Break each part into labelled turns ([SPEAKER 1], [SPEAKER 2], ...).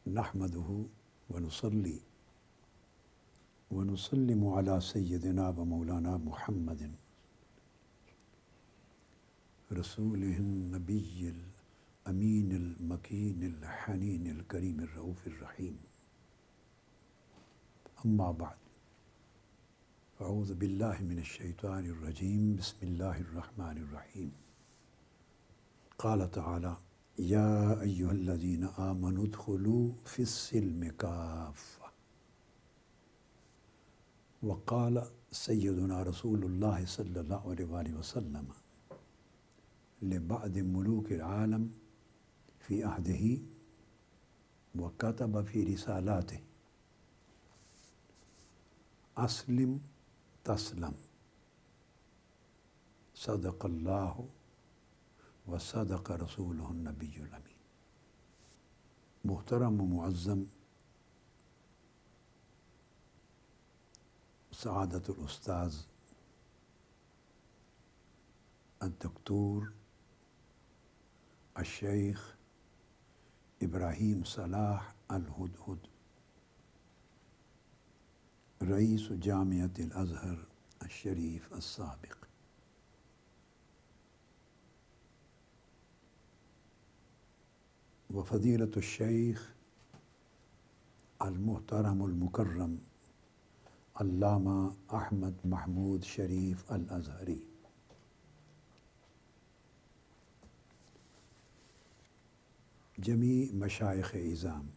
[SPEAKER 1] نحمدہ ونصلی ونسلم علی سیدنا و مولانا محمد رسولہ النبی الامین المکین الحنین الکریم الرؤوف الرحیم. اما بعد، اعوذ باللہ من الشیطان الرجیم. بسم اللہ الرحمن الرحیم. قال تعالی: یا ایہا الذین آمنوا ادخلوا فی السلم کافہ. وقال سیدنا رسول اللہ صلی اللہ علیہ وآلہ وسلم لبعض ملوک العالم فی عہدہ وکتب فی رسالاتہ: اسلم تسلم، صدق اللہ وصدق رسولہ النبی الامین. محترم و معظم سعادت الاستاذ الدکتور الشیخ ابراہیم صلاح الہدہد، رئیس جامعۃ الازہر الشریف السابق، وفضیلۃ الشیخ المحترم المکرم علامہ احمد محمود شریف الازہری، جمیع مشائخ اعظام،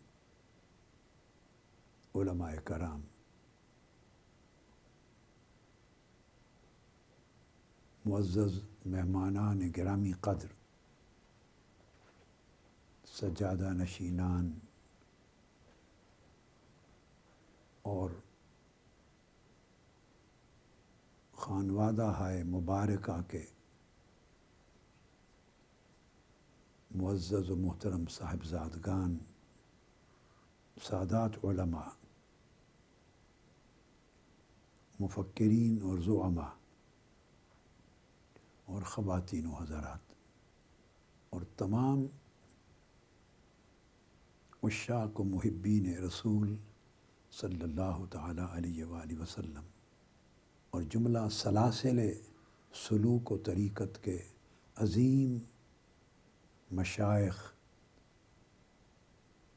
[SPEAKER 1] علماء کرام، معزز مہمانان گرامی قدر، سجادہ نشینان اور خانوادہ ہائے مبارکہ کے معزز و محترم صاحبزادگان، سادات علماء، مفکرین اور زعماء اور خواتین و حضرات، اور تمام عشاق و محبین رسول صلی اللہ تعالی علیہ وآلہ وسلم، اور جملہ سلاسل سلوک و طریقت کے عظیم مشائخ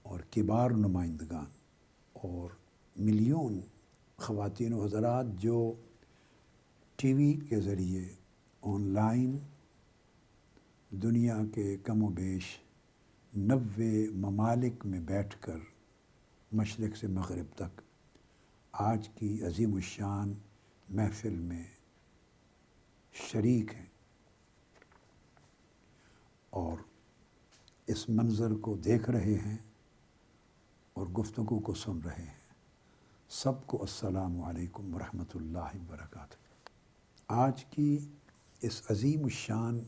[SPEAKER 1] اور کبار نمائندگان، اور ملیون خواتین و حضرات جو ٹی وی کے ذریعے آن لائن دنیا کے کم و بیش 90 ممالک میں بیٹھ کر مشرق سے مغرب تک آج کی عظیم الشان محفل میں شریک ہیں اور اس منظر کو دیکھ رہے ہیں اور گفتگو کو سن رہے ہیں، سب کو السلام علیکم ورحمۃ اللہ وبرکاتہ. آج کی اس عظیم الشان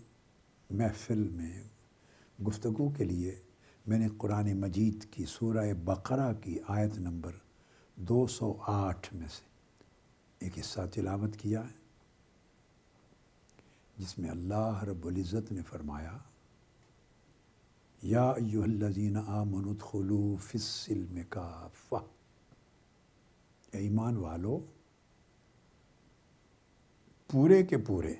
[SPEAKER 1] محفل میں گفتگو کے لیے میں نے قرآن مجید کی سورہ بقرہ کی آیت نمبر 208 میں سے ایک حصہ تلاوت کیا ہے، جس میں اللہ رب العزت نے فرمایا: یا ایھا الذین آمنوا ادخلوا فی السلم کافہ. اے ایمان والو، پورے کے پورے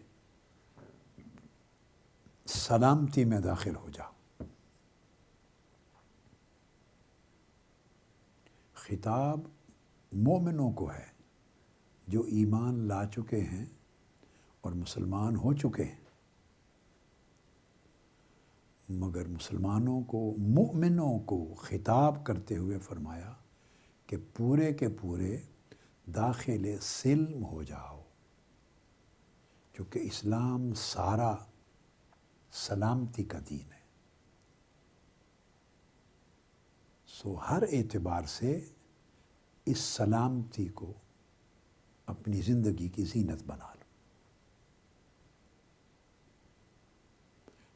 [SPEAKER 1] سلامتی میں داخل ہو جاؤ. خطاب مومنوں کو ہے جو ایمان لا چکے ہیں اور مسلمان ہو چکے ہیں، مگر مسلمانوں کو، مومنوں کو خطاب کرتے ہوئے فرمایا کہ پورے کے پورے داخل سلم ہو جاؤ، کیونکہ اسلام سارا سلامتی کا دین ہے. سو ہر اعتبار سے اس سلامتی کو اپنی زندگی کی زینت بنا لو.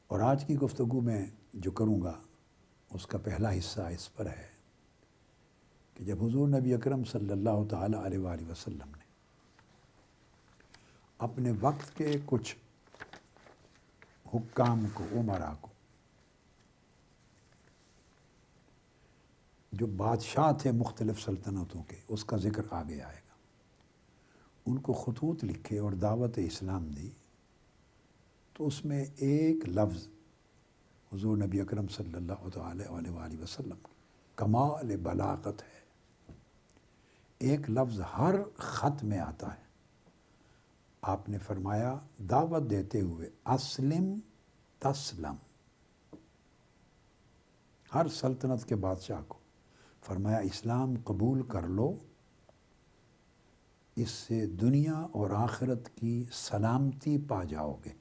[SPEAKER 1] اور آج کی گفتگو میں جو کروں گا اس کا پہلا حصہ اس پر ہے کہ جب حضور نبی اکرم صلی اللہ تعالی علیہ وآلہ وسلم نے اپنے وقت کے کچھ حکام کو، امراء کو جو بادشاہ تھے مختلف سلطنتوں کے، اس کا ذکر آگے آئے گا، ان کو خطوط لکھے اور دعوت اسلام دی، تو اس میں ایک لفظ حضور نبی اکرم صلی اللہ تعالی علیہ وسلم کمال بلاغت ہے۔ ایک لفظ ہر خط میں آتا ہے۔ آپ نے فرمایا دعوت دیتے ہوئے اسلم تسلم، ہر سلطنت کے بادشاہ کو فرمایا اسلام قبول کر لو، اس سے دنیا اور آخرت کی سلامتی پا جاؤ گے۔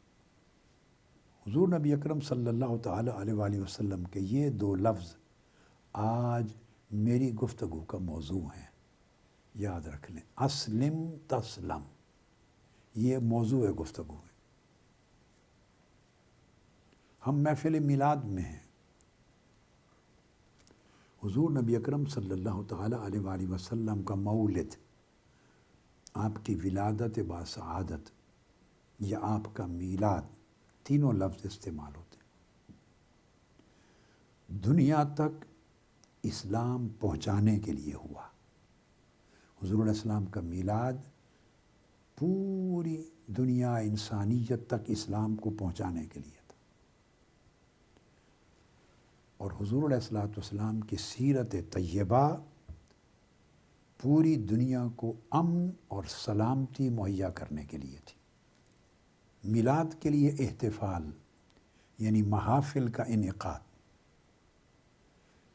[SPEAKER 1] حضور نبی اکرم صلی اللہ تعالی علیہ وسلم کے یہ دو لفظ آج میری گفتگو کا موضوع ہیں، یاد رکھ لیں، اسلم تسلم، یہ موضوع گفتگو ہے۔ ہم محفل میلاد میں ہیں، حضور نبی اکرم صلی اللہ تعالی علیہ وسلم کا مولد، آپ کی ولادت باسعادت یا آپ کا میلاد، تینوں لفظ استعمال ہوتے ہیں۔ دنیا تک اسلام پہنچانے کے لیے ہوا۔ حضور علیہ السلام کا میلاد پوری دنیا انسانیت تک اسلام کو پہنچانے کے لیے تھا، اور حضور علیہ السلام کی سیرت طیبہ پوری دنیا کو امن اور سلامتی مہیا کرنے کے لیے تھی۔ میلاد کے لیے احتفال یعنی محافل کا انعقاد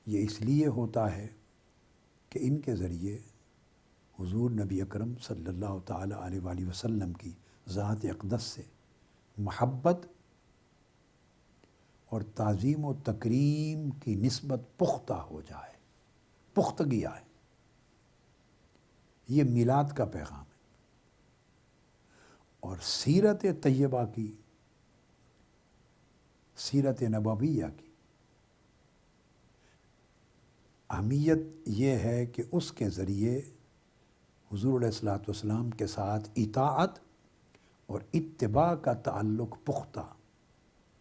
[SPEAKER 1] یہ اس لیے ہوتا ہے کہ ان کے ذریعے حضور نبی اکرم صلی اللہ تعالی علیہ وسلم کی ذات اقدس سے محبت اور تعظیم و تکریم کی نسبت پختہ ہو جائے، پختگی آئے۔ یہ میلاد کا پیغام ہے، اور سیرت طیبہ کی، سیرت نبویہ کی اہمیت یہ ہے کہ اس کے ذریعے حضور علیہ السلام کے ساتھ اطاعت اور اتباع کا تعلق پختہ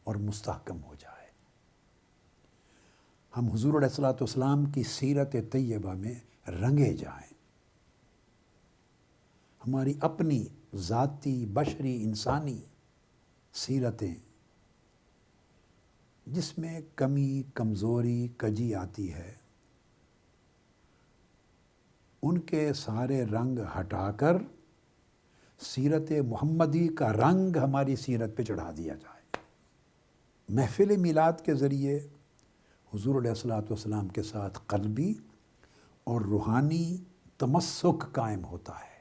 [SPEAKER 1] اور مستحکم ہو جائے۔ ہم حضور علیہ السلام کی سیرت طیبہ میں رنگے جائیں، ہماری اپنی ذاتی بشری انسانی سیرتیں جس میں کمی کمزوری کجی آتی ہے، ان کے سارے رنگ ہٹا کر سیرت محمدی کا رنگ ہماری سیرت پہ چڑھا دیا جائے۔ محفل میلاد کے ذریعے حضور علیہ السلام کے ساتھ قلبی اور روحانی تمسک قائم ہوتا ہے،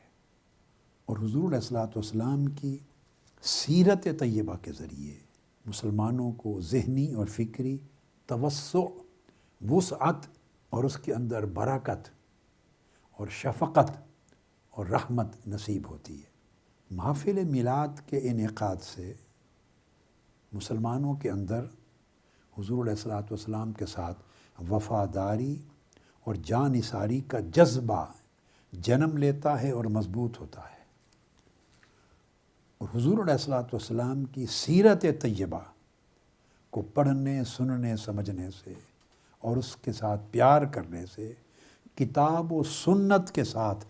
[SPEAKER 1] اور حضور علیہ السلام کی سیرت طیبہ کے ذریعے مسلمانوں کو ذہنی اور فکری توسع، وسعت اور اس کے اندر برکت اور شفقت اور رحمت نصیب ہوتی ہے۔ محافل میلاد کے انعقاد سے مسلمانوں کے اندر حضور علیہ السلام کے ساتھ وفاداری اور جانثاری کا جذبہ جنم لیتا ہے اور مضبوط ہوتا ہے، اور حضور علیہ السلام کی سیرت طیبہ کو پڑھنے، سننے، سمجھنے سے اور اس کے ساتھ پیار کرنے سے کتاب و سنت کے ساتھ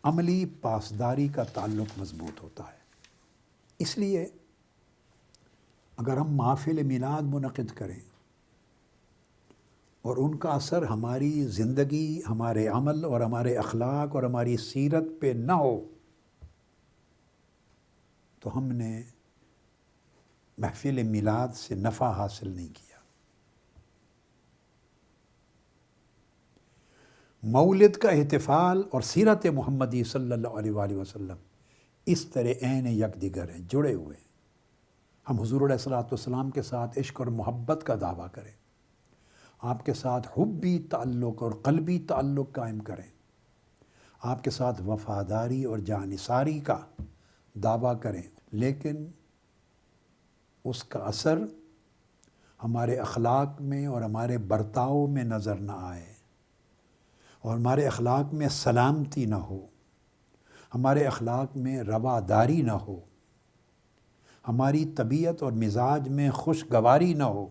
[SPEAKER 1] عملی پاسداری کا تعلق مضبوط ہوتا ہے۔ اس لیے اگر ہم محافل میلاد منعقد کریں اور ان کا اثر ہماری زندگی، ہمارے عمل اور ہمارے اخلاق اور ہماری سیرت پہ نہ ہو، تو ہم نے محفل میلاد سے نفع حاصل نہیں کیا۔ مولد کا احتفال اور سیرت محمدی صلی اللہ علیہ وسلم اس طرح عین یک دیگر ہیں، جڑے ہوئے ہیں۔ ہم حضور علیہ السلام کے ساتھ عشق اور محبت کا دعویٰ کریں، آپ کے ساتھ حبی تعلق اور قلبی تعلق قائم کریں، آپ کے ساتھ وفاداری اور جانثاری کا دعویٰ کریں، لیکن اس کا اثر ہمارے اخلاق میں اور ہمارے برتاؤ میں نظر نہ آئے، اور ہمارے اخلاق میں سلامتی نہ ہو، ہمارے اخلاق میں رواداری نہ ہو، ہماری طبیعت اور مزاج میں خوشگواری نہ ہو،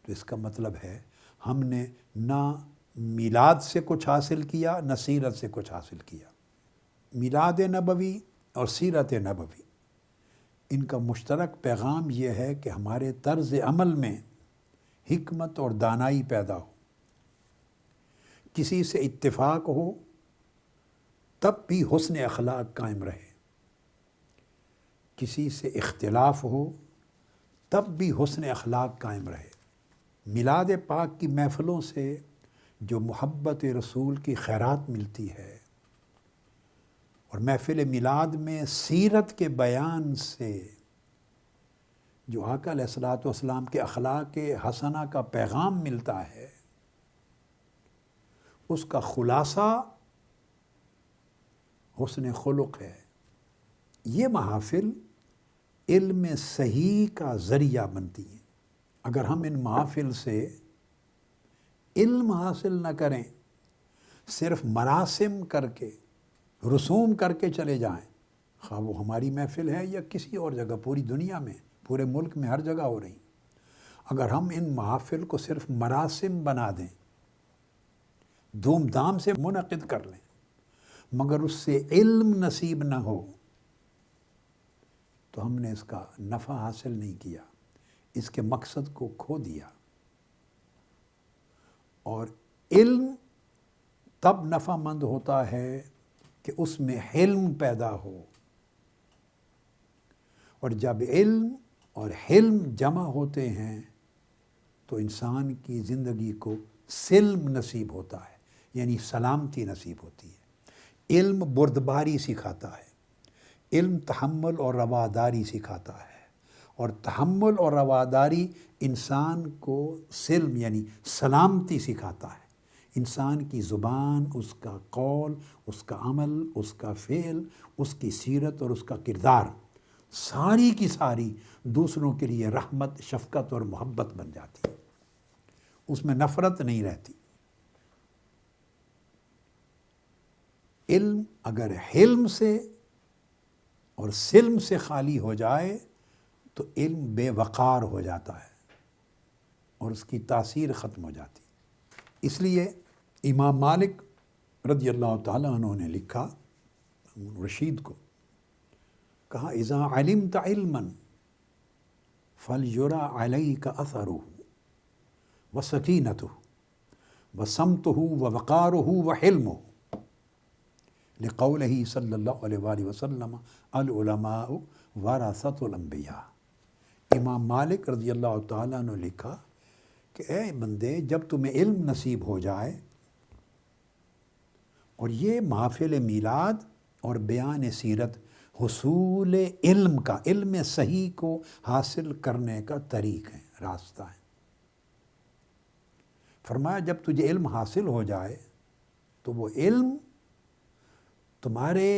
[SPEAKER 1] تو اس کا مطلب ہے ہم نے نہ میلاد سے کچھ حاصل کیا نہ سیرت سے کچھ حاصل کیا۔ میلاد نبوی اور سیرت نبوی، ان کا مشترک پیغام یہ ہے کہ ہمارے طرز عمل میں حکمت اور دانائی پیدا ہو، کسی سے اتفاق ہو تب بھی حسن اخلاق قائم رہے، کسی سے اختلاف ہو تب بھی حسن اخلاق قائم رہے۔ میلاد پاک کی محفلوں سے جو محبت رسول کی خیرات ملتی ہے، اور محفل میلاد میں سیرت کے بیان سے جو آقا علیہ الصلوۃ والسلام کے اخلاق حسنہ کا پیغام ملتا ہے، اس کا خلاصہ حسن خلق ہے۔ یہ محافل علم صحیح کا ذریعہ بنتی ہیں۔ اگر ہم ان محافل سے علم حاصل نہ کریں، صرف مراسم کر کے، رسوم کر کے چلے جائیں، خواہ وہ ہماری محفل ہے یا کسی اور جگہ، پوری دنیا میں، پورے ملک میں ہر جگہ ہو رہی، اگر ہم ان محافل کو صرف مراسم بنا دیں، دھوم دھام سے منعقد کر لیں، مگر اس سے علم نصیب نہ ہو، تو ہم نے اس کا نفع حاصل نہیں کیا، اس کے مقصد کو کھو دیا۔ اور علم تب نفع مند ہوتا ہے کہ اس میں حلم پیدا ہو، اور جب علم اور حلم جمع ہوتے ہیں تو انسان کی زندگی کو سلم نصیب ہوتا ہے، یعنی سلامتی نصیب ہوتی ہے۔ علم بردباری سکھاتا ہے، علم تحمل اور رواداری سکھاتا ہے، اور تحمل اور رواداری انسان کو سلم یعنی سلامتی سکھاتا ہے۔ انسان کی زبان، اس کا قول، اس کا عمل، اس کا فعل، اس کی سیرت اور اس کا کردار، ساری کی ساری دوسروں کے لیے رحمت، شفقت اور محبت بن جاتی ہے، اس میں نفرت نہیں رہتی۔ علم اگر حلم سے اور سلم سے خالی ہو جائے تو علم بے وقار ہو جاتا ہے اور اس کی تاثیر ختم ہو جاتی۔ اس لیے امام مالک رضی اللہ تعالیٰ عنہ نے لکھا، رشید کو کہا، اذا علمت علما فلیرا علیک اثرہ وسکینتہ وصمتہ ووقارہ وحلمہ، لقولہ صلی اللہ علیہ وآلہ وسلم العلماء ورثۃ الانبیاء۔ امام مالک رضی اللہ تعالیٰ نے لکھا کہ اے بندے، جب تمہیں علم نصیب ہو جائے، اور یہ محافل میلاد اور بیان سیرت حصول علم کا، علم صحیح کو حاصل کرنے کا طریق ہے، راستہ ہے۔ فرمایا جب تجھے علم حاصل ہو جائے تو وہ علم تمہارے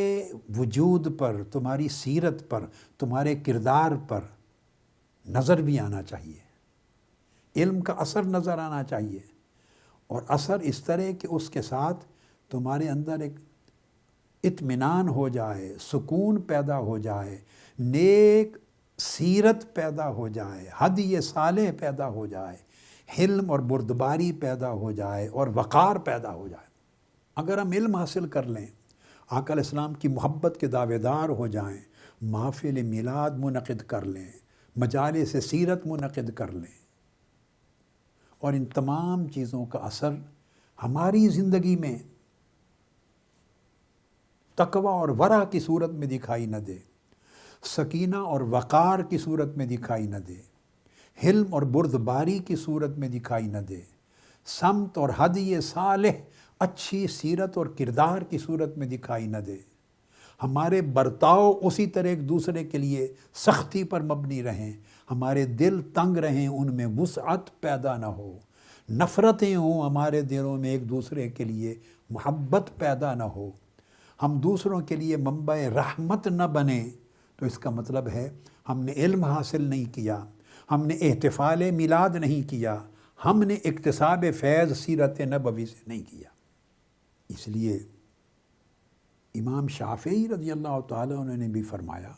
[SPEAKER 1] وجود پر، تمہاری سیرت پر، تمہارے کردار پر نظر بھی آنا چاہیے، علم کا اثر نظر آنا چاہیے، اور اثر اس طرح کہ اس کے ساتھ تمہارے اندر ایک اطمینان ہو جائے، سکون پیدا ہو جائے، نیک سیرت پیدا ہو جائے، ہدی صالح پیدا ہو جائے، حلم اور بردباری پیدا ہو جائے، اور وقار پیدا ہو جائے۔ اگر ہم علم حاصل کر لیں، آقا علیہ السلام کی محبت کے دعوے دار ہو جائیں، محافل میلاد منعقد کر لیں، مجالس سیرت منعقد کر لیں، اور ان تمام چیزوں کا اثر ہماری زندگی میں تقوی اور ورع کی صورت میں دکھائی نہ دے، سکینہ اور وقار کی صورت میں دکھائی نہ دے، حلم اور بردباری کی صورت میں دکھائی نہ دے، سمت اور ہدی صالح، اچھی سیرت اور کردار کی صورت میں دکھائی نہ دے، ہمارے برتاؤ اسی طرح ایک دوسرے کے لیے سختی پر مبنی رہیں، ہمارے دل تنگ رہیں، ان میں وسعت پیدا نہ ہو، نفرتیں ہوں ہمارے دلوں میں، ایک دوسرے کے لیے محبت پیدا نہ ہو، ہم دوسروں کے لیے منبع رحمت نہ بنیں، تو اس کا مطلب ہے ہم نے علم حاصل نہیں کیا، ہم نے احتفال میلاد نہیں کیا، ہم نے اکتساب فیض سیرت نبوی سے نہیں کیا۔ اس لیے امام شافعی رضی اللہ تعالیٰ عنہ نے بھی فرمایا،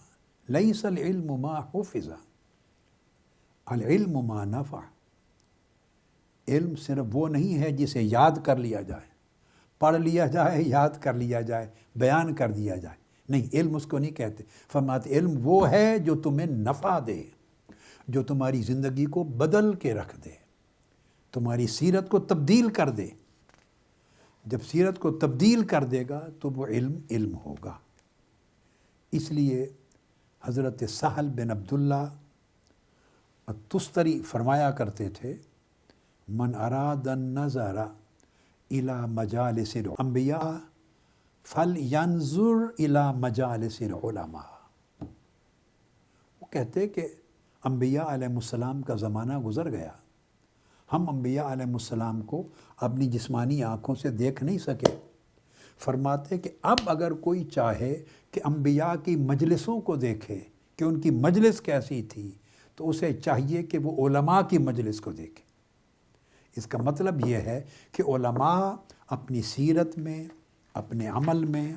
[SPEAKER 1] لیس العلم ما حفظ، العلم ما نفع۔ علم صرف وہ نہیں ہے جسے یاد کر لیا جائے، پڑھ لیا جائے، یاد کر لیا جائے، بیان کر دیا جائے، نہیں، علم اس کو نہیں کہتے۔ فرماتے علم وہ ہے جو تمہیں نفع دے، جو تمہاری زندگی کو بدل کے رکھ دے، تمہاری سیرت کو تبدیل کر دے۔ جب سیرت کو تبدیل کر دے گا تو وہ علم ہوگا۔ اس لیے حضرت سہل بن عبداللہ التستری فرمایا کرتے تھے، من اراد النظر الى مجالس الانبیاء فلینظر الى مجالس العلماء۔ وہ کہتے کہ انبیاء علیہ السلام کا زمانہ گزر گیا، ہم انبیاء علیہ السلام کو اپنی جسمانی آنکھوں سے دیکھ نہیں سکے۔ فرماتے کہ اب اگر کوئی چاہے کہ انبیاء کی مجلسوں کو دیکھے کہ ان کی مجلس کیسی تھی، تو اسے چاہیے کہ وہ علماء کی مجلس کو دیکھے۔ اس کا مطلب یہ ہے کہ علماء اپنی سیرت میں، اپنے عمل میں،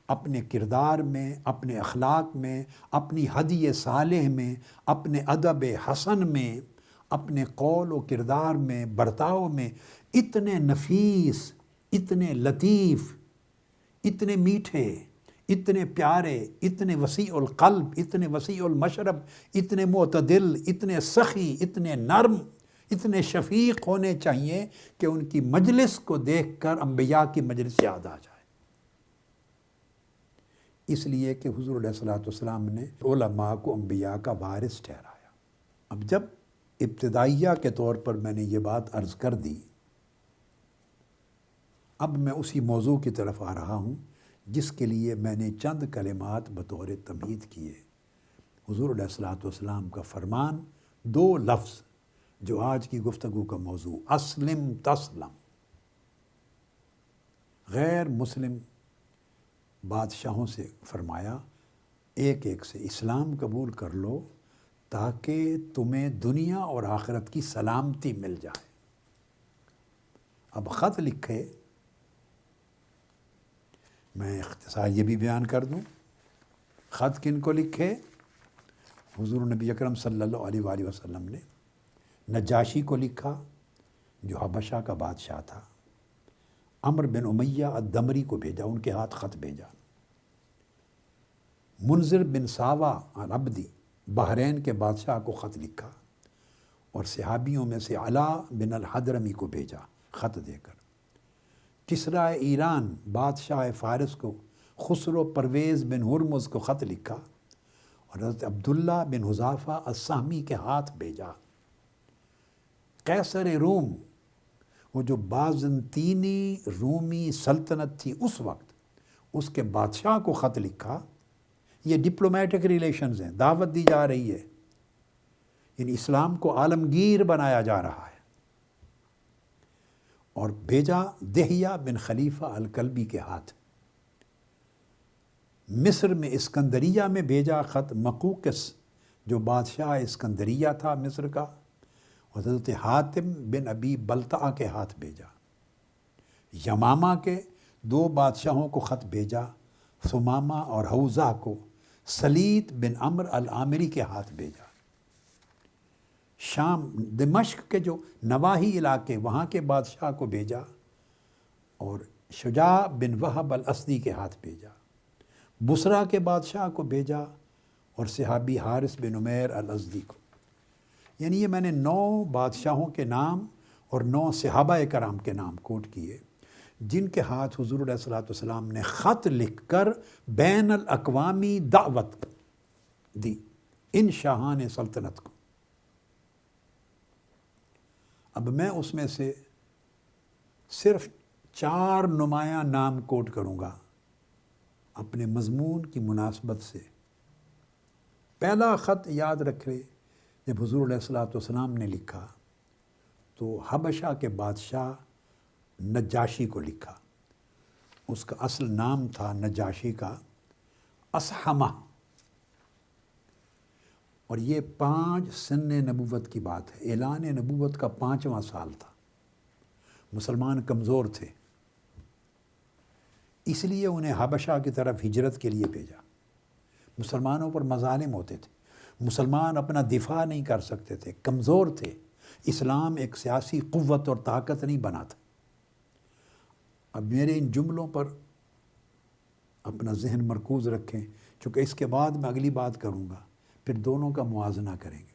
[SPEAKER 1] اپنے کردار میں، اپنے اخلاق میں، اپنی ہدی صالح میں، اپنے ادب حسن میں، اپنے قول و کردار میں، برتاؤ میں اتنے نفیس، اتنے لطیف، اتنے میٹھے، اتنے پیارے، اتنے وسیع القلب، اتنے وسیع المشرب، اتنے معتدل، اتنے سخی، اتنے نرم، اتنے شفیق ہونے چاہیے کہ ان کی مجلس کو دیکھ کر انبیاء کی مجلس یاد آ جائے۔ اس لیے کہ حضور علیہ الصلوۃ والسلام نے علماء کو انبیاء کا وارث ٹھہرایا۔ اب جب ابتدائیہ کے طور پر میں نے یہ بات عرض کر دی، اب میں اسی موضوع کی طرف آ رہا ہوں جس کے لیے میں نے چند کلمات بطور تمہید کیے۔ حضور علیہ الصلوۃ والسلام کا فرمان، دو لفظ جو آج کی گفتگو کا موضوع، اسلم تسلم۔ غیر مسلم بادشاہوں سے فرمایا ایک ایک سے اسلام قبول کر لو تاکہ تمہیں دنیا اور آخرت کی سلامتی مل جائے۔ اب خط لکھے، میں اختصار یہ بھی بیان کر دوں، خط کن کو لکھے؟ حضور نبی اکرم صلی اللہ علیہ وآلہ وسلم نے نجاشی کو لکھا جو حبشہ کا بادشاہ تھا، عمرو بن امیہ الدمری کو بھیجا، ان کے ہاتھ خط بھیجا۔ منذر بن ساوا العبدی بحرین کے بادشاہ کو خط لکھا، اور صحابیوں میں سے علا بن الحضرمی کو بھیجا خط دے کر۔ کسریٰ ایران بادشاہ فارس کو خسرو پرویز بن ہرمز کو خط لکھا اور حضرت عبداللہ بن حذافہ السہمی کے ہاتھ بھیجا۔ قیصر روم، وہ جو بازنطینی رومی سلطنت تھی اس وقت، اس کے بادشاہ کو خط لکھا۔ یہ ڈپلومیٹک ریلیشنز ہیں، دعوت دی جا رہی ہے، یعنی اسلام کو عالمگیر بنایا جا رہا ہے۔ اور بھیجا دہیہ بن خلیفہ الکلبی کے ہاتھ۔ مصر میں اسکندریہ میں بھیجا خط مقوقس جو بادشاہ اسکندریہ تھا مصر کا، اور حضرت حاتم بن ابی بلتع کے ہاتھ بھیجا۔ یمامہ کے دو بادشاہوں کو خط بھیجا، ثمامہ اور حوزہ کو سلیط بن عمرو العامری کے ہاتھ بھیجا۔ شام دمشق کے جو نواحی علاقے وہاں کے بادشاہ کو بھیجا، اور شجاع بن وہب الاسدی کے ہاتھ بھیجا۔ بصرہ کے بادشاہ کو بھیجا، اور صحابی حارث بن عمیر الازدی کو۔ یعنی یہ میں نے 9 بادشاہوں کے نام اور 9 صحابہ کرام کے نام کوٹ کیے جن کے ہاتھ حضور علیہ الصلوۃ والسلام نے خط لکھ کر بین الاقوامی دعوت دی ان شاہان سلطنت کو۔ اب میں اس میں سے صرف 4 نمایاں نام کوٹ کروں گا اپنے مضمون کی مناسبت سے۔ پہلا خط یاد رکھے، جب حضور علیہ الصلوۃ والسلام نے لکھا تو حبشہ کے بادشاہ نجاشی کو لکھا۔ اس کا اصل نام تھا نجاشی کا اصحمہ، اور یہ 5 سن نبوت کی بات ہے۔ اعلان نبوت کا 5واں سال تھا، مسلمان کمزور تھے، اس لیے انہیں حبشہ کی طرف ہجرت کے لیے بھیجا۔ مسلمانوں پر مظالم ہوتے تھے، مسلمان اپنا دفاع نہیں کر سکتے تھے، کمزور تھے، اسلام ایک سیاسی قوت اور طاقت نہیں بنا تھا۔ اب میرے ان جملوں پر اپنا ذہن مرکوز رکھیں، چونکہ اس کے بعد میں اگلی بات کروں گا، پھر دونوں کا موازنہ کریں گے۔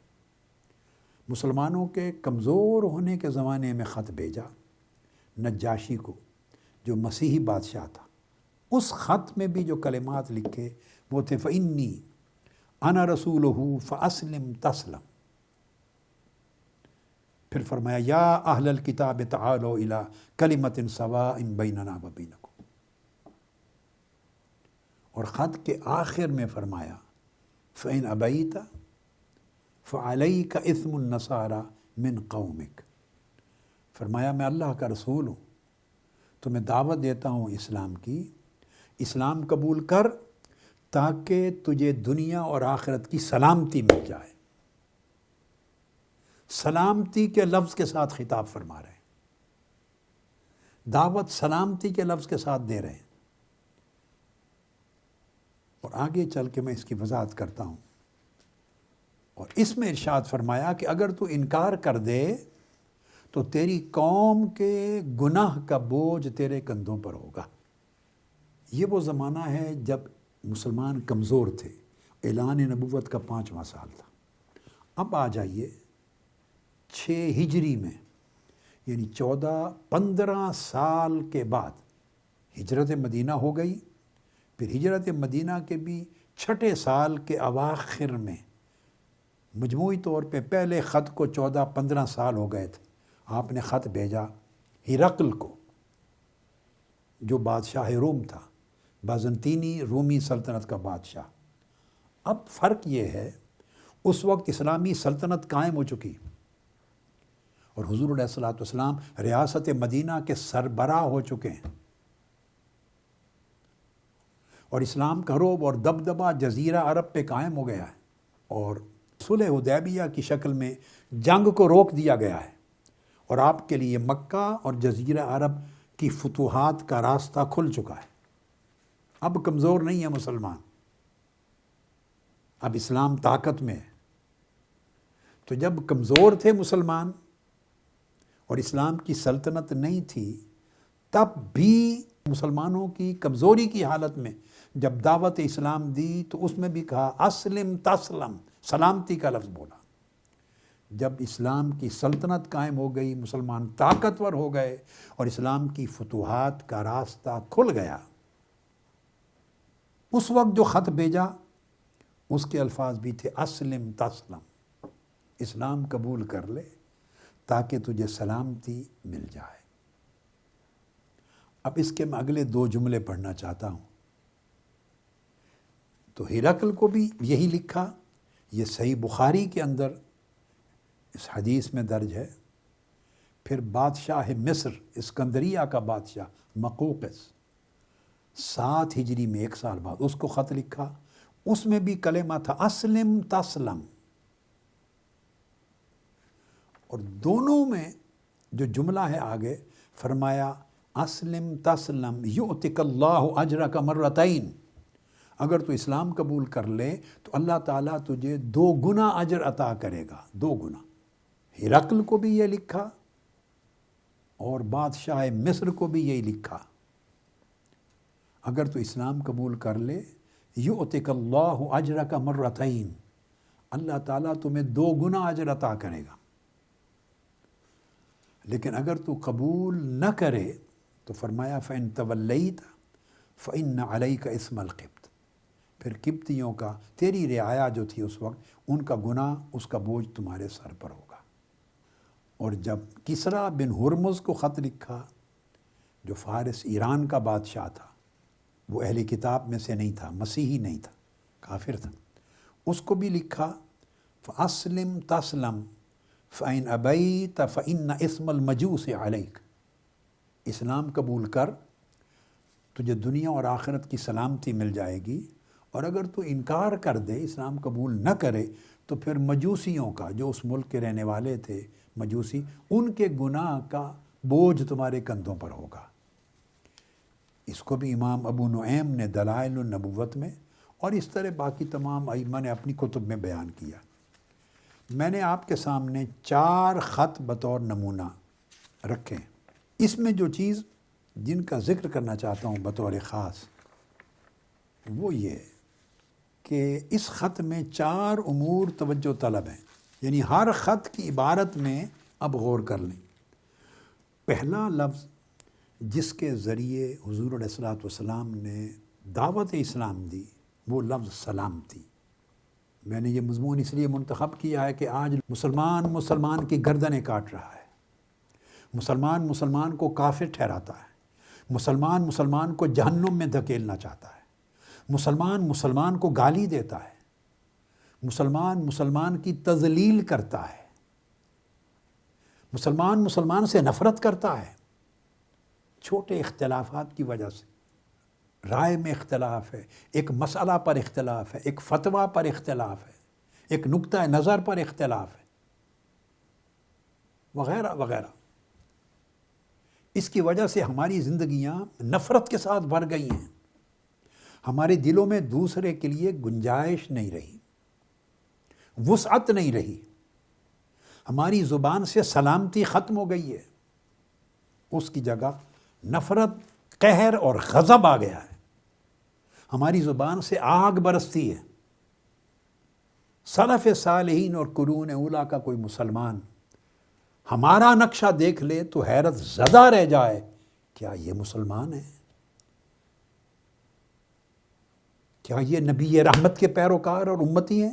[SPEAKER 1] مسلمانوں کے کمزور ہونے کے زمانے میں خط بھیجا نجاشی کو، جو مسیحی بادشاہ تھا۔ اس خط میں بھی جو کلمات لکھے وہ تھے فَإِنِّي أَنَا رَسُولُهُ فَأَسْلِمْ تَسْلَمْ۔ پھر فرمایا یا اہل الکتاب تعالوا الی کلمۃ سواء بیننا وبینکم، اور خط کے آخر میں فرمایا فإن ابیت فعلیک اثم النصارى من قومک۔ فرمایا میں اللہ کا رسول ہوں، تمہیں دعوت دیتا ہوں اسلام کی، اسلام قبول کر تاکہ تجھے دنیا اور آخرت کی سلامتی مل جائے۔ سلامتی کے لفظ کے ساتھ خطاب فرما رہے ہیں، دعوت سلامتی کے لفظ کے ساتھ دے رہے ہیں۔ اور آگے چل کے میں اس کی وضاحت کرتا ہوں، اور اس میں ارشاد فرمایا کہ اگر تو انکار کر دے تو تیری قوم کے گناہ کا بوجھ تیرے کندھوں پر ہوگا۔ یہ وہ زمانہ ہے جب مسلمان کمزور تھے، اعلان نبوت کا 5واں سال تھا۔ اب آ جائیے 6 ہجری میں، یعنی 15 سال کے بعد ہجرت مدینہ ہو گئی۔ پھر ہجرت مدینہ کے بھی 6 سال کے اواخر میں، مجموعی طور پہ پہلے خط کو 14-15 سال ہو گئے تھے، آپ نے خط بھیجا ہرقل کو، جو بادشاہ روم تھا، بازنطینی رومی سلطنت کا بادشاہ۔ اب فرق یہ ہے، اس وقت اسلامی سلطنت قائم ہو چکی، اور حضور علیہ الصلوۃ والسلام ریاست مدینہ کے سربراہ ہو چکے ہیں، اور اسلام کا رعب اور دبدبہ جزیرہ عرب پہ قائم ہو گیا ہے، اور صلح حدیبیہ کی شکل میں جنگ کو روک دیا گیا ہے، اور آپ کے لیے مکہ اور جزیرہ عرب کی فتوحات کا راستہ کھل چکا ہے۔ اب کمزور نہیں ہے مسلمان، اب اسلام طاقت میں ہے۔ تو جب کمزور تھے مسلمان اور اسلام کی سلطنت نہیں تھی، تب بھی مسلمانوں کی کمزوری کی حالت میں جب دعوت اسلام دی تو اس میں بھی کہا اسلم تسلم، سلامتی کا لفظ بولا۔ جب اسلام کی سلطنت قائم ہو گئی، مسلمان طاقتور ہو گئے اور اسلام کی فتوحات کا راستہ کھل گیا، اس وقت جو خط بھیجا اس کے الفاظ بھی تھے اسلم تسلم، اسلام قبول کر لے تاکہ تجھے سلامتی مل جائے۔ اب اس کے میں اگلے 2 جملے پڑھنا چاہتا ہوں۔ تو ہرقل کو بھی یہی لکھا، یہ صحیح بخاری کے اندر اس حدیث میں درج ہے۔ پھر بادشاہ مصر، اسکندریہ کا بادشاہ مقوقس، 7 ہجری میں 1 سال بعد اس کو خط لکھا، اس میں بھی کلمہ تھا اسلم تسلم، اور دونوں میں جو جملہ ہے آگے فرمایا اسلم تسلم یؤتک اللہ اجرک مرتین، اگر تو اسلام قبول کر لے تو اللہ تعالیٰ تجھے 2 گنا اجر عطا کرے گا، 2 گنا۔ ہرقل کو بھی یہ لکھا اور بادشاہ مصر کو بھی یہی لکھا، اگر تو اسلام قبول کر لے یؤتک اللہ اجرک مرتین، اللہ تعالیٰ تمہیں 2 گنا اجر عطا کرے گا۔ لیکن اگر تو قبول نہ کرے تو فرمایا فَإِن تَوَلَّيْتَ فَإِنَّ عَلَيْكَ اسْمَ الْقِبْطِ، پھر قبطیوں کا، تیری رعایا جو تھی اس وقت، ان کا گناہ، اس کا بوجھ تمہارے سر پر ہوگا۔ اور جب کسریٰ بن ہرمز کو خط لکھا، جو فارس ایران کا بادشاہ تھا، وہ اہل کتاب میں سے نہیں تھا، مسیحی نہیں تھا، کافر تھا، اس کو بھی لکھا فَأَسْلِمْ تَسْلَمْ فَإِنْ أَبَيْتَ فَإِنَّ اسْمَ الْمَجُوسِ عَلَيْكَ، اسلام قبول کر تجھے دنیا اور آخرت کی سلامتی مل جائے گی، اور اگر تو انکار کر دے، اسلام قبول نہ کرے، تو پھر مجوسیوں کا، جو اس ملک کے رہنے والے تھے مجوسی، ان کے گناہ کا بوجھ تمہارے کندھوں پر ہوگا۔ اس کو بھی امام ابو نعیم نے دلائل النبوت میں، اور اس طرح باقی تمام ائمہ نے اپنی کتب میں بیان کیا۔ میں نے آپ کے سامنے 4 خط بطور نمونہ رکھے ہیں۔ اس میں جو چیز جن کا ذکر کرنا چاہتا ہوں بطور خاص وہ یہ کہ اس خط میں 4 امور توجہ طلب ہیں، یعنی ہر خط کی عبارت میں اب غور کر لیں۔ پہلا لفظ جس کے ذریعے حضور علیہ الصلوۃ والسلام نے دعوت اسلام دی وہ لفظ سلام تھی۔ میں نے یہ مضمون اس لیے منتخب کیا ہے کہ آج مسلمان کی گردنیں کاٹ رہا ہے، مسلمان کو کافر ٹھہراتا ہے، مسلمان کو جہنم میں دھکیلنا چاہتا ہے، مسلمان کو گالی دیتا ہے، مسلمان کی تذلیل کرتا ہے، مسلمان سے نفرت کرتا ہے، چھوٹے اختلافات کی وجہ سے۔ رائے میں اختلاف ہے، ایک مسئلہ پر اختلاف ہے، ایک فتویٰ پر اختلاف ہے، ایک نقطہ نظر پر اختلاف ہے، وغیرہ وغیرہ۔ اس کی وجہ سے ہماری زندگیاں نفرت کے ساتھ بھر گئی ہیں، ہمارے دلوں میں دوسرے کے لیے گنجائش نہیں رہی، وسعت نہیں رہی، ہماری زبان سے سلامتی ختم ہو گئی ہے، اس کی جگہ نفرت، قہر اور غضب آ گیا ہے، ہماری زبان سے آگ برستی ہے۔ سلف صالحین اور قرون اولیٰ کا کوئی مسلمان ہمارا نقشہ دیکھ لے تو حیرت زدہ رہ جائے، کیا یہ مسلمان ہے؟ کیا یہ نبی رحمت کے پیروکار اور امتی ہیں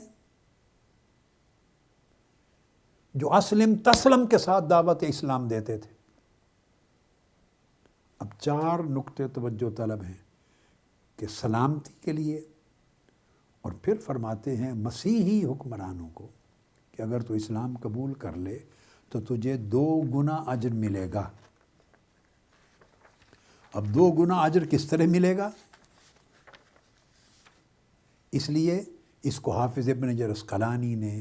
[SPEAKER 1] جو اسلم تسلم کے ساتھ دعوت اسلام دیتے تھے؟ اب 4 نقطے توجہ طلب ہیں کہ سلامتی کے لیے، اور پھر فرماتے ہیں مسیحی حکمرانوں کو کہ اگر تو اسلام قبول کر لے تو تجھے 2 گنا اجر ملے گا۔ اب 2 گنا اجر کس طرح ملے گا؟ اس لیے اس کو حافظ ابن حجر عسقلانی نے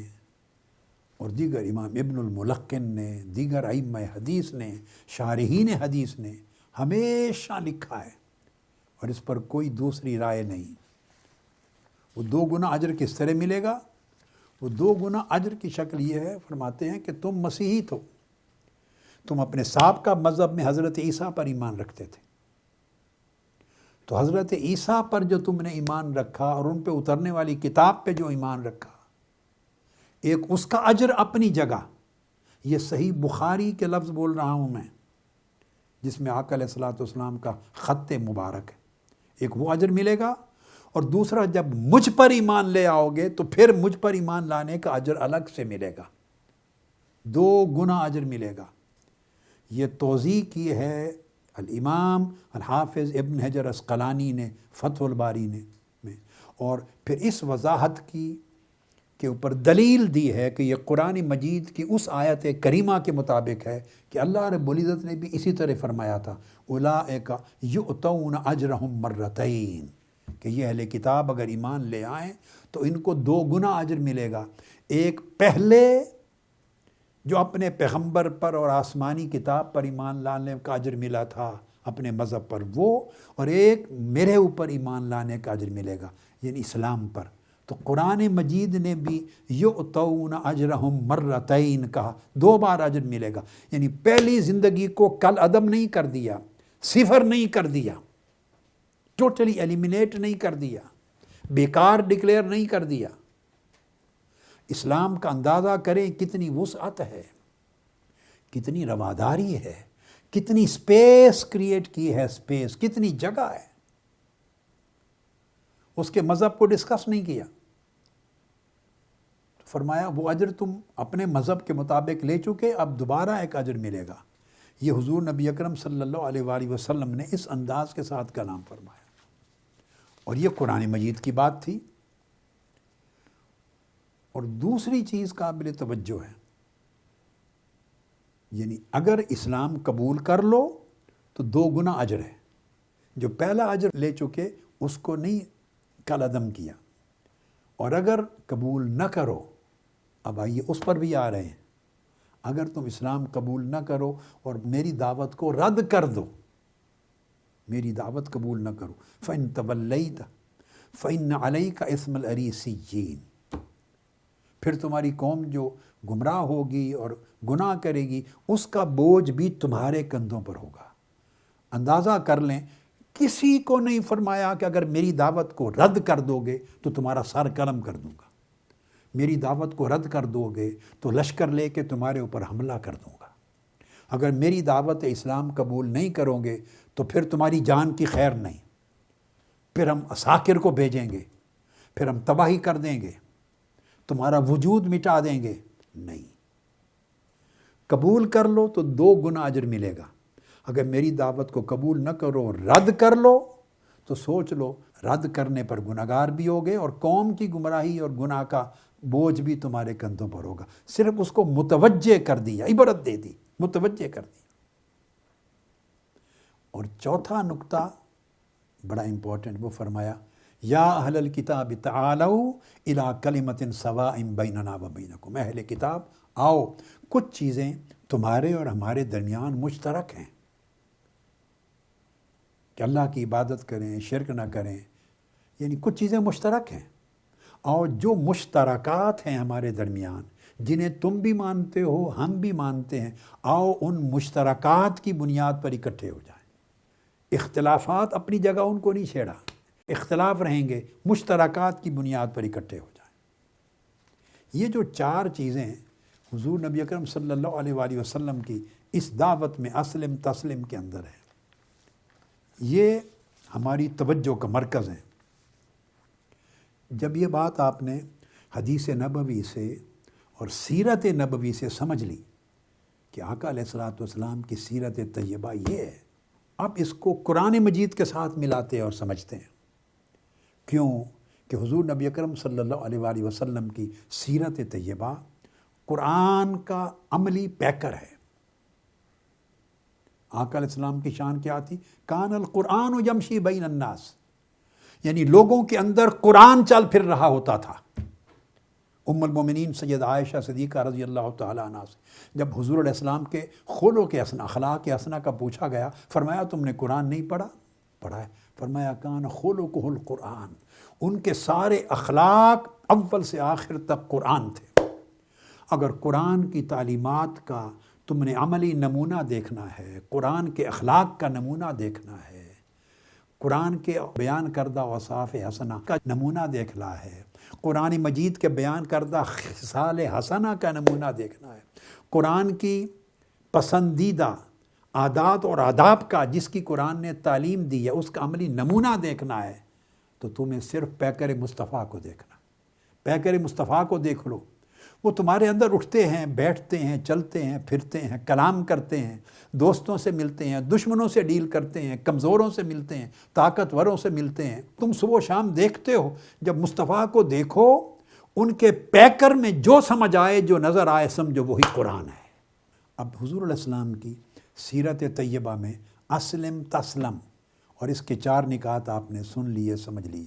[SPEAKER 1] اور دیگر امام ابن الملقن نے، دیگر ائمہ حدیث نے، شارحین حدیث نے ہمیشہ لکھا ہے، اور اس پر کوئی دوسری رائے نہیں۔ وہ 2 گنا اجر کس طرح ملے گا؟ وہ 2 گنا اجر کی شکل یہ ہے، فرماتے ہیں کہ تم مسیحی تھو، تم اپنے سابقہ مذہب میں حضرت عیسیٰ پر ایمان رکھتے تھے، تو حضرت عیسیٰ پر جو تم نے ایمان رکھا اور ان پہ اترنے والی کتاب پہ جو ایمان رکھا، ایک اس کا اجر اپنی جگہ، یہ صحیح بخاری کے لفظ بول رہا ہوں میں، جس میں آقا علیہ الصلوۃ والسلام کا خط مبارک ہے، ایک وہ اجر ملے گا، اور دوسرا جب مجھ پر ایمان لے آؤ گے تو پھر مجھ پر ایمان لانے کا اجر الگ سے ملے گا، 2 گنا اجر ملے گا۔ یہ توضیح کی ہے الامام الحافظ ابن حجر عسقلانی نے فتح الباری میں، اور پھر اس وضاحت کی کے اوپر دلیل دی ہے کہ یہ قرآن مجید کی اس آیت کریمہ کے مطابق ہے کہ اللہ رب العزت نے بھی اسی طرح فرمایا تھا اولئک یؤتون اجرہم مرتین، کہ یہ اہل کتاب اگر ایمان لے آئیں تو ان کو 2 گنا اجر ملے گا، ایک پہلے جو اپنے پیغمبر پر اور آسمانی کتاب پر ایمان لانے کا اجر ملا تھا اپنے مذہب پر وہ، اور ایک میرے اوپر ایمان لانے کا اجر ملے گا یعنی اسلام پر۔ تو قرآن مجید نے بھی یؤتون اجرہم مرتین کہا، 2 بار اجر ملے گا، یعنی پہلی زندگی کو کل عدم نہیں کر دیا، صفر نہیں کر دیا، ٹوٹلی ایلیمینیٹ نہیں کر دیا، بیکار ڈکلیئر نہیں کر دیا۔ اسلام کا اندازہ کریں کتنی وسعت ہے، کتنی رواداری ہے، کتنی سپیس کریٹ کی ہے، سپیس کتنی جگہ ہے، اس کے مذہب کو ڈسکس نہیں کیا، فرمایا وہ اجر تم اپنے مذہب کے مطابق لے چکے، اب دوبارہ ایک اجر ملے گا۔ یہ حضور نبی اکرم صلی اللہ علیہ وآلہ وسلم نے اس انداز کے ساتھ کلام فرمایا، اور یہ قرآن مجید کی بات تھی۔ اور دوسری چیز قابل توجہ ہے، یعنی اگر اسلام قبول کر لو تو 2 گنا اجر ہے، جو پہلا اجر لے چکے اس کو نہیں کل عدم کیا، اور اگر قبول نہ کرو، اب آئیے اس پر بھی آ رہے ہیں، اگر تم اسلام قبول نہ کرو اور میری دعوت کو رد کر دو، میری دعوت قبول نہ کرو، فَإِن تَوَلَّيْتَ فَإِنَّ عَلَيْكَ إِثْمَ الْأَرِيسِيِّينَ، پھر تمہاری قوم جو گمراہ ہوگی اور گناہ کرے گی اس کا بوجھ بھی تمہارے کندھوں پر ہوگا۔ اندازہ کر لیں، کسی کو نہیں فرمایا کہ اگر میری دعوت کو رد کر دو گے تو تمہارا سر قلم کر دوں گا، میری دعوت کو رد کر دو گے تو لشکر لے کے تمہارے اوپر حملہ کر دوں گا، اگر میری دعوت اسلام قبول نہیں کرو گے تو پھر تمہاری جان کی خیر نہیں، پھر ہم عساکر کو بھیجیں گے، پھر ہم تباہی کر دیں گے، تمہارا وجود مٹا دیں گے۔ نہیں، قبول کر لو تو 2 گنا اجر ملے گا، اگر میری دعوت کو قبول نہ کرو رد کر لو تو سوچ لو رد کرنے پر گناہگار بھی ہوگے اور قوم کی گمراہی اور گناہ کا بوجھ بھی تمہارے کندھوں پر ہوگا۔ صرف اس کو متوجہ کر دیا، عبرت دے دی، متوجہ کر دی۔ اور چوتھا نقطہ بڑا امپورٹنٹ، وہ فرمایا یا اہل الکتاب تعالوا الی کلمۃ سواء بیننا و بینکم، اہل کتاب آؤ، کچھ چیزیں تمہارے اور ہمارے درمیان مشترک ہیں کہ اللہ کی عبادت کریں، شرک نہ کریں، یعنی کچھ چیزیں مشترک ہیں، اور جو مشترکات ہیں ہمارے درمیان جنہیں تم بھی مانتے ہو ہم بھی مانتے ہیں، آؤ ان مشترکات کی بنیاد پر اکٹھے ہو جائیں۔ اختلافات اپنی جگہ ان کو نہیں چھیڑا، اختلاف رہیں گے، مشترکات کی بنیاد پر اکٹھے ہو جائیں۔ یہ جو 4 چیزیں حضور نبی اکرم صلی اللہ علیہ وآلہ وسلم کی اس دعوت میں اسلم تسلم کے اندر ہے، یہ ہماری توجہ کا مرکز ہیں۔ جب یہ بات آپ نے حدیث نبوی سے اور سیرت نبوی سے سمجھ لی کہ آقا علیہ الصلوۃ والسلام کی سیرت طیبہ یہ ہے، اب اس کو قرآن مجید کے ساتھ ملاتے اور سمجھتے ہیں۔ کیوں کہ حضور نبی اکرم صلی اللہ علیہ وآلہ وسلم کی سیرت طیبہ قرآن کا عملی پیکر ہے۔ آقا علیہ السلام کی شان کیا تھی؟ کان القرآن یمشی بین الناس، یعنی لوگوں کے اندر قرآن چل پھر رہا ہوتا تھا۔ ام المومنین سید عائشہ صدیقہ رضی اللہ تعالیٰ عنہ سے جب حضور علیہ السلام کے خلق حسنہ، اخلاق حسنہ کا پوچھا گیا، فرمایا تم نے قرآن نہیں پڑھا؟ پڑھا ہے۔ فرمایا کان خلقہ القرآن، ان کے سارے اخلاق اول سے آخر تک قرآن تھے۔ اگر قرآن کی تعلیمات کا تم نے عملی نمونہ دیکھنا ہے، قرآن کے اخلاق کا نمونہ دیکھنا ہے، قرآن کے بیان کردہ اوصاف حسنہ کا نمونہ دیکھنا ہے، قرآن مجید کے بیان کردہ خصال حسنہ کا نمونہ دیکھنا ہے، قرآن کی پسندیدہ عادات اور آداب کا جس کی قرآن نے تعلیم دی ہے اس کا عملی نمونہ دیکھنا ہے، تو تمہیں صرف پیکر مصطفیٰ کو دیکھنا۔ پیکر مصطفیٰ کو دیکھ لو، وہ تمہارے اندر اٹھتے ہیں، بیٹھتے ہیں، چلتے ہیں، پھرتے ہیں، کلام کرتے ہیں، دوستوں سے ملتے ہیں، دشمنوں سے ڈیل کرتے ہیں، کمزوروں سے ملتے ہیں، طاقتوروں سے ملتے ہیں۔ تم صبح و شام دیکھتے ہو، جب مصطفیٰ کو دیکھو ان کے پیکر میں جو سمجھ آئے، جو نظر آئے، سمجھو وہی قرآن ہے۔ اب حضور علیہ السلام کی سیرت طیبہ میں اسلم تسلم اور اس کے 4 نکات آپ نے سن لیے، سمجھ لیے۔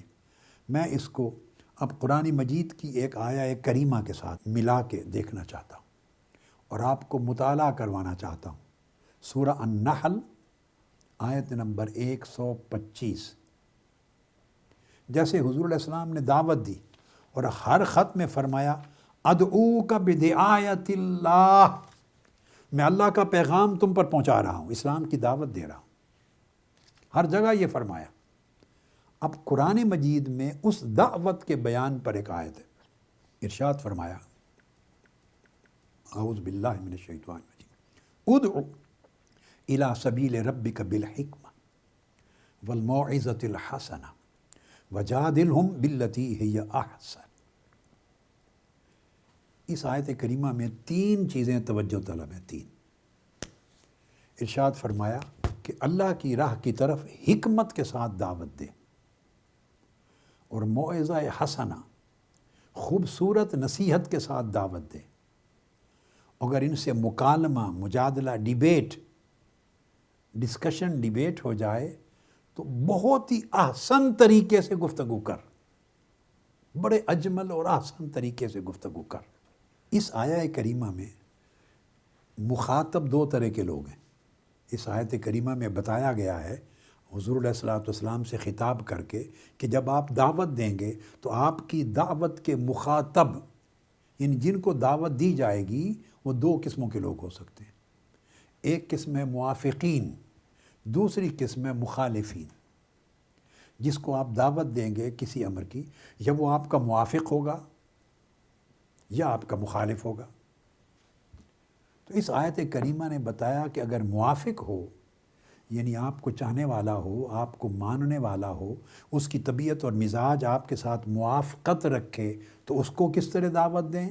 [SPEAKER 1] میں اس کو اب قرآن مجید کی ایک آیہ کریمہ کے ساتھ ملا کے دیکھنا چاہتا ہوں اور آپ کو مطالعہ کروانا چاہتا ہوں۔ سورہ النحل آیت نمبر 125۔ جیسے حضور علیہ السلام نے دعوت دی اور ہر خط میں فرمایا ادعوک بدعایت اللہ، میں اللہ کا پیغام تم پر پہنچا رہا ہوں، اسلام کی دعوت دے رہا ہوں، ہر جگہ یہ فرمایا۔ اب قرآن مجید میں اس دعوت کے بیان پر ایک آیت ہے، ارشاد فرمایا اعوذ باللہ من الشیطان الرجیم ادعو الی سبیل ربک بالحکمہ والموعظۃ الحسنہ وجادلہم باللتی ہی احسن۔ اس آیت کریمہ میں 3 چیزیں توجہ طلب ہیں، 3۔ ارشاد فرمایا کہ اللہ کی راہ کی طرف حکمت کے ساتھ دعوت دے اور موعظہ حسنہ خوبصورت نصیحت کے ساتھ دعوت دے۔ اگر ان سے مکالمہ، مجادلہ، ڈسکشن ڈیبیٹ ہو جائے تو بہت ہی احسن طریقے سے گفتگو کر، بڑے اجمل اور احسن طریقے سے گفتگو کر۔ اس آیہ کریمہ میں مخاطب 2 طرح کے لوگ ہیں۔ اس آیت کریمہ میں بتایا گیا ہے حضور علیہ الصلوۃ والسلام سے خطاب کر کے کہ جب آپ دعوت دیں گے تو آپ کی دعوت کے مخاطب یعنی جن کو دعوت دی جائے گی وہ دو قسموں کے لوگ ہو سکتے ہیں، ایک قسم ہے موافقین، دوسری قسم ہے مخالفین۔ جس کو آپ دعوت دیں گے کسی امر کی، یا وہ آپ کا موافق ہوگا یا آپ کا مخالف ہوگا۔ تو اس آیت کریمہ نے بتایا کہ اگر موافق ہو، یعنی آپ کو چاہنے والا ہو، آپ کو ماننے والا ہو، اس کی طبیعت اور مزاج آپ کے ساتھ موافقت رکھے، تو اس کو کس طرح دعوت دیں؟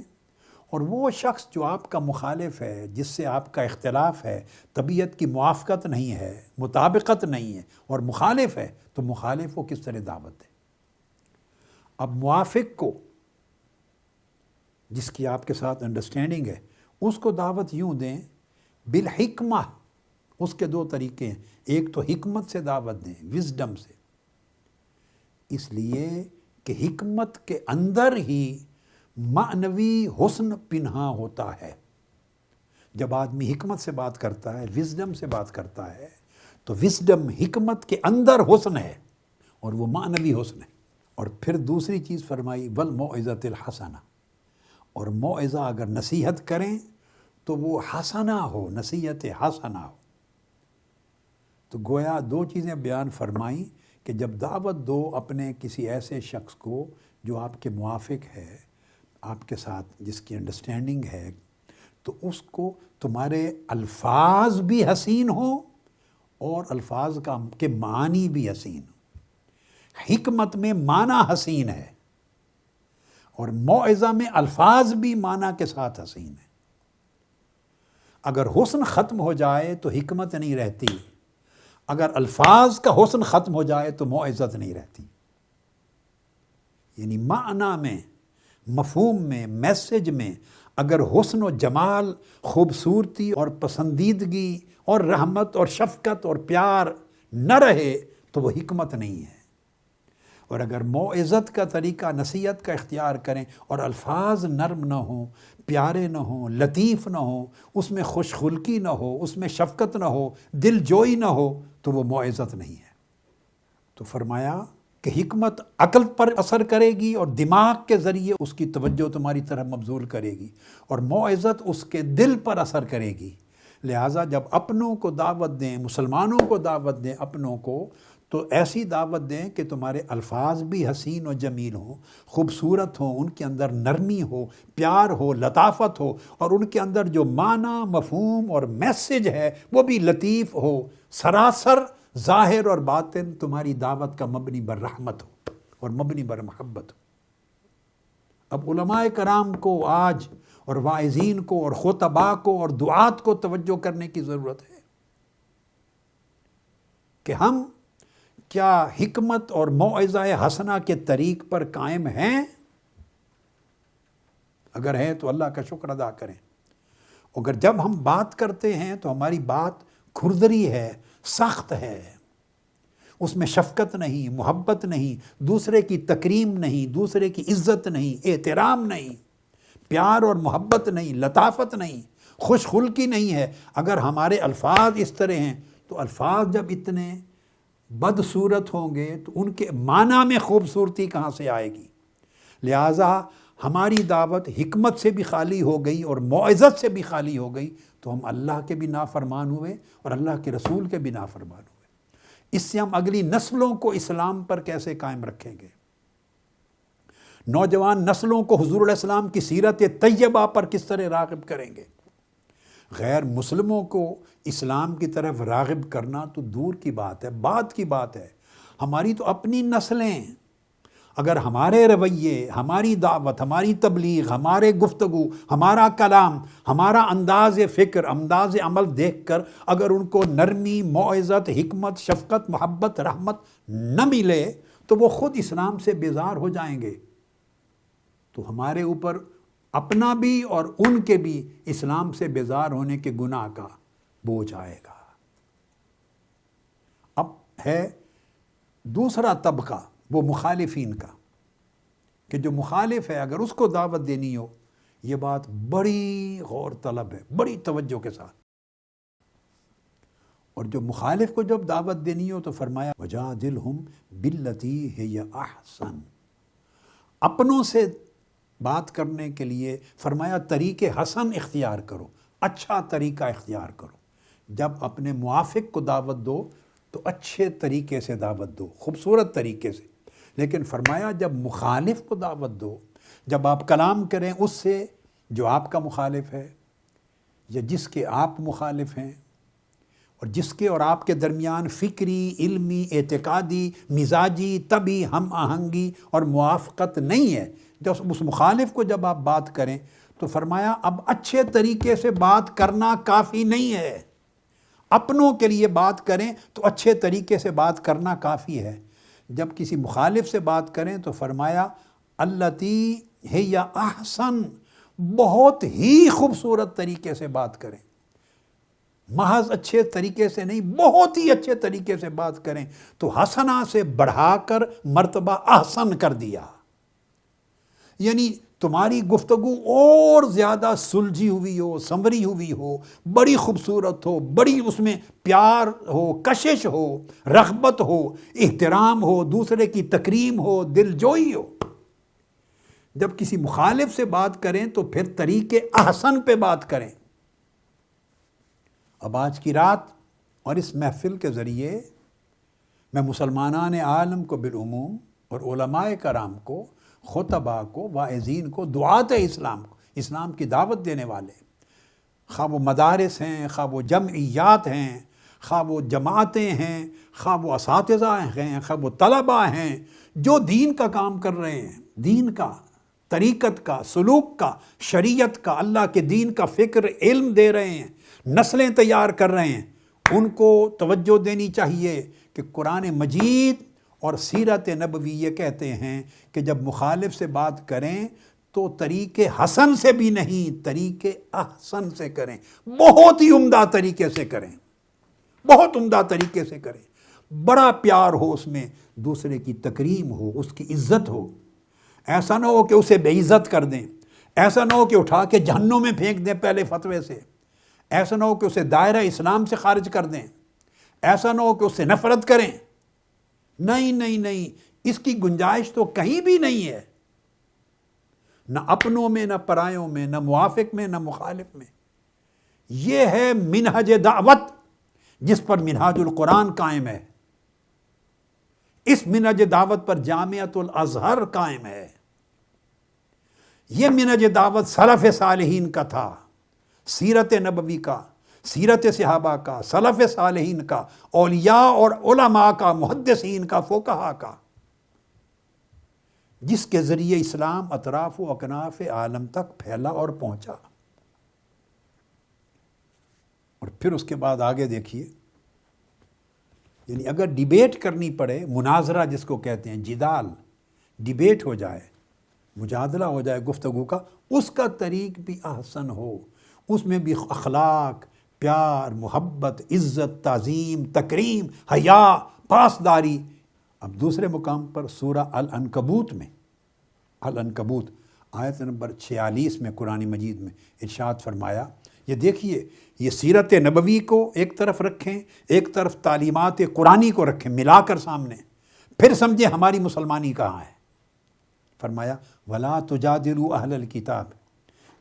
[SPEAKER 1] اور وہ شخص جو آپ کا مخالف ہے، جس سے آپ کا اختلاف ہے، طبیعت کی موافقت نہیں ہے، مطابقت نہیں ہے اور مخالف ہے، تو مخالف کو کس طرح دعوت دیں؟ اب موافق کو، جس کی آپ کے ساتھ انڈرسٹینڈنگ ہے، اس کو دعوت یوں دیں بالحکمہ۔ اس کے دو طریقے ہیں، ایک تو حکمت سے دعوت دیں، وزڈم سے، اس لیے کہ حکمت کے اندر ہی معنوی حسن پنہاں ہوتا ہے۔ جب آدمی حکمت سے بات کرتا ہے، وزڈم سے بات کرتا ہے، تو وزڈم، حکمت کے اندر حسن ہے اور وہ معنوی حسن ہے۔ اور پھر دوسری چیز فرمائی والموعظۃ الحسنہ، اور موعظہ اگر نصیحت کریں تو وہ حسنہ ہو، نصیحت حسنہ ہو۔ تو گویا دو چیزیں بیان فرمائیں کہ جب دعوت دو اپنے کسی ایسے شخص کو جو آپ کے موافق ہے، آپ کے ساتھ جس کی انڈرسٹینڈنگ ہے، تو اس کو تمہارے الفاظ بھی حسین ہوں اور الفاظ کے معنی بھی حسین ہوں۔ حکمت میں معنی حسین ہے اور موعظہ میں الفاظ بھی معنی کے ساتھ حسین ہے۔ اگر حسن ختم ہو جائے تو حکمت نہیں رہتی، اگر الفاظ کا حسن ختم ہو جائے تو موعظت نہیں رہتی۔ یعنی معنی میں، مفہوم میں، میسج میں اگر حسن و جمال، خوبصورتی اور پسندیدگی اور رحمت اور شفقت اور پیار نہ رہے تو وہ حکمت نہیں ہے۔ اور اگر موعظت کا طریقہ، نصیحت کا اختیار کریں اور الفاظ نرم نہ ہوں، پیارے نہ ہوں، لطیف نہ ہوں، اس میں خوش خلقی نہ ہو، اس میں شفقت نہ ہو، دل جوئی نہ ہو، تو وہ موعظت نہیں ہے۔ تو فرمایا کہ حکمت عقل پر اثر کرے گی اور دماغ کے ذریعے اس کی توجہ تمہاری طرف مبذول کرے گی، اور موعظت اس کے دل پر اثر کرے گی۔ لہٰذا جب اپنوں کو دعوت دیں، مسلمانوں کو دعوت دیں اپنوں کو، تو ایسی دعوت دیں کہ تمہارے الفاظ بھی حسین و جمیل ہوں، خوبصورت ہوں، ان کے اندر نرمی ہو، پیار ہو، لطافت ہو، اور ان کے اندر جو معنی، مفہوم اور میسج ہے وہ بھی لطیف ہو، سراسر ظاہر اور باطن تمہاری دعوت کا مبنی بر رحمت ہو اور مبنی بر محبت ہو۔ اب علماء کرام کو آج اور واعظین کو اور خطباء کو اور دعات کو توجہ کرنے کی ضرورت ہے کہ ہم کیا حکمت اور موعظہ حسنہ کے طریق پر قائم ہیں؟ اگر ہیں تو اللہ کا شکر ادا کریں۔ اگر جب ہم بات کرتے ہیں تو ہماری بات کھردری ہے، سخت ہے، اس میں شفقت نہیں، محبت نہیں، دوسرے کی تکریم نہیں، دوسرے کی عزت نہیں، احترام نہیں، پیار اور محبت نہیں، لطافت نہیں، خوش خلقی نہیں ہے، اگر ہمارے الفاظ اس طرح ہیں، تو الفاظ جب اتنے بدصورت ہوں گے تو ان کے معنی میں خوبصورتی کہاں سے آئے گی؟ لہٰذا ہماری دعوت حکمت سے بھی خالی ہو گئی اور موعظت سے بھی خالی ہو گئی تو ہم اللہ کے بھی نافرمان ہوئے اور اللہ کے رسول کے بھی نافرمان ہوئے۔ اس سے ہم اگلی نسلوں کو اسلام پر کیسے قائم رکھیں گے؟ نوجوان نسلوں کو حضور علیہ السلام کی سیرت طیبہ پر کس طرح راغب کریں گے؟ غیر مسلموں کو اسلام کی طرف راغب کرنا تو دور کی بات ہے، بعد کی بات ہے۔ ہماری تو اپنی نسلیں اگر ہمارے رویے، ہماری دعوت، ہماری تبلیغ، ہمارے گفتگو، ہمارا کلام، ہمارا انداز فکر، انداز عمل دیکھ کر اگر ان کو نرمی، موعظت، حکمت، شفقت، محبت، رحمت نہ ملے تو وہ خود اسلام سے بیزار ہو جائیں گے۔ تو ہمارے اوپر اپنا بھی اور ان کے بھی اسلام سے بیزار ہونے کے گناہ کا بوجھ آئے گا۔ اب ہے دوسرا طبقہ، وہ مخالفین کا، کہ جو مخالف ہے اگر اس کو دعوت دینی ہو، یہ بات بڑی غور طلب ہے، بڑی توجہ کے ساتھ۔ اور جو مخالف کو جب دعوت دینی ہو تو فرمایا وَجَادِلْهُمْ بِالَّتِي هِيَ أَحْسَنُ، اپنوں سے بات کرنے کے لیے فرمایا طریقے حسن اختیار کرو، اچھا طریقہ اختیار کرو۔ جب اپنے موافق کو دعوت دو تو اچھے طریقے سے دعوت دو، خوبصورت طریقے سے۔ لیکن فرمایا جب مخالف کو دعوت دو، جب آپ کلام کریں اس سے جو آپ کا مخالف ہے یا جس کے آپ مخالف ہیں، اور جس کے اور آپ کے درمیان فکری، علمی، اعتقادی، مزاجی، طبعی ہم آہنگی اور موافقت نہیں ہے، جب اس مخالف کو جب آپ بات کریں تو فرمایا اب اچھے طریقے سے بات کرنا کافی نہیں ہے۔ اپنوں کے لیے بات کریں تو اچھے طریقے سے بات کرنا کافی ہے، جب کسی مخالف سے بات کریں تو فرمایا التی ہی احسن، بہت ہی خوبصورت طریقے سے بات کریں، محض اچھے طریقے سے نہیں، بہت ہی اچھے طریقے سے بات کریں۔ تو حسنہ سے بڑھا کر مرتبہ احسن کر دیا، یعنی تمہاری گفتگو اور زیادہ سلجھی ہوئی ہو، سنوری ہوئی ہو، بڑی خوبصورت ہو، بڑی اس میں پیار ہو، کشش ہو، رغبت ہو، احترام ہو، دوسرے کی تکریم ہو، دل جوئی ہو۔ جب کسی مخالف سے بات کریں تو پھر طریقے احسن پہ بات کریں۔ اب آج کی رات اور اس محفل کے ذریعے میں مسلمانان عالم کو بالعموم اور علماء کرام کو، خطباء کو، واعظین کو، دعات اسلام کو، اسلام کی دعوت دینے والے، خواہ وہ مدارس ہیں، خواہ وہ جمعیات ہیں، خواہ وہ جماعتیں ہیں، خواہ وہ اساتذہ ہیں، خواہ وہ طلباء ہیں، جو دین کا کام کر رہے ہیں، دین کا، طریقت کا، سلوک کا، شریعت کا، اللہ کے دین کا فکر، علم دے رہے ہیں، نسلیں تیار کر رہے ہیں، ان کو توجہ دینی چاہیے کہ قرآن مجید اور سیرت نبوی یہ کہتے ہیں کہ جب مخالف سے بات کریں تو طریقے حسن سے بھی نہیں، طریقے احسن سے کریں، بہت ہی عمدہ طریقے سے کریں، بہت عمدہ طریقے سے کریں، بڑا پیار ہو اس میں، دوسرے کی تکریم ہو، اس کی عزت ہو۔ ایسا نہ ہو کہ اسے بے عزت کر دیں، ایسا نہ ہو کہ اٹھا کے جہنم میں پھینک دیں پہلے فتوے سے، ایسا نہ ہو کہ اسے دائرہ اسلام سے خارج کر دیں، ایسا نہ ہو کہ اس سے نفرت کریں۔ نہیں نہیں نہیں، اس کی گنجائش تو کہیں بھی نہیں ہے، نہ اپنوں میں، نہ پرایوں میں، نہ موافق میں، نہ مخالف میں۔ یہ ہے منہج دعوت جس پر منہاج القرآن قائم ہے، اس منہج دعوت پر جامعۃ الازہر قائم ہے۔ یہ منہج دعوت سلف صالحین کا تھا، سیرت نبوی کا، سیرت صحابہ کا، سلف صالحین کا، اولیاء اور علماء کا، محدثین کا، فقہاء کا، جس کے ذریعے اسلام اطراف و اکناف عالم تک پھیلا اور پہنچا۔ اور پھر اس کے بعد آگے دیکھیے، یعنی اگر ڈیبیٹ کرنی پڑے، مناظرہ جس کو کہتے ہیں، جدال، ڈیبیٹ ہو جائے، مجادلہ ہو جائے گفتگو کا، اس کا طریق بھی احسن ہو، اس میں بھی اخلاق، پیار، محبت، عزت، تعظیم، تکریم، حیا، پاسداری۔ اب دوسرے مقام پر سورہ العنکبوت میں، العنکبوت آیت نمبر 46 میں قرآن مجید میں ارشاد فرمایا، یہ دیکھیے، یہ سیرت نبوی کو ایک طرف رکھیں، ایک طرف تعلیمات قرآنی کو رکھیں، ملا کر سامنے، پھر سمجھیں ہماری مسلمانی کہاں ہے۔ فرمایا وَلَا تُجَادِلُوا أَهْلَ الْكِتَابِ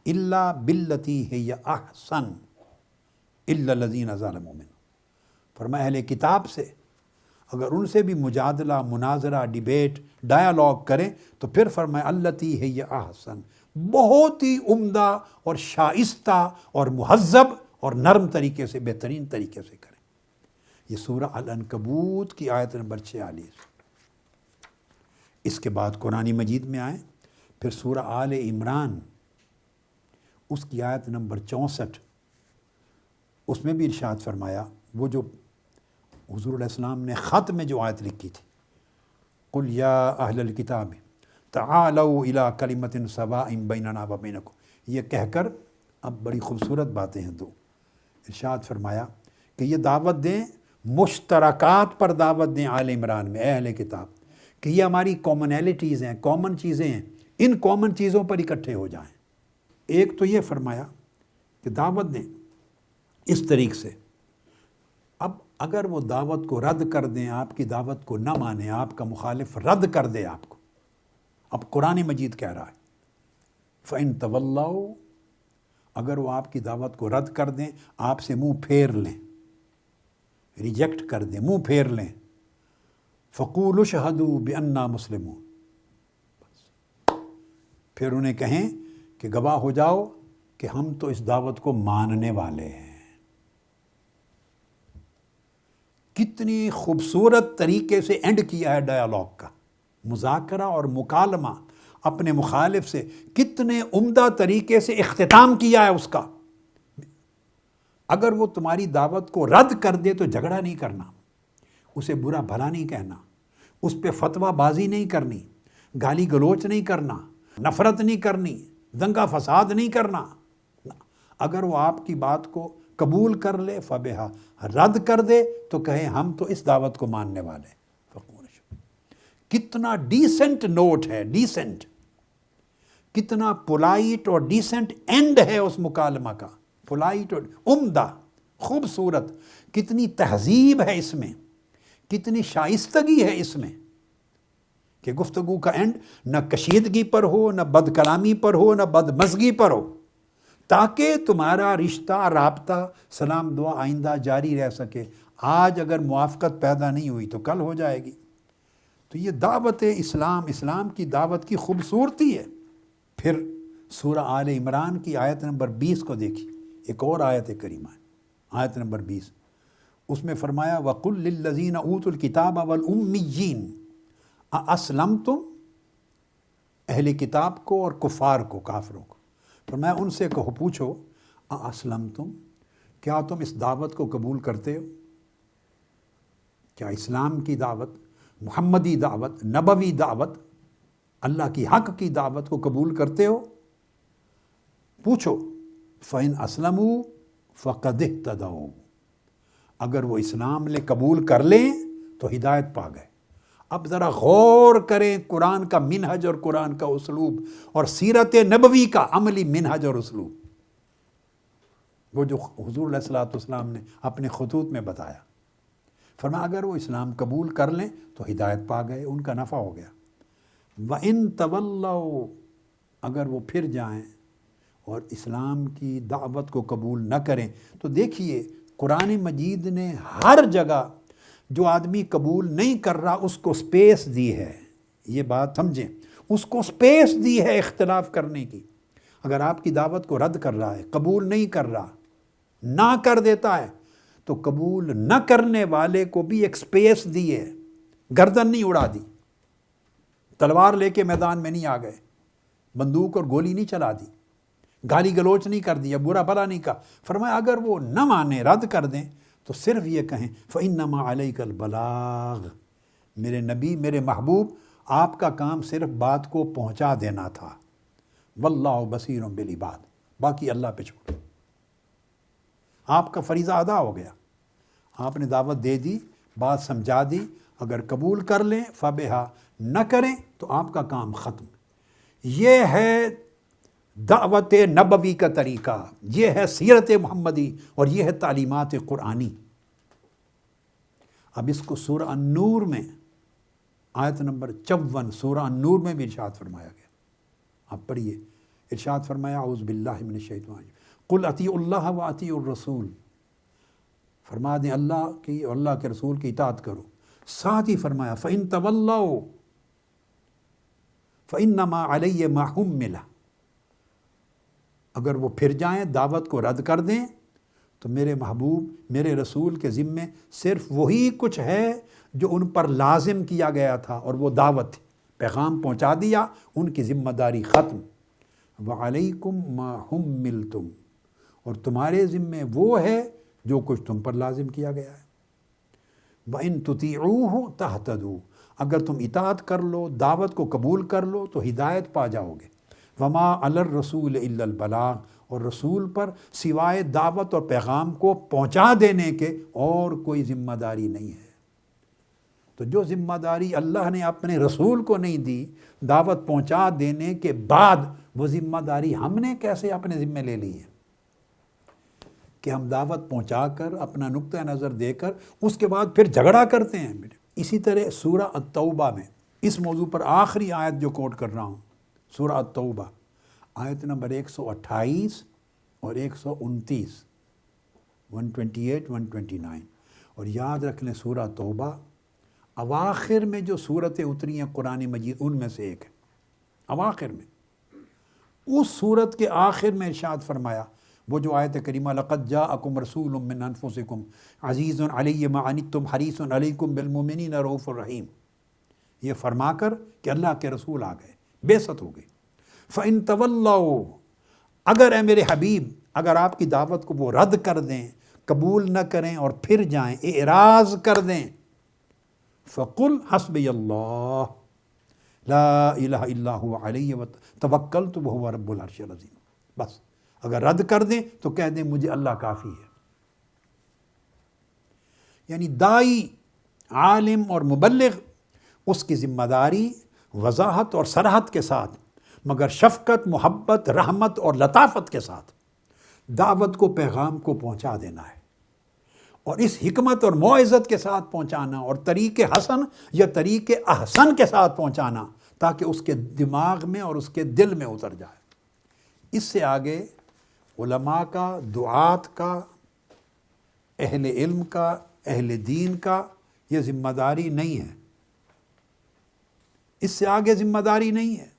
[SPEAKER 1] إِلَّا بِالَّتِي هِيَ أَحْسَنُ إِلَّا الَّذِينَ ظَلَمُوا مِنْهُمْ۔ فرمایا اہل کتاب سے اگر ان سے بھی مجادلہ، مناظرہ، ڈیبیٹ، ڈائیلاگ کریں تو پھر فرمایا الَّتِي هِيَ أَحْسَنُ، بہت ہی عمدہ اور شائستہ اور مہذب اور نرم طریقے سے، بہترین طریقے سے کریں۔ یہ سورہ العنکبوت کی آیت نمبر 46۔ اس کے بعد قرآن مجید میں آئیں، پھر سورہ آل عمران، اس کی آیت نمبر 64، اس میں بھی ارشاد فرمایا، وہ جو حضور علیہ السلام نے خط میں جو آیت لکھی تھی، قُلْ يَا أَهْلَ الْكِتَابِ تَعَالَوْا إِلَىٰ كَلِمَةٍ سَوَاءٍ بَيْنَنَا وَبَيْنَكُمْ، یہ کہہ کر اب بڑی خوبصورت باتیں ہیں دو۔ ارشاد فرمایا کہ یہ دعوت دیں، مشترکات پر دعوت دیں آل عمران میں، اے اہل کتاب، کہ یہ ہماری کامنیلٹیز ہیں، کامن چیزیں ہیں، ان کامن چیزوں پر اکٹھے ہو جائیں۔ ایک تو یہ فرمایا کہ دعوت دیں اس طریق سے۔ اب اگر وہ دعوت کو رد کر دیں، آپ کی دعوت کو نہ مانیں، آپ کا مخالف رد کر دے آپ کو، اب قرآن مجید کہہ رہا ہے فَإِن تَوَلَّوْا، اگر وہ آپ کی دعوت کو رد کر دیں، آپ سے منہ پھیر لیں، ریجیکٹ کر دیں، منہ پھیر لیں، فَقُولُوا اشْهَدُوا بِأَنَّا مُسْلِمُونَ، پھر انہیں کہیں کہ گواہ ہو جاؤ کہ ہم تو اس دعوت کو ماننے والے ہیں۔ کتنی خوبصورت طریقے سے اینڈ کیا ہے ڈائیلاگ کا، مذاکرہ اور مکالمہ اپنے مخالف سے کتنے عمدہ طریقے سے اختتام کیا ہے اس کا۔ اگر وہ تمہاری دعوت کو رد کر دے تو جھگڑا نہیں کرنا، اسے برا بھلا نہیں کہنا، اس پہ فتویٰ بازی نہیں کرنی، گالی گلوچ نہیں کرنا، نفرت نہیں کرنی، دنگا فساد نہیں کرنا۔ اگر وہ آپ کی بات کو قبول کر لے فبہا، رد کر دے تو کہے ہم تو اس دعوت کو ماننے والے۔ کتنا ڈیسنٹ نوٹ ہے، ڈیسنٹ، کتنا پولائٹ اور ڈیسنٹ اینڈ ہے اس مکالمہ کا، پولائٹ اور عمدہ، خوبصورت، کتنی تہذیب ہے اس میں، کتنی شائستگی ہے اس میں کہ گفتگو کا اینڈ نہ کشیدگی پر ہو، نہ بد کلامی پر ہو، نہ بد مزگی پر ہو، تاکہ تمہارا رشتہ، رابطہ، سلام دعا آئندہ جاری رہ سکے۔ آج اگر موافقت پیدا نہیں ہوئی تو کل ہو جائے گی۔ تو یہ دعوت اسلام، اسلام کی دعوت کی خوبصورتی ہے۔ پھر سورہ آل عمران کی آیت نمبر 20 کو دیکھیے، ایک اور آیت کریمہ ہے، آیت نمبر 20، اس میں فرمایا وَقُلْ لِلَّذِينَ أُوتُوا الْكِتَابَ وَالْأُمِّيِّينَ أَأَسْلَمْتُمْ، اہل کتاب کو اور کفار کو، کافروں کو فرمایا ان سے کہو، پوچھو أَأَسْلَمْتُمْ، کیا تم اس دعوت کو قبول کرتے ہو؟ کیا اسلام کی دعوت، محمدی دعوت، نبوی دعوت، اللہ کی حق کی دعوت کو قبول کرتے ہو؟ پوچھو فَإِنْ أَسْلَمُوا فَقَدِ اهْتَدَوْا، اگر وہ اسلام لے قبول کر لیں تو ہدایت پا گئے۔ اب ذرا غور کریں قرآن کا منہج اور قرآن کا اسلوب اور سیرت نبوی کا عملی منہج اور اسلوب، وہ جو حضور علیہ الصلوۃ والسلام نے اپنے خطوط میں بتایا۔ فرمایا اگر وہ اسلام قبول کر لیں تو ہدایت پا گئے، ان کا نفع ہو گیا۔ وَإِن تَوَلَّوْا، اگر وہ پھر جائیں اور اسلام کی دعوت کو قبول نہ کریں، تو دیکھیے قرآن مجید نے ہر جگہ جو آدمی قبول نہیں کر رہا اس کو سپیس دی ہے، یہ بات سمجھیں، اس کو سپیس دی ہے اختلاف کرنے کی۔ اگر آپ کی دعوت کو رد کر رہا ہے، قبول نہیں کر رہا، نہ کر دیتا ہے، تو قبول نہ کرنے والے کو بھی ایک سپیس دی ہے، گردن نہیں اڑا دی، تلوار لے کے میدان میں نہیں آ گئے، بندوق اور گولی نہیں چلا دی، گالی گلوچ نہیں کر دیا، برا بھلا نہیں کہا۔ فرمایا اگر وہ نہ مانے، رد کر دیں، تو صرف یہ کہیں فَإِنَّمَا عَلَيْكَ الْبَلَاغُ، میرے نبی، میرے محبوب، آپ کا کام صرف بات کو پہنچا دینا تھا، وَاللَّهُ بَصِيرٌ بِالْعِبَادِ، باقی اللہ پہ چھوڑو، آپ کا فریضہ ادا ہو گیا، آپ نے دعوت دے دی، بات سمجھا دی، اگر قبول کر لیں فبہا، نہ کریں تو آپ کا کام ختم۔ یہ ہے دعوت نبوی کا طریقہ، یہ ہے سیرت محمدی، اور یہ ہے تعلیمات قرآنی۔ اب اس کو سورہ النور میں آیت نمبر 54 سورہ النور میں بھی ارشاد فرمایا گیا، آپ پڑھیے، ارشاد فرمایا اعوذ باللہ من الشیطان قل اطیعوا اللہ واطیعوا الرسول، فرما دیں اللہ کی اور اللہ کے رسول کی اطاعت کرو، ساتھ ہی فرمایا فَإِن تَوَلَّوْا فَإِنَّمَا عَلَيَّ مَا حُمِّلَ، اگر وہ پھر جائیں، دعوت کو رد کر دیں، تو میرے محبوب، میرے رسول کے ذمے صرف وہی کچھ ہے جو ان پر لازم کیا گیا تھا، اور وہ دعوت تھی، پیغام پہنچا دیا، ان کی ذمہ داری ختم۔ وَعَلَيْكُمْ مَا حُمِّلْتُمْ، اور تمہارے ذمے وہ ہے جو کچھ تم پر لازم کیا گیا ہے۔ وَإِن تُطِيعُوهُ تَهْتَدُوا، اگر تم اطاعت کر لو، دعوت کو قبول کر لو تو ہدایت پا جاؤ گے۔ وَمَا عَلَى الرَّسُولِ إِلَّا الْبَلَاغُ، اور رسول پر سوائے دعوت اور پیغام کو پہنچا دینے کے اور کوئی ذمہ داری نہیں ہے۔ تو جو ذمہ داری اللہ نے اپنے رسول کو نہیں دی، دعوت پہنچا دینے کے بعد، وہ ذمہ داری ہم نے کیسے اپنے ذمے لے لی ہے کہ ہم دعوت پہنچا کر اپنا نقطہ نظر دے کر اس کے بعد پھر جھگڑا کرتے ہیں۔ اسی طرح سورہ التوبہ میں اس موضوع پر آخری آیت جو کوٹ کر رہا ہوں، سورہ التوبہ آیت نمبر 128 اور 129، 128 129۔ اور یاد رکھ لیں سورہ توبہ اواخر میں جو صورتیں اتری ہیں قرآن مجید ان میں سے ایک ہے، اواخر میں۔ اس صورت کے آخر میں ارشاد فرمایا، وہ جو آیت کریمہ لقد جاءکم رسول من انفسکم عزیز علی ما عنتم حریص علیکم بالمؤمنین رؤوف الرحیم، یہ فرما کر کہ اللہ کے رسول آ گئے، بعثت ہو گئی۔ فَإِن تَوَلَّوْا، اگر اے میرے حبیب، اگر آپ کی دعوت کو وہ رد کر دیں، قبول نہ کریں اور پھر جائیں، اعراض کر دیں، فَقُلْ حَسْبِيَ اللَّهُ لا الہ الا هو علیہ توکلت وہو رب العرش العظیم۔ بس اگر رد کر دیں تو کہہ دیں مجھے اللہ کافی ہے۔ یعنی دائی، عالم اور مبلغ، اس کی ذمہ داری وضاحت اور صراحت کے ساتھ، مگر شفقت، محبت، رحمت اور لطافت کے ساتھ دعوت کو، پیغام کو پہنچا دینا ہے، اور اس حکمت اور موعظت کے ساتھ پہنچانا، اور طریق حسن یا طریق احسن کے ساتھ پہنچانا، تاکہ اس کے دماغ میں اور اس کے دل میں اتر جائے۔ اس سے آگے علماء کا، دعات کا، اہل علم کا، اہل دین کا یہ ذمہ داری نہیں ہے، اس سے آگے ذمہ داری نہیں ہے۔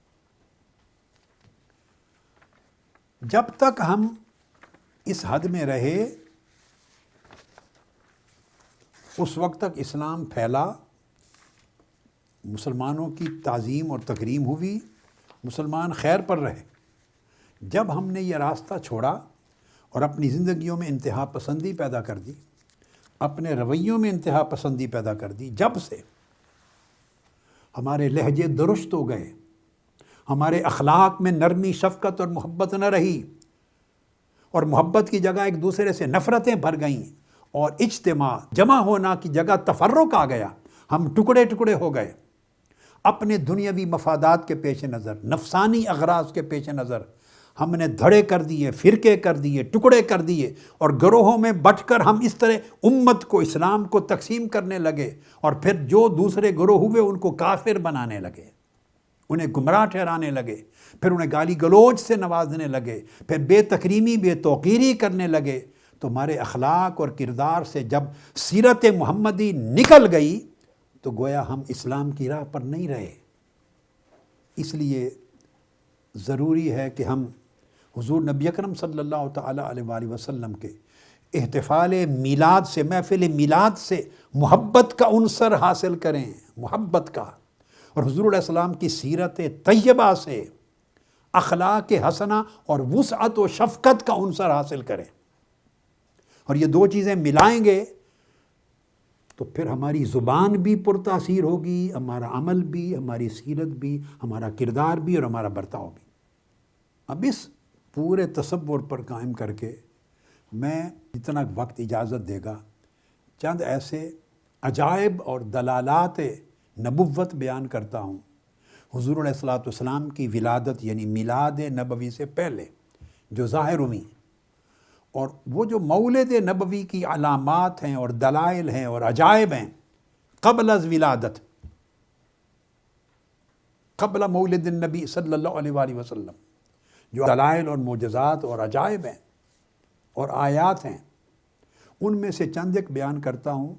[SPEAKER 1] جب تک ہم اس حد میں رہے اس وقت تک اسلام پھیلا، مسلمانوں کی تعظیم اور تکریم ہوئی، مسلمان خیر پر رہے۔ جب ہم نے یہ راستہ چھوڑا اور اپنی زندگیوں میں انتہا پسندی پیدا کر دی، اپنے رویوں میں انتہا پسندی پیدا کر دی، جب سے ہمارے لہجے درست ہو گئے، ہمارے اخلاق میں نرمی، شفقت اور محبت نہ رہی، اور محبت کی جگہ ایک دوسرے سے نفرتیں بھر گئیں، اور اجتماع، جمع ہونا کی جگہ تفرق آ گیا، ہم ٹکڑے ٹکڑے ہو گئے، اپنے دنیاوی مفادات کے پیش نظر، نفسانی اغراض کے پیش نظر ہم نے دھڑے کر دیے، فرقے کر دیے، ٹکڑے کر دیے، اور گروہوں میں بٹ کر ہم اس طرح امت کو، اسلام کو تقسیم کرنے لگے، اور پھر جو دوسرے گروہ ہوئے ان کو کافر بنانے لگے، انہیں گمراہ ٹھہرانے لگے، پھر انہیں گالی گلوچ سے نوازنے لگے، پھر بے تکریمی، بے توقیری کرنے لگے۔ تو ہمارے اخلاق اور کردار سے جب سیرت محمدی نکل گئی تو گویا ہم اسلام کی راہ پر نہیں رہے۔ اس لیے ضروری ہے کہ ہم حضور نبی اکرم صلی اللہ تعالیٰ علیہ وآلہ وسلم کے احتفال میلاد سے، محفل میلاد سے محبت کا عنصر حاصل کریں، محبت کا، اور حضور علیہ السلام کی سیرت طیبہ سے اخلاق حسنہ اور وسعت و شفقت کا عنصر حاصل کریں، اور یہ دو چیزیں ملائیں گے تو پھر ہماری زبان بھی پرتاثیر ہوگی، ہمارا عمل بھی، ہماری سیرت بھی، ہمارا کردار بھی، اور ہمارا برتاؤ بھی۔ اب اس پورے تصور پر قائم کر کے میں جتنا وقت اجازت دے گا چند ایسے عجائب اور دلالات نبوت بیان کرتا ہوں حضور علیہ السلام کی ولادت یعنی میلاد نبوی سے پہلے جو ظاہر ہوئی، اور وہ جو مولد نبوی کی علامات ہیں اور دلائل ہیں اور عجائب ہیں قبل از ولادت، قبل مولد النبی صلی اللہ علیہ وآلہ وسلم، جو دلائل اور معجزات اور عجائب ہیں اور آیات ہیں، ان میں سے چند ایک بیان کرتا ہوں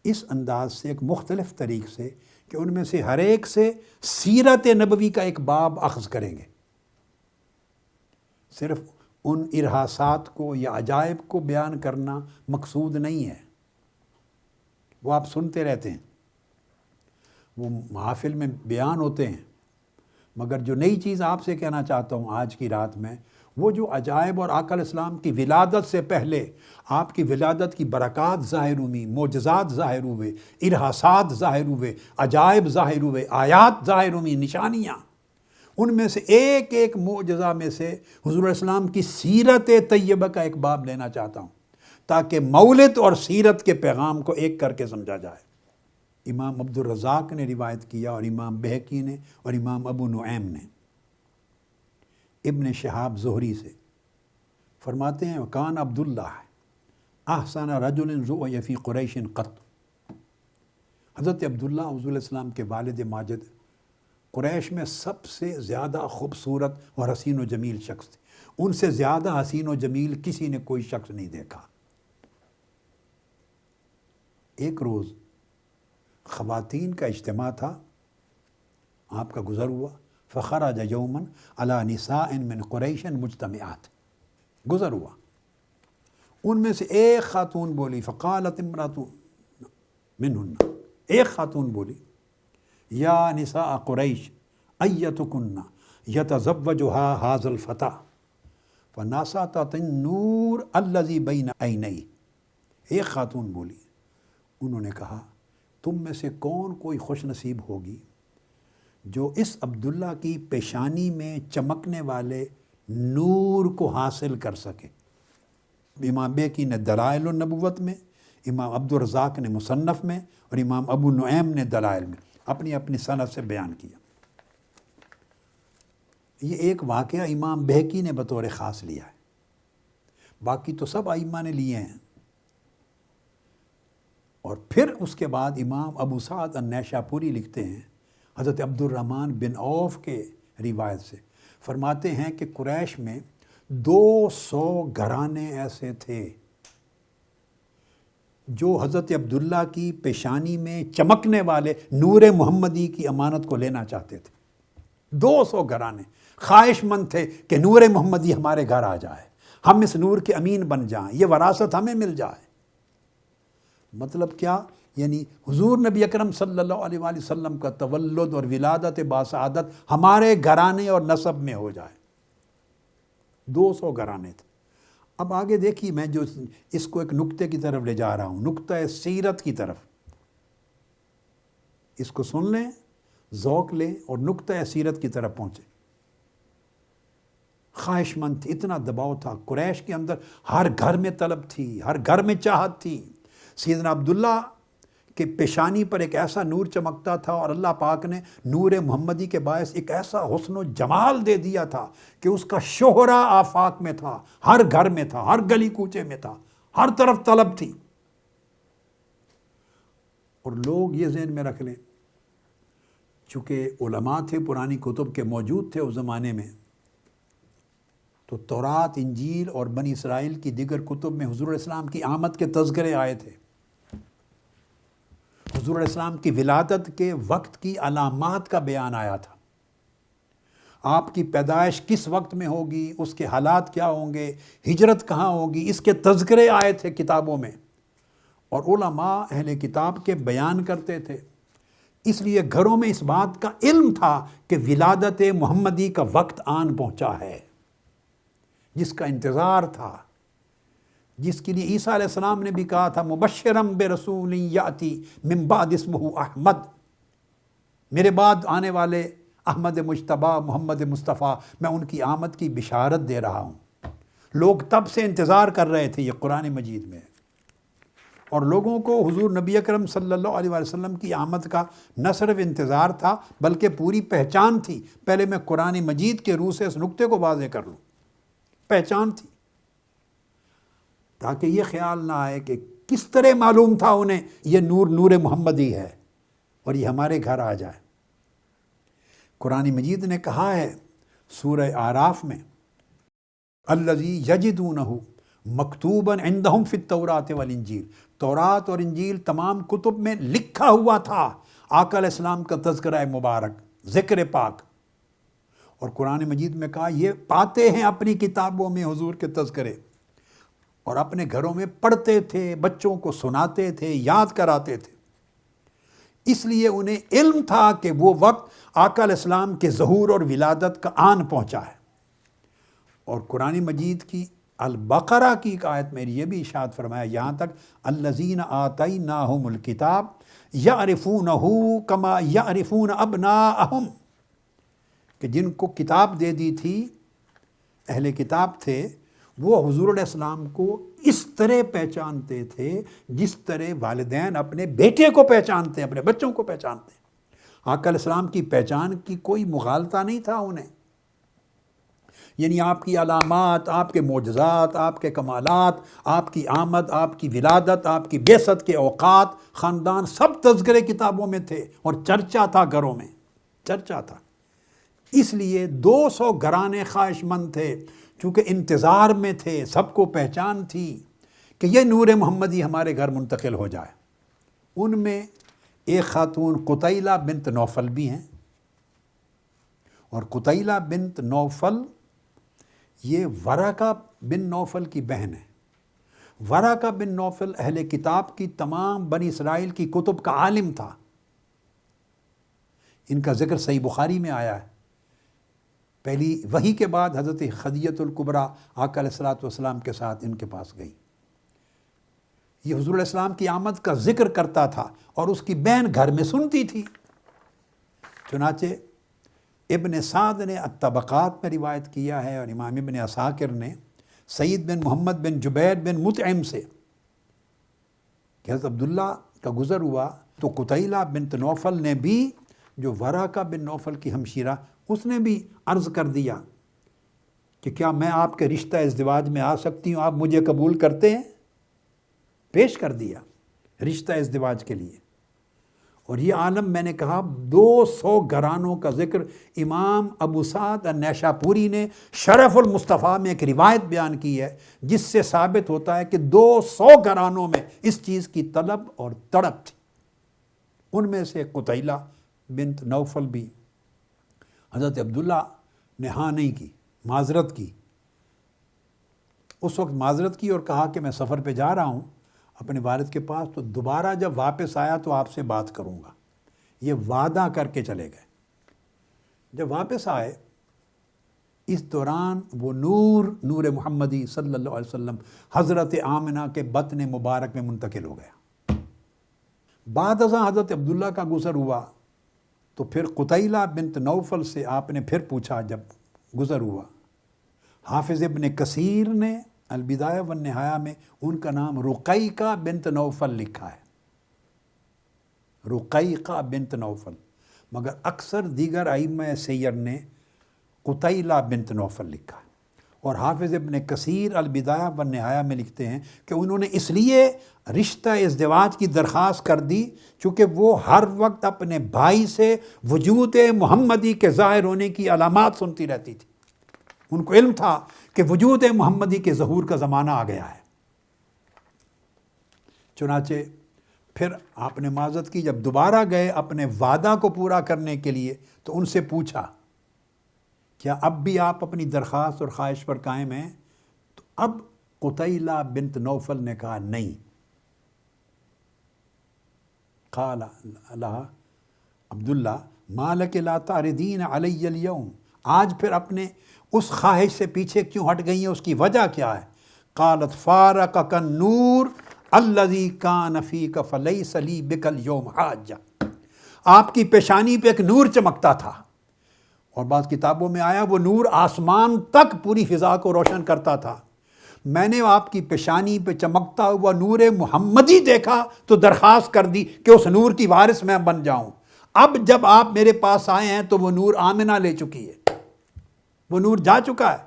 [SPEAKER 1] اس انداز سے، ایک مختلف طریق سے، کہ ان میں سے ہر ایک سے سیرت نبوی کا ایک باب اخذ کریں گے۔ صرف ان ارہاسات کو یا عجائب کو بیان کرنا مقصود نہیں ہے، وہ آپ سنتے رہتے ہیں، وہ محافل میں بیان ہوتے ہیں، مگر جو نئی چیز آپ سے کہنا چاہتا ہوں آج کی رات میں، وہ جو عجائب اور آقا علیہ السلام کی ولادت سے پہلے آپ کی ولادت کی برکات ظاہر ہوئی، معجزات ظاہر ہوئے، ارہاسات ظاہر ہوئے، عجائب ظاہر ہوئے، آیات ظاہر ہوئی، نشانیاں، ان میں سے ایک ایک معجزہ میں سے حضور علیہ السلام کی سیرت طیبہ کا ایک باب لینا چاہتا ہوں، تاکہ مولد اور سیرت کے پیغام کو ایک کر کے سمجھا جائے۔ امام عبد الرزاق نے روایت کیا، اور امام بہقی نے، اور امام ابو نعیم نے، ابن شہاب زہری سے فرماتے ہیں وکان عبداللہ احسن رجل رؤی فی قریش قط، حضرت عبداللہ حضور علیہ السلام کے والد ماجد قریش میں سب سے زیادہ خوبصورت اور حسین و جمیل شخص تھے، ان سے زیادہ حسین و جمیل کسی نے کوئی شخص نہیں دیکھا۔ ایک روز خواتین کا اجتماع تھا، آپ کا گزر ہوا، فخرج یوما علی نساء من قریش مجتمعات، گزر ہوا، ان میں سے ایک خاتون بولی، فقالت امرأۃ منہن، ایک خاتون بولی، یا نساء قریش ایتکن یتزوجها ھذا الفتى فناصتت النور الذی بین عینیہ۔ ایک خاتون بولی، انہوں نے کہا تم میں سے کون کوئی خوش نصیب ہوگی جو اس عبداللہ کی پیشانی میں چمکنے والے نور کو حاصل کر سکے۔ امام بیہقی نے دلائل النبوت میں، امام عبدالرزاق نے مصنف میں، اور امام ابو نعیم نے دلائل میں اپنی اپنی سند سے بیان کیا۔ یہ ایک واقعہ امام بیہقی نے بطور خاص لیا ہے، باقی تو سب ائمہ نے لیے ہیں۔ اور پھر اس کے بعد امام ابو سعد النیشاپوری لکھتے ہیں، حضرت عبد الرحمن بن عوف کے روایت سے فرماتے ہیں کہ قریش میں 200 گھرانے ایسے تھے جو حضرت عبداللہ کی پیشانی میں چمکنے والے نور محمدی کی امانت کو لینا چاہتے تھے۔ 200 گھرانے خواہش مند تھے کہ نور محمدی ہمارے گھر آ جائے، ہم اس نور کے امین بن جائیں، یہ وراثت ہمیں مل جائے۔ مطلب کیا؟ یعنی حضور نبی اکرم صلی اللہ علیہ وآلہ وسلم کا تولد اور ولادت باسعادت ہمارے گھرانے اور نسب میں ہو جائے۔ 200 گھرانے تھے۔ اب آگے دیکھیے، میں جو اس کو ایک نقطے کی طرف لے جا رہا ہوں، نقطہ سیرت کی طرف، اس کو سن لیں، ذوق لیں اور نقطہ سیرت کی طرف پہنچے۔ خواہش مند تھی، اتنا دباؤ تھا قریش کے اندر، ہر گھر میں طلب تھی، ہر گھر میں چاہت تھی۔ سیدنا عبداللہ کہ پیشانی پر ایک ایسا نور چمکتا تھا، اور اللہ پاک نے نور محمدی کے باعث ایک ایسا حسن و جمال دے دیا تھا کہ اس کا شہرہ آفاق میں تھا، ہر گھر میں تھا، ہر گلی کوچے میں تھا، ہر طرف طلب تھی۔ اور لوگ یہ ذہن میں رکھ لیں، چونکہ علماء تھے، پرانی کتب کے موجود تھے اس زمانے میں، تو تورات، انجیل اور بنی اسرائیل کی دیگر کتب میں حضور علیہ السلام کی آمد کے تذکرے آئے تھے۔ حضور علیہ السلام کی ولادت کے وقت کی علامات کا بیان آیا تھا۔ آپ کی پیدائش کس وقت میں ہوگی، اس کے حالات کیا ہوں گے، ہجرت کہاں ہوگی، اس کے تذکرے آئے تھے کتابوں میں، اور علماء اہل کتاب کے بیان کرتے تھے۔ اس لیے گھروں میں اس بات کا علم تھا کہ ولادت محمدی کا وقت آن پہنچا ہے، جس کا انتظار تھا، جس کے لیے عیسیٰ علیہ السلام نے بھی کہا تھا، مبشرم برسول یاتی من بعد اسمہ احمد، میرے بعد آنے والے احمد مجتبیٰ، محمد مصطفیٰ، میں ان کی آمد کی بشارت دے رہا ہوں۔ لوگ تب سے انتظار کر رہے تھے، یہ قرآن مجید میں، اور لوگوں کو حضور نبی اکرم صلی اللہ علیہ وسلم کی آمد کا نہ صرف انتظار تھا بلکہ پوری پہچان تھی۔ پہلے میں قرآن مجید کے روح سے اس نقطے کو واضح کر لوں، پہچان تھی، تاکہ یہ خیال نہ آئے کہ کس طرح معلوم تھا انہیں یہ نور محمدی ہے اور یہ ہمارے گھر آ جائے۔ قرآن مجید نے کہا ہے سورہ اعراف میں، الذی یجدونہ مکتوبا عندہم فی التوراۃ والانجیل، تورات اور انجیل تمام کتب میں لکھا ہوا تھا آقا علیہ السلام کا تذکرہ مبارک، ذکر پاک، اور قرآن مجید میں کہا یہ پاتے ہیں اپنی کتابوں میں حضور کے تذکرے، اور اپنے گھروں میں پڑھتے تھے، بچوں کو سناتے تھے، یاد کراتے تھے۔ اس لیے انہیں علم تھا کہ وہ وقت آقا علیہ السلام کے ظہور اور ولادت کا آن پہنچا ہے۔ اور قرآن مجید کی البقرہ کی ایک آیت میں یہ بھی ارشاد فرمایا، یہاں تک الذین آتیناہم الکتاب یعرفونہ کما یعرفون ابناءہم، کہ جن کو کتاب دے دی تھی، اہل کتاب تھے، وہ حضور علیہ السلام کو اس طرح پہچانتے تھے جس طرح والدین اپنے بیٹے کو پہچانتے ہیں، اپنے بچوں کو پہچانتے ہیں۔ آقا علیہ السلام کی پہچان کی کوئی مغالطہ نہیں تھا انہیں، یعنی آپ کی علامات، آپ کے معجزات، آپ کے کمالات، آپ کی آمد، آپ کی ولادت، آپ کی بعثت کے اوقات، خاندان، سب تذکرے کتابوں میں تھے، اور چرچا تھا گھروں میں، چرچا تھا۔ اس لیے 200 گھرانے خواہش مند تھے، چونکہ انتظار میں تھے، سب کو پہچان تھی کہ یہ نور محمدی ہمارے گھر منتقل ہو جائے۔ ان میں ایک خاتون قطیلہ بنت نوفل بھی ہیں، اور قطیلہ بنت نوفل یہ ورقہ بن نوفل کی بہن ہے۔ ورقہ بن نوفل اہل کتاب کی تمام بنی اسرائیل کی کتب کا عالم تھا۔ ان کا ذکر صحیح بخاری میں آیا ہے۔ پہلی وحی کے بعد حضرت خدیجہ الکبریٰ آقا علیہ الصلوۃ والسلام کے ساتھ ان کے پاس گئی۔ یہ حضور علیہ السلام کی آمد کا ذکر کرتا تھا اور اس کی بہن گھر میں سنتی تھی۔ چنانچہ ابن سعد نے الطبقات میں روایت کیا ہے، اور امام ابن عساکر نے سعید بن محمد بن جبیر بن مطعم سے کہ حضرت عبداللہ کا گزر ہوا تو قطیلہ بنت نوفل نے بھی، جو ورقہ بن نوفل کی ہمشیرہ، اس نے بھی عرض کر دیا کہ کیا میں آپ کے رشتہ ازدواج میں آ سکتی ہوں، آپ مجھے قبول کرتے ہیں؟ پیش کر دیا رشتہ ازدواج کے لیے۔ اور یہ عالم میں نے کہا 200 گھرانوں کا ذکر امام ابو سعد النیشاپوری نے شرف المصطفیٰ میں ایک روایت بیان کی ہے، جس سے ثابت ہوتا ہے کہ 200 گھرانوں میں اس چیز کی طلب اور تڑپ تھی۔ ان میں سے قطیلہ بنت نوفل بھی۔ حضرت عبداللہ نے ہاں نہیں کی، معذرت کی۔ اس وقت معذرت کی اور کہا کہ میں سفر پہ جا رہا ہوں اپنے والد کے پاس، تو دوبارہ جب واپس آیا تو آپ سے بات کروں گا۔ یہ وعدہ کر کے چلے گئے۔ جب واپس آئے، اس دوران وہ نور محمدی صلی اللہ علیہ وسلم حضرت آمنہ کے بطن مبارک میں منتقل ہو گیا۔ بعد ازاں حضرت عبداللہ کا گزر ہوا تو پھر قطیلہ بنت نوفل سے آپ نے پھر پوچھا جب گزر ہوا۔ حافظ ابن کثیر نے البدایہ والنہایہ میں ان کا نام رقیقہ بنت نوفل لکھا ہے، رقیقہ بنت نوفل، مگر اکثر دیگر ائمہ سیر نے قطیلہ بنت نوفل لکھا ہے۔ اور حافظ ابن کثیر البدایہ والنہایہ میں لکھتے ہیں کہ انہوں نے اس لیے رشتہ ازدواج کی درخواست کر دی چونکہ وہ ہر وقت اپنے بھائی سے وجود محمدی کے ظاہر ہونے کی علامات سنتی رہتی تھی۔ ان کو علم تھا کہ وجود محمدی کے ظہور کا زمانہ آ گیا ہے۔ چنانچہ پھر آپ نے معذرت کی، جب دوبارہ گئے اپنے وعدہ کو پورا کرنے کے لیے تو ان سے پوچھا کیا اب بھی آپ اپنی درخواست اور خواہش پر قائم ہیں؟ تو اب قطیلہ بنت نوفل نے کہا نہیں۔ قال لها عبداللہ ما لک لا تعرضین علی اليوم، آج پھر اپنے اس خواہش سے پیچھے کیوں ہٹ گئی ہیں، اس کی وجہ کیا ہے؟ قالت فارقک النور الذی کان فیک فلیس لی بک اليوم حاجہ، آپ کی پیشانی پہ ایک نور چمکتا تھا، اور بعض کتابوں میں آیا وہ نور آسمان تک پوری فضا کو روشن کرتا تھا۔ میں نے آپ کی پیشانی پہ چمکتا ہوا نور محمدی دیکھا تو درخواست کر دی کہ اس نور کی وارث میں بن جاؤں۔ اب جب آپ میرے پاس آئے ہیں تو وہ نور آمنہ لے چکی ہے، وہ نور جا چکا ہے۔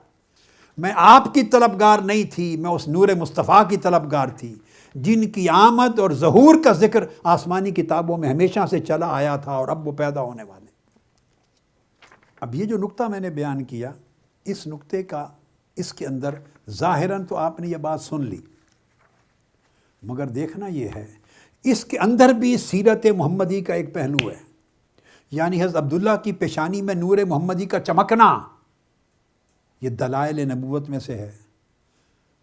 [SPEAKER 1] میں آپ کی طلبگار نہیں تھی، میں اس نور مصطفیٰ کی طلبگار تھی، جن کی آمد اور ظہور کا ذکر آسمانی کتابوں میں ہمیشہ سے چلا آیا تھا، اور اب وہ پیدا ہونے والے۔ اب یہ جو نقطہ میں نے بیان کیا، اس نقطے کا اس کے اندر ظاہراً تو آپ نے یہ بات سن لی، مگر دیکھنا یہ ہے اس کے اندر بھی سیرت محمدی کا ایک پہلو ہے، یعنی حضرت عبداللہ کی پیشانی میں نور محمدی کا چمکنا، یہ دلائل نبوت میں سے ہے۔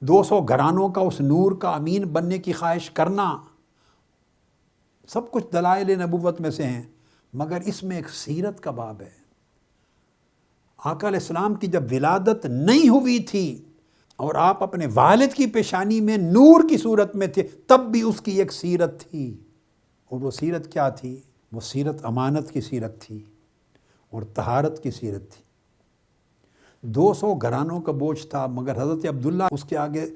[SPEAKER 1] 200 گھرانوں کا اس نور کا امین بننے کی خواہش کرنا، سب کچھ دلائل نبوت میں سے ہیں، مگر اس میں ایک سیرت کا باب ہے۔ آقا علیہ السلام کی جب ولادت نہیں ہوئی تھی اور آپ اپنے والد کی پیشانی میں نور کی صورت میں تھے، تب بھی اس کی ایک سیرت تھی، اور وہ سیرت کیا تھی؟ وہ سیرت امانت کی سیرت تھی اور طہارت کی سیرت تھی۔ 200 گھرانوں کا بوجھ تھا، مگر حضرت عبداللہ اس کے آگے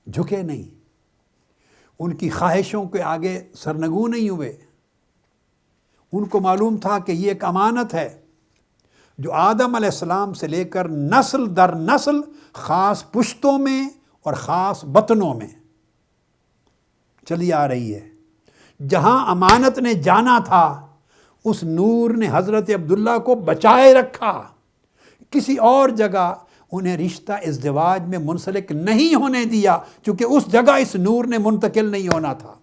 [SPEAKER 1] جھکے نہیں، ان کی خواہشوں کے آگے سرنگوں نہیں ہوئے۔ ان کو معلوم تھا کہ یہ ایک امانت ہے جو آدم علیہ السلام سے لے کر نسل در نسل خاص پشتوں میں اور خاص بطنوں میں چلی آ رہی ہے۔ جہاں امانت نے جانا تھا، اس نور نے حضرت عبداللہ کو بچائے رکھا، کسی اور جگہ انہیں رشتہ ازدواج میں منسلک نہیں ہونے دیا، چونکہ اس جگہ اس نور نے منتقل نہیں ہونا تھا۔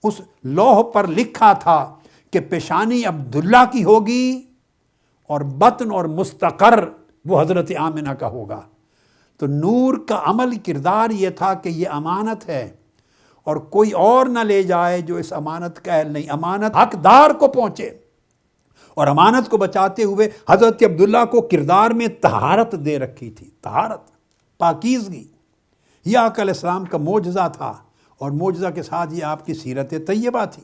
[SPEAKER 1] اس لوح پر لکھا تھا کہ پیشانی عبداللہ کی ہوگی اور بطن اور مستقر وہ حضرت آمنہ کا ہوگا۔ تو نور کا عمل کردار یہ تھا کہ یہ امانت ہے اور کوئی اور نہ لے جائے جو اس امانت کا اہل نہیں، امانت حقدار کو پہنچے۔ اور امانت کو بچاتے ہوئے حضرت عبداللہ کو کردار میں طہارت دے رکھی تھی، طہارت، پاکیزگی۔ یہ آقا علیہ السلام کا معجزہ تھا، اور معجزہ کے ساتھ یہ آپ کی سیرت طیبہ تھی،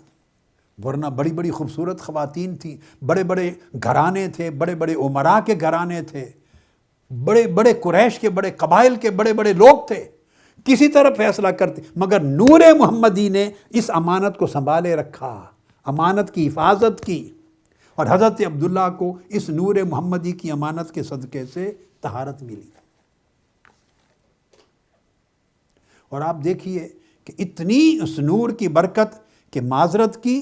[SPEAKER 1] ورنہ بڑی بڑی خوبصورت خواتین تھیں، بڑے بڑے گھرانے تھے، بڑے بڑے امراء کے گھرانے تھے، بڑے بڑے قریش کے بڑے قبائل کے بڑے بڑے لوگ تھے، کسی طرح فیصلہ کرتے، مگر نور محمدی نے اس امانت کو سنبھالے رکھا، امانت کی حفاظت کی، اور حضرت عبداللہ کو اس نور محمدی کی امانت کے صدقے سے طہارت ملی۔ اور آپ دیکھیے کہ اتنی اس نور کی برکت کہ معذرت کی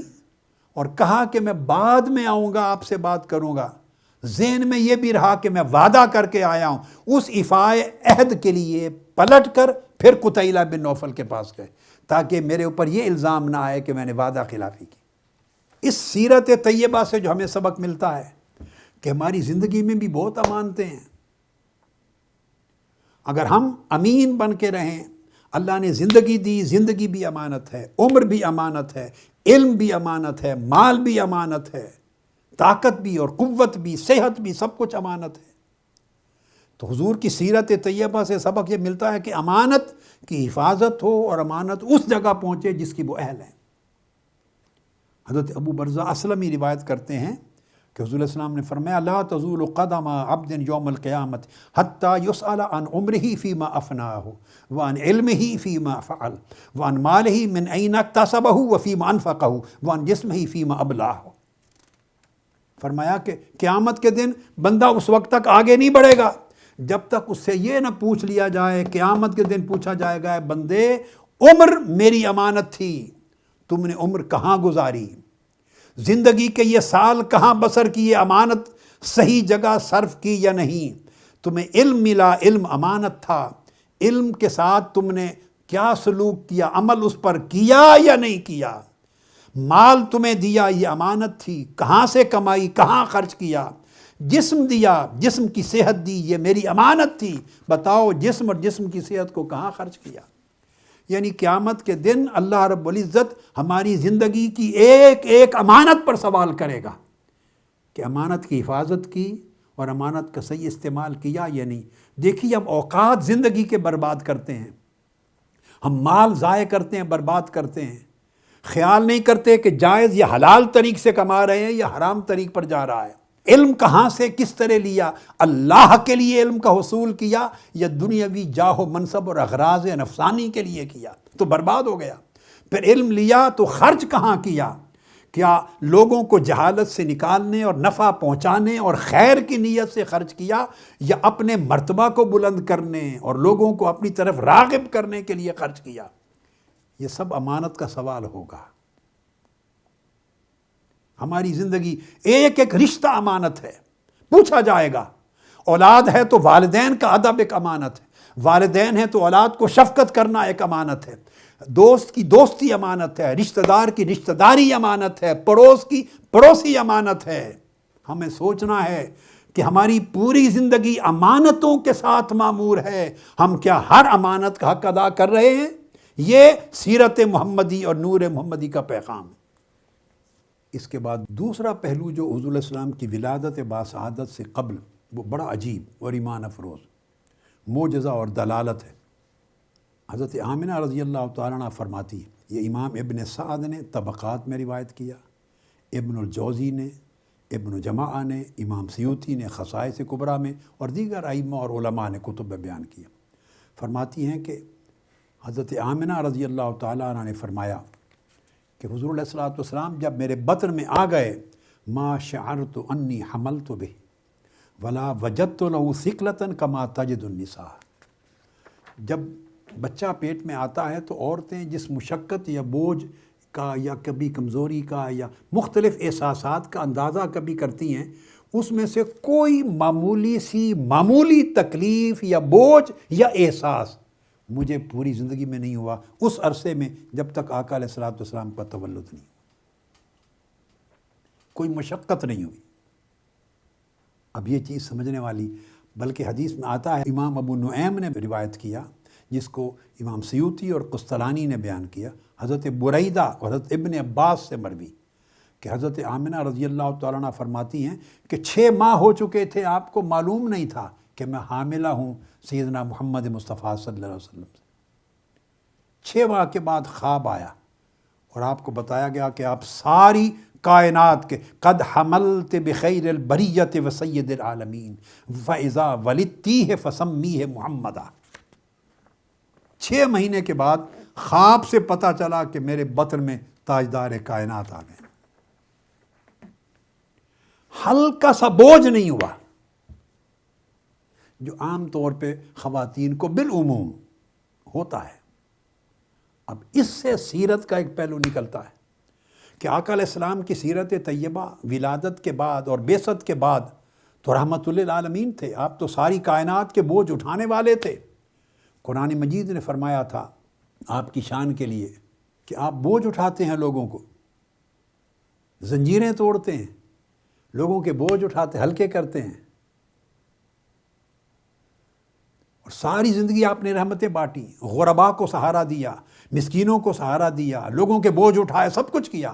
[SPEAKER 1] اور کہا کہ میں بعد میں آؤں گا، آپ سے بات کروں گا۔ ذہن میں یہ بھی رہا کہ میں وعدہ کر کے آیا ہوں۔ اس ایفائے عہد کے لیے پلٹ کر پھر قتیلہ بن نوفل کے پاس گئے تاکہ میرے اوپر یہ الزام نہ آئے کہ میں نے وعدہ خلافی کی۔ اس سیرت طیبہ سے جو ہمیں سبق ملتا ہے کہ ہماری زندگی میں بھی بہت امانتیں ہیں، اگر ہم امین بن کے رہیں، اللہ نے زندگی دی، زندگی بھی امانت ہے، عمر بھی امانت ہے، علم بھی امانت ہے، مال بھی امانت ہے، طاقت بھی اور قوت بھی، صحت بھی، سب کچھ امانت ہے۔ تو حضور کی سیرت طیبہ سے سبق یہ ملتا ہے کہ امانت کی حفاظت ہو اور امانت اس جگہ پہنچے جس کی وہ اہل ہے۔ حضرت ابو برزہ اسلمی روایت کرتے ہیں کہ حضور علیہ السلام نے فرمایا لا تزول قدم عبد یوم القیامت حتی یسأل عن عمرہ فیما افناہ وعن علمہ فیما فعل وعن مالہ من این اکتسبہ وفیما انفقہ وعن جسمہ فیما ابلاہ۔ فرمایا کہ قیامت کے دن بندہ اس وقت تک آگے نہیں بڑھے گا جب تک اس سے یہ نہ پوچھ لیا جائے، قیامت کے دن پوچھا جائے گا بندے عمر میری امانت تھی، تم نے عمر کہاں گزاری، زندگی کے یہ سال کہاں بسر کیے، امانت صحیح جگہ صرف کی یا نہیں، تمہیں علم ملا، علم امانت تھا، علم کے ساتھ تم نے کیا سلوک کیا، عمل اس پر کیا یا نہیں کیا، مال تمہیں دیا یہ امانت تھی، کہاں سے کمائی، کہاں خرچ کیا، جسم دیا، جسم کی صحت دی، یہ میری امانت تھی، بتاؤ جسم اور جسم کی صحت کو کہاں خرچ کیا۔ یعنی قیامت کے دن اللہ رب العزت ہماری زندگی کی ایک ایک امانت پر سوال کرے گا کہ امانت کی حفاظت کی اور امانت کا صحیح استعمال کیا یا نہیں۔ دیکھیے ہم اوقات زندگی کے برباد کرتے ہیں، ہم مال ضائع کرتے ہیں، برباد کرتے ہیں، خیال نہیں کرتے کہ جائز یا حلال طریق سے کما رہے ہیں یا حرام طریق پر جا رہا ہے۔ علم کہاں سے کس طرح لیا، اللہ کے لیے علم کا حصول کیا یا دنیاوی جاہ و منصب اور اغراض نفسانی کے لیے کیا، تو برباد ہو گیا۔ پھر علم لیا تو خرچ کہاں کیا، کیا لوگوں کو جہالت سے نکالنے اور نفع پہنچانے اور خیر کی نیت سے خرچ کیا، یا اپنے مرتبہ کو بلند کرنے اور لوگوں کو اپنی طرف راغب کرنے کے لیے خرچ کیا۔ یہ سب امانت کا سوال ہوگا۔ ہماری زندگی ایک ایک رشتہ امانت ہے، پوچھا جائے گا۔ اولاد ہے تو والدین کا ادب ایک امانت ہے، والدین ہے تو اولاد کو شفقت کرنا ایک امانت ہے، دوست کی دوستی امانت ہے، رشتہ دار کی رشتہ داری امانت ہے، پڑوس کی پڑوسی امانت ہے۔ ہمیں سوچنا ہے کہ ہماری پوری زندگی امانتوں کے ساتھ معمور ہے، ہم کیا ہر امانت کا حق ادا کر رہے ہیں؟ یہ سیرت محمدی اور نور محمدی کا پیغام ہے۔ اس کے بعد دوسرا پہلو جو حضور علیہ السلام کی ولادت باسعادت سے قبل وہ بڑا عجیب اور ایمان افروز معجزہ اور دلالت ہے۔ حضرت آمنہ رضی اللہ تعالیٰ عنہ فرماتی ہے، یہ امام ابن سعد نے طبقات میں روایت کیا، ابن الجوزی نے، ابن جماعہ نے، امام سیوطی نے خصائص کبریٰ میں، اور دیگر ائمہ اور علماء نے کتب میں بیان کیا۔ فرماتی ہیں کہ حضرت آمنہ رضی اللہ تعالیٰ عنہ نے فرمایا کہ حضور علیہ السلام جب میرے بطن میں آ گئے، ما شعرت انی حملت بہ ولا وجدت لہ ثقلۃ کما تجد النساء۔ جب بچہ پیٹ میں آتا ہے تو عورتیں جس مشقت یا بوجھ کا یا کبھی کمزوری کا یا مختلف احساسات کا اندازہ کبھی کرتی ہیں، اس میں سے کوئی معمولی تکلیف یا بوجھ یا احساس مجھے پوری زندگی میں نہیں ہوا اس عرصے میں جب تک آقا علیہ الصلوۃ والسلام کا تولد نہیں ہوا، کوئی مشقت نہیں ہوئی۔ اب یہ چیز سمجھنے والی، بلکہ حدیث میں آتا ہے، امام ابو نعیم نے روایت کیا، جس کو امام سیوطی اور قسطلانی نے بیان کیا، حضرت بریدہ اور حضرت ابن عباس سے مروی، کہ حضرت آمنہ رضی اللہ تعالیٰ عنہ فرماتی ہیں کہ 6 ماہ ہو چکے تھے، آپ کو معلوم نہیں تھا کہ میں حاملہ ہوں سیدنا محمد مصطفیٰ صلی اللہ علیہ وسلم سے۔ 6 ماہ کے بعد خواب آیا اور آپ کو بتایا گیا کہ آپ ساری کائنات کے قد حملت بخیر البریت و سید العالمین فاذا ولدتیہ فسمیہ محمدا۔ 6 مہینے کے بعد خواب سے پتہ چلا کہ میرے بطن میں تاجدار کائنات آ گئے۔ ہلکا سا بوجھ نہیں ہوا، جو عام طور پہ خواتین کو بالعموم ہوتا ہے۔ اب اس سے سیرت کا ایک پہلو نکلتا ہے کہ آقا علیہ السلام کی سیرت طیبہ ولادت کے بعد اور بعثت کے بعد تو رحمت للعالمین تھے، آپ تو ساری کائنات کے بوجھ اٹھانے والے تھے۔ قرآن مجید نے فرمایا تھا آپ کی شان کے لیے کہ آپ بوجھ اٹھاتے ہیں، لوگوں کو زنجیریں توڑتے ہیں، لوگوں کے بوجھ اٹھاتے ہلکے کرتے ہیں، اور ساری زندگی آپ نے رحمتیں بانٹی، غرباء کو سہارا دیا، مسکینوں کو سہارا دیا، لوگوں کے بوجھ اٹھائے، سب کچھ کیا۔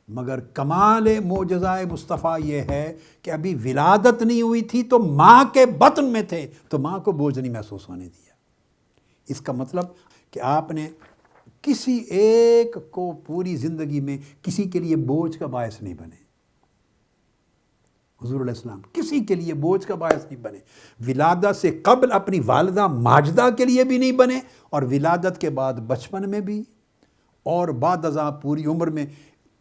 [SPEAKER 1] مگر کمال معجزہ مصطفیٰ یہ ہے کہ ابھی ولادت نہیں ہوئی تھی تو ماں کے بطن میں تھے، تو ماں کو بوجھ نہیں محسوس ہونے دیا۔ اس کا مطلب کہ آپ نے کسی ایک کو پوری زندگی میں کسی کے لیے بوجھ کا باعث نہیں بنے۔ حضور علیہ السلام کسی کے لیے بوجھ کا باعث نہیں بنے، ولادت سے قبل اپنی والدہ ماجدہ کے لیے بھی نہیں بنے، اور ولادت کے بعد بچپن میں بھی، اور بعد ازاں پوری عمر میں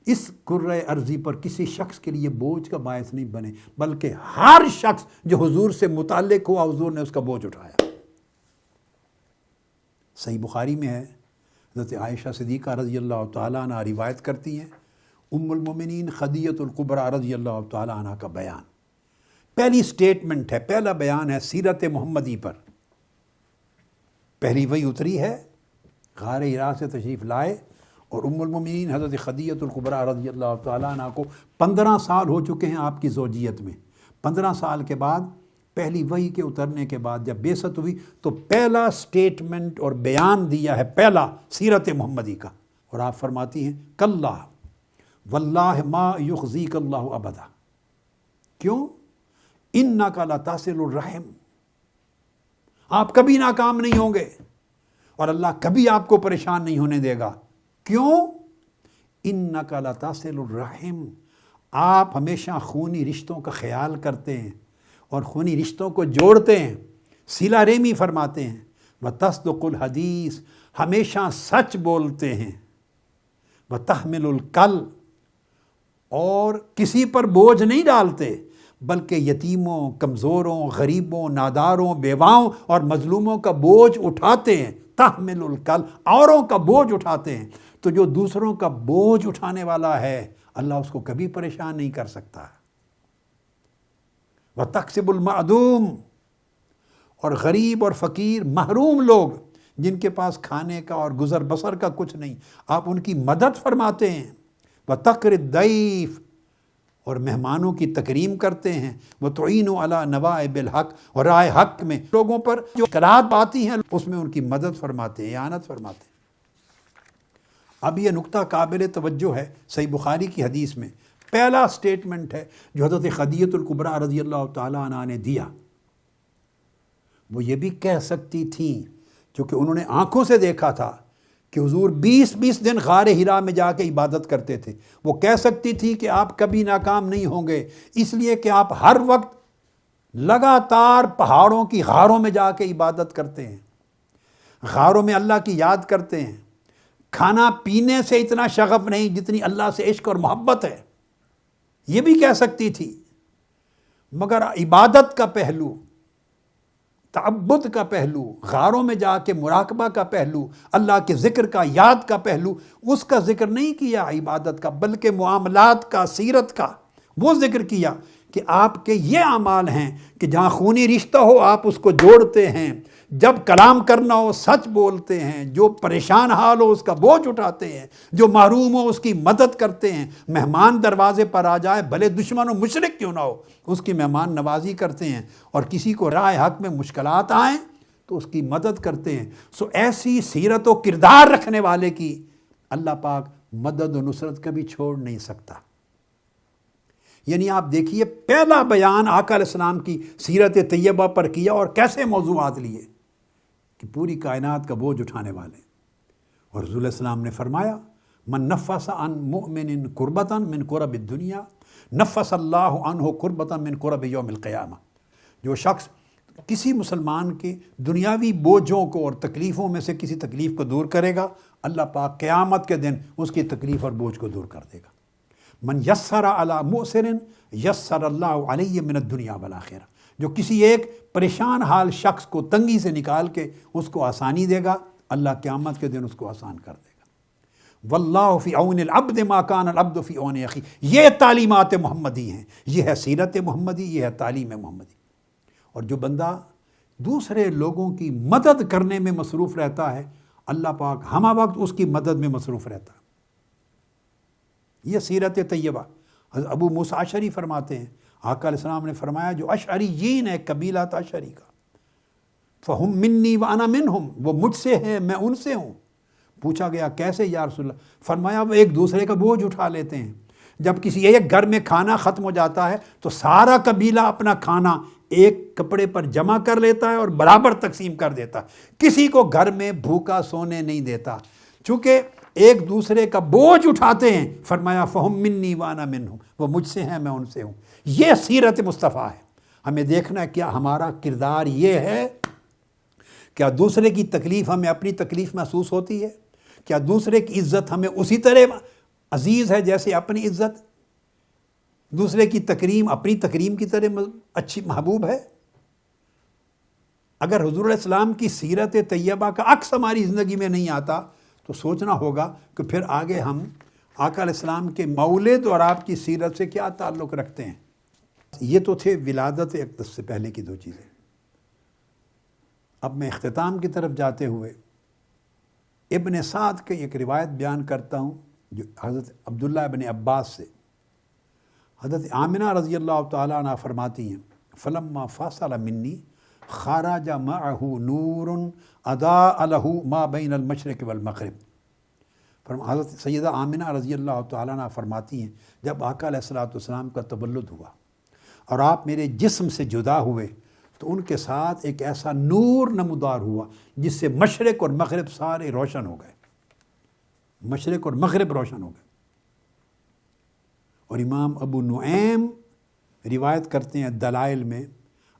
[SPEAKER 1] اس کرۂ ارضی پر کسی شخص کے لیے بوجھ کا باعث نہیں بنے، بلکہ ہر شخص جو حضور سے متعلق ہوا حضور نے اس کا بوجھ اٹھایا۔ صحیح بخاری میں ہے، حضرت عائشہ صدیقہ رضی اللہ تعالیٰ عنہ روایت کرتی ہیں، ام المومنین خدیجہ الکبریٰ رضی اللہ تعالیٰ عنہ کا بیان، پہلی سٹیٹمنٹ ہے، پہلا بیان ہے سیرت محمدی پر۔ پہلی وحی اتری ہے، غار حرا سے تشریف لائے، اور ام المومنین حضرت خدیجہ الکبریٰ رضی اللہ تعالیٰ عنہ کو 15 سال ہو چکے ہیں آپ کی زوجیت میں۔ 15 سال کے بعد پہلی وحی کے اترنے کے بعد جب بعثت ہوئی تو پہلا سٹیٹمنٹ اور بیان دیا ہے، پہلا سیرت محمدی کا، اور آپ فرماتی ہیں کلا واللہ ما یخزیک اللہ ابدا۔ کیوں؟ انک لتصل الرحم، آپ کبھی ناکام نہیں ہوں گے اور اللہ کبھی آپ کو پریشان نہیں ہونے دے گا۔ کیوں؟ انک لتصل الرحم، آپ ہمیشہ خونی رشتوں کا خیال کرتے ہیں اور خونی رشتوں کو جوڑتے ہیں، صلہ رحمی فرماتے ہیں، وتصدق الحدیث، ہمیشہ سچ بولتے ہیں، وتحمل الکل، اور کسی پر بوجھ نہیں ڈالتے بلکہ یتیموں، کمزوروں، غریبوں، ناداروں، بیواؤں اور مظلوموں کا بوجھ اٹھاتے ہیں۔ تحمل الکل، اوروں کا بوجھ اٹھاتے ہیں۔ تو جو دوسروں کا بوجھ اٹھانے والا ہے اللہ اس کو کبھی پریشان نہیں کر سکتا۔ وتکسب المعدوم، اور غریب اور فقیر محروم لوگ جن کے پاس کھانے کا اور گزر بسر کا کچھ نہیں، آپ ان کی مدد فرماتے ہیں۔ وتقر الضیف، اور مہمانوں کی تکریم کرتے ہیں۔ وتعین علی نوائب الحق، اور رائے حق میں لوگوں پر جو مشکلات آتی ہیں اس میں ان کی مدد فرماتے ہیں، اعانت فرماتے ہیں۔ اب یہ نقطہ قابل توجہ ہے، صحیح بخاری کی حدیث میں پہلا سٹیٹمنٹ ہے جو حضرت خدیجہ الکبریٰ رضی اللہ تعالیٰ عنہ نے دیا۔ وہ یہ بھی کہہ سکتی تھیں، کیونکہ انہوں نے آنکھوں سے دیکھا تھا کہ حضور 20 دن غار حرا میں جا کے عبادت کرتے تھے، وہ کہہ سکتی تھی کہ آپ کبھی ناکام نہیں ہوں گے، اس لیے کہ آپ ہر وقت لگاتار پہاڑوں کی غاروں میں جا کے عبادت کرتے ہیں، غاروں میں اللہ کی یاد کرتے ہیں، کھانا پینے سے اتنا شغف نہیں جتنی اللہ سے عشق اور محبت ہے، یہ بھی کہہ سکتی تھی۔ مگر عبادت کا پہلو، تعبد کا پہلو، غاروں میں جا کے مراقبہ کا پہلو، اللہ کے ذکر کا، یاد کا پہلو، اس کا ذکر نہیں کیا عبادت کا، بلکہ معاملات کا، سیرت کا وہ ذکر کیا کہ آپ کے یہ اعمال ہیں کہ جہاں خونی رشتہ ہو آپ اس کو جوڑتے ہیں، جب کلام کرنا ہو سچ بولتے ہیں، جو پریشان حال ہو اس کا بوجھ اٹھاتے ہیں، جو محروم ہو اس کی مدد کرتے ہیں، مہمان دروازے پر آ جائے بھلے دشمن و مشرک کیوں نہ ہو اس کی مہمان نوازی کرتے ہیں، اور کسی کو رائے حق میں مشکلات آئیں تو اس کی مدد کرتے ہیں۔ سو ایسی سیرت و کردار رکھنے والے کی اللہ پاک مدد و نصرت کبھی چھوڑ نہیں سکتا۔ یعنی آپ دیکھیے پہلا بیان آقا علیہ السلام کی سیرت طیبہ پر کیا اور کیسے موضوعات لیے کہ پوری کائنات کا بوجھ اٹھانے والے، اور رسول اللہ السلام نے فرمایا من نفس عن مؤمن کربتا من کرب الدنیا نفس اللہ عنہ کربتا من کرب یوم القیامہ، جو شخص کسی مسلمان کے دنیاوی بوجھوں کو اور تکلیفوں میں سے کسی تکلیف کو دور کرے گا، اللہ پاک قیامت کے دن اس کی تکلیف اور بوجھ کو دور کر دے گا۔ من یسر علی مؤسر یسر اللہ علیہ من الدنیا والآخرہ، جو کسی ایک پریشان حال شخص کو تنگی سے نکال کے اس کو آسانی دے گا، اللہ قیامت کے دن اس کو آسان کر دے گا۔ واللہ فی عون العبد ما کان العبد فی عون اخیہ، یہ تعلیمات محمدی ہیں، یہ ہے سیرت محمدی، یہ ہے تعلیم محمدی۔ اور جو بندہ دوسرے لوگوں کی مدد کرنے میں مصروف رہتا ہے، اللہ پاک ہمہ وقت اس کی مدد میں مصروف رہتا ہے۔ یہ سیرت طیبہ۔ حضرت ابو موسیٰ اشعری فرماتے ہیں آقا علیہ السلام نے فرمایا جو اشعریین ہے، قبیلہ تھا اشعری کا، فہم منی وانا منہم، وہ مجھ سے ہیں میں ان سے ہوں۔ پوچھا گیا کیسے یا رسول اللہ؟ فرمایا وہ ایک دوسرے کا بوجھ اٹھا لیتے ہیں۔ جب کسی ایک گھر میں کھانا ختم ہو جاتا ہے تو سارا قبیلہ اپنا کھانا ایک کپڑے پر جمع کر لیتا ہے اور برابر تقسیم کر دیتا ہے، کسی کو گھر میں بھوکا سونے نہیں دیتا، چونکہ ایک دوسرے کا بوجھ اٹھاتے ہیں۔ فرمایا فہم منی وانا منہم، وہ مجھ سے ہیں میں ان سے ہوں۔ یہ سیرت مصطفیٰ ہے۔ ہمیں دیکھنا ہے کیا ہمارا کردار یہ ہے، کیا دوسرے کی تکلیف ہمیں اپنی تکلیف محسوس ہوتی ہے، کیا دوسرے کی عزت ہمیں اسی طرح عزیز ہے جیسے اپنی عزت، دوسرے کی تکریم اپنی تکریم کی طرح اچھی محبوب ہے۔ اگر حضور علیہ السلام کی سیرت طیبہ کا عکس ہماری زندگی میں نہیں آتا تو سوچنا ہوگا کہ پھر آگے ہم آقا علیہ السلام کے مولد اور آپ کی سیرت سے کیا تعلق رکھتے ہیں۔ یہ تو تھے ولادت اقدس سے پہلے کی دو چیزیں۔ اب میں اختتام کی طرف جاتے ہوئے ابن سعد کی ایک روایت بیان کرتا ہوں جو حضرت عبداللہ ابن عباس سے۔ حضرت آمنہ رضی اللہ تعالیٰ عنہ فرماتی ہیں فلما فاصل منی خرج معہ نور اضاء لہ ما بین المشرق والمغرب۔ حضرت سیدہ آمنہ رضی اللہ تعالیٰ عنہ فرماتی ہیں جب آقا علیہ السلام کا تولد ہوا اور آپ میرے جسم سے جدا ہوئے تو ان کے ساتھ ایک ایسا نور نمودار ہوا جس سے مشرق اور مغرب سارے روشن ہو گئے، مشرق اور مغرب روشن ہو گئے۔ اور امام ابو نعیم روایت کرتے ہیں دلائل میں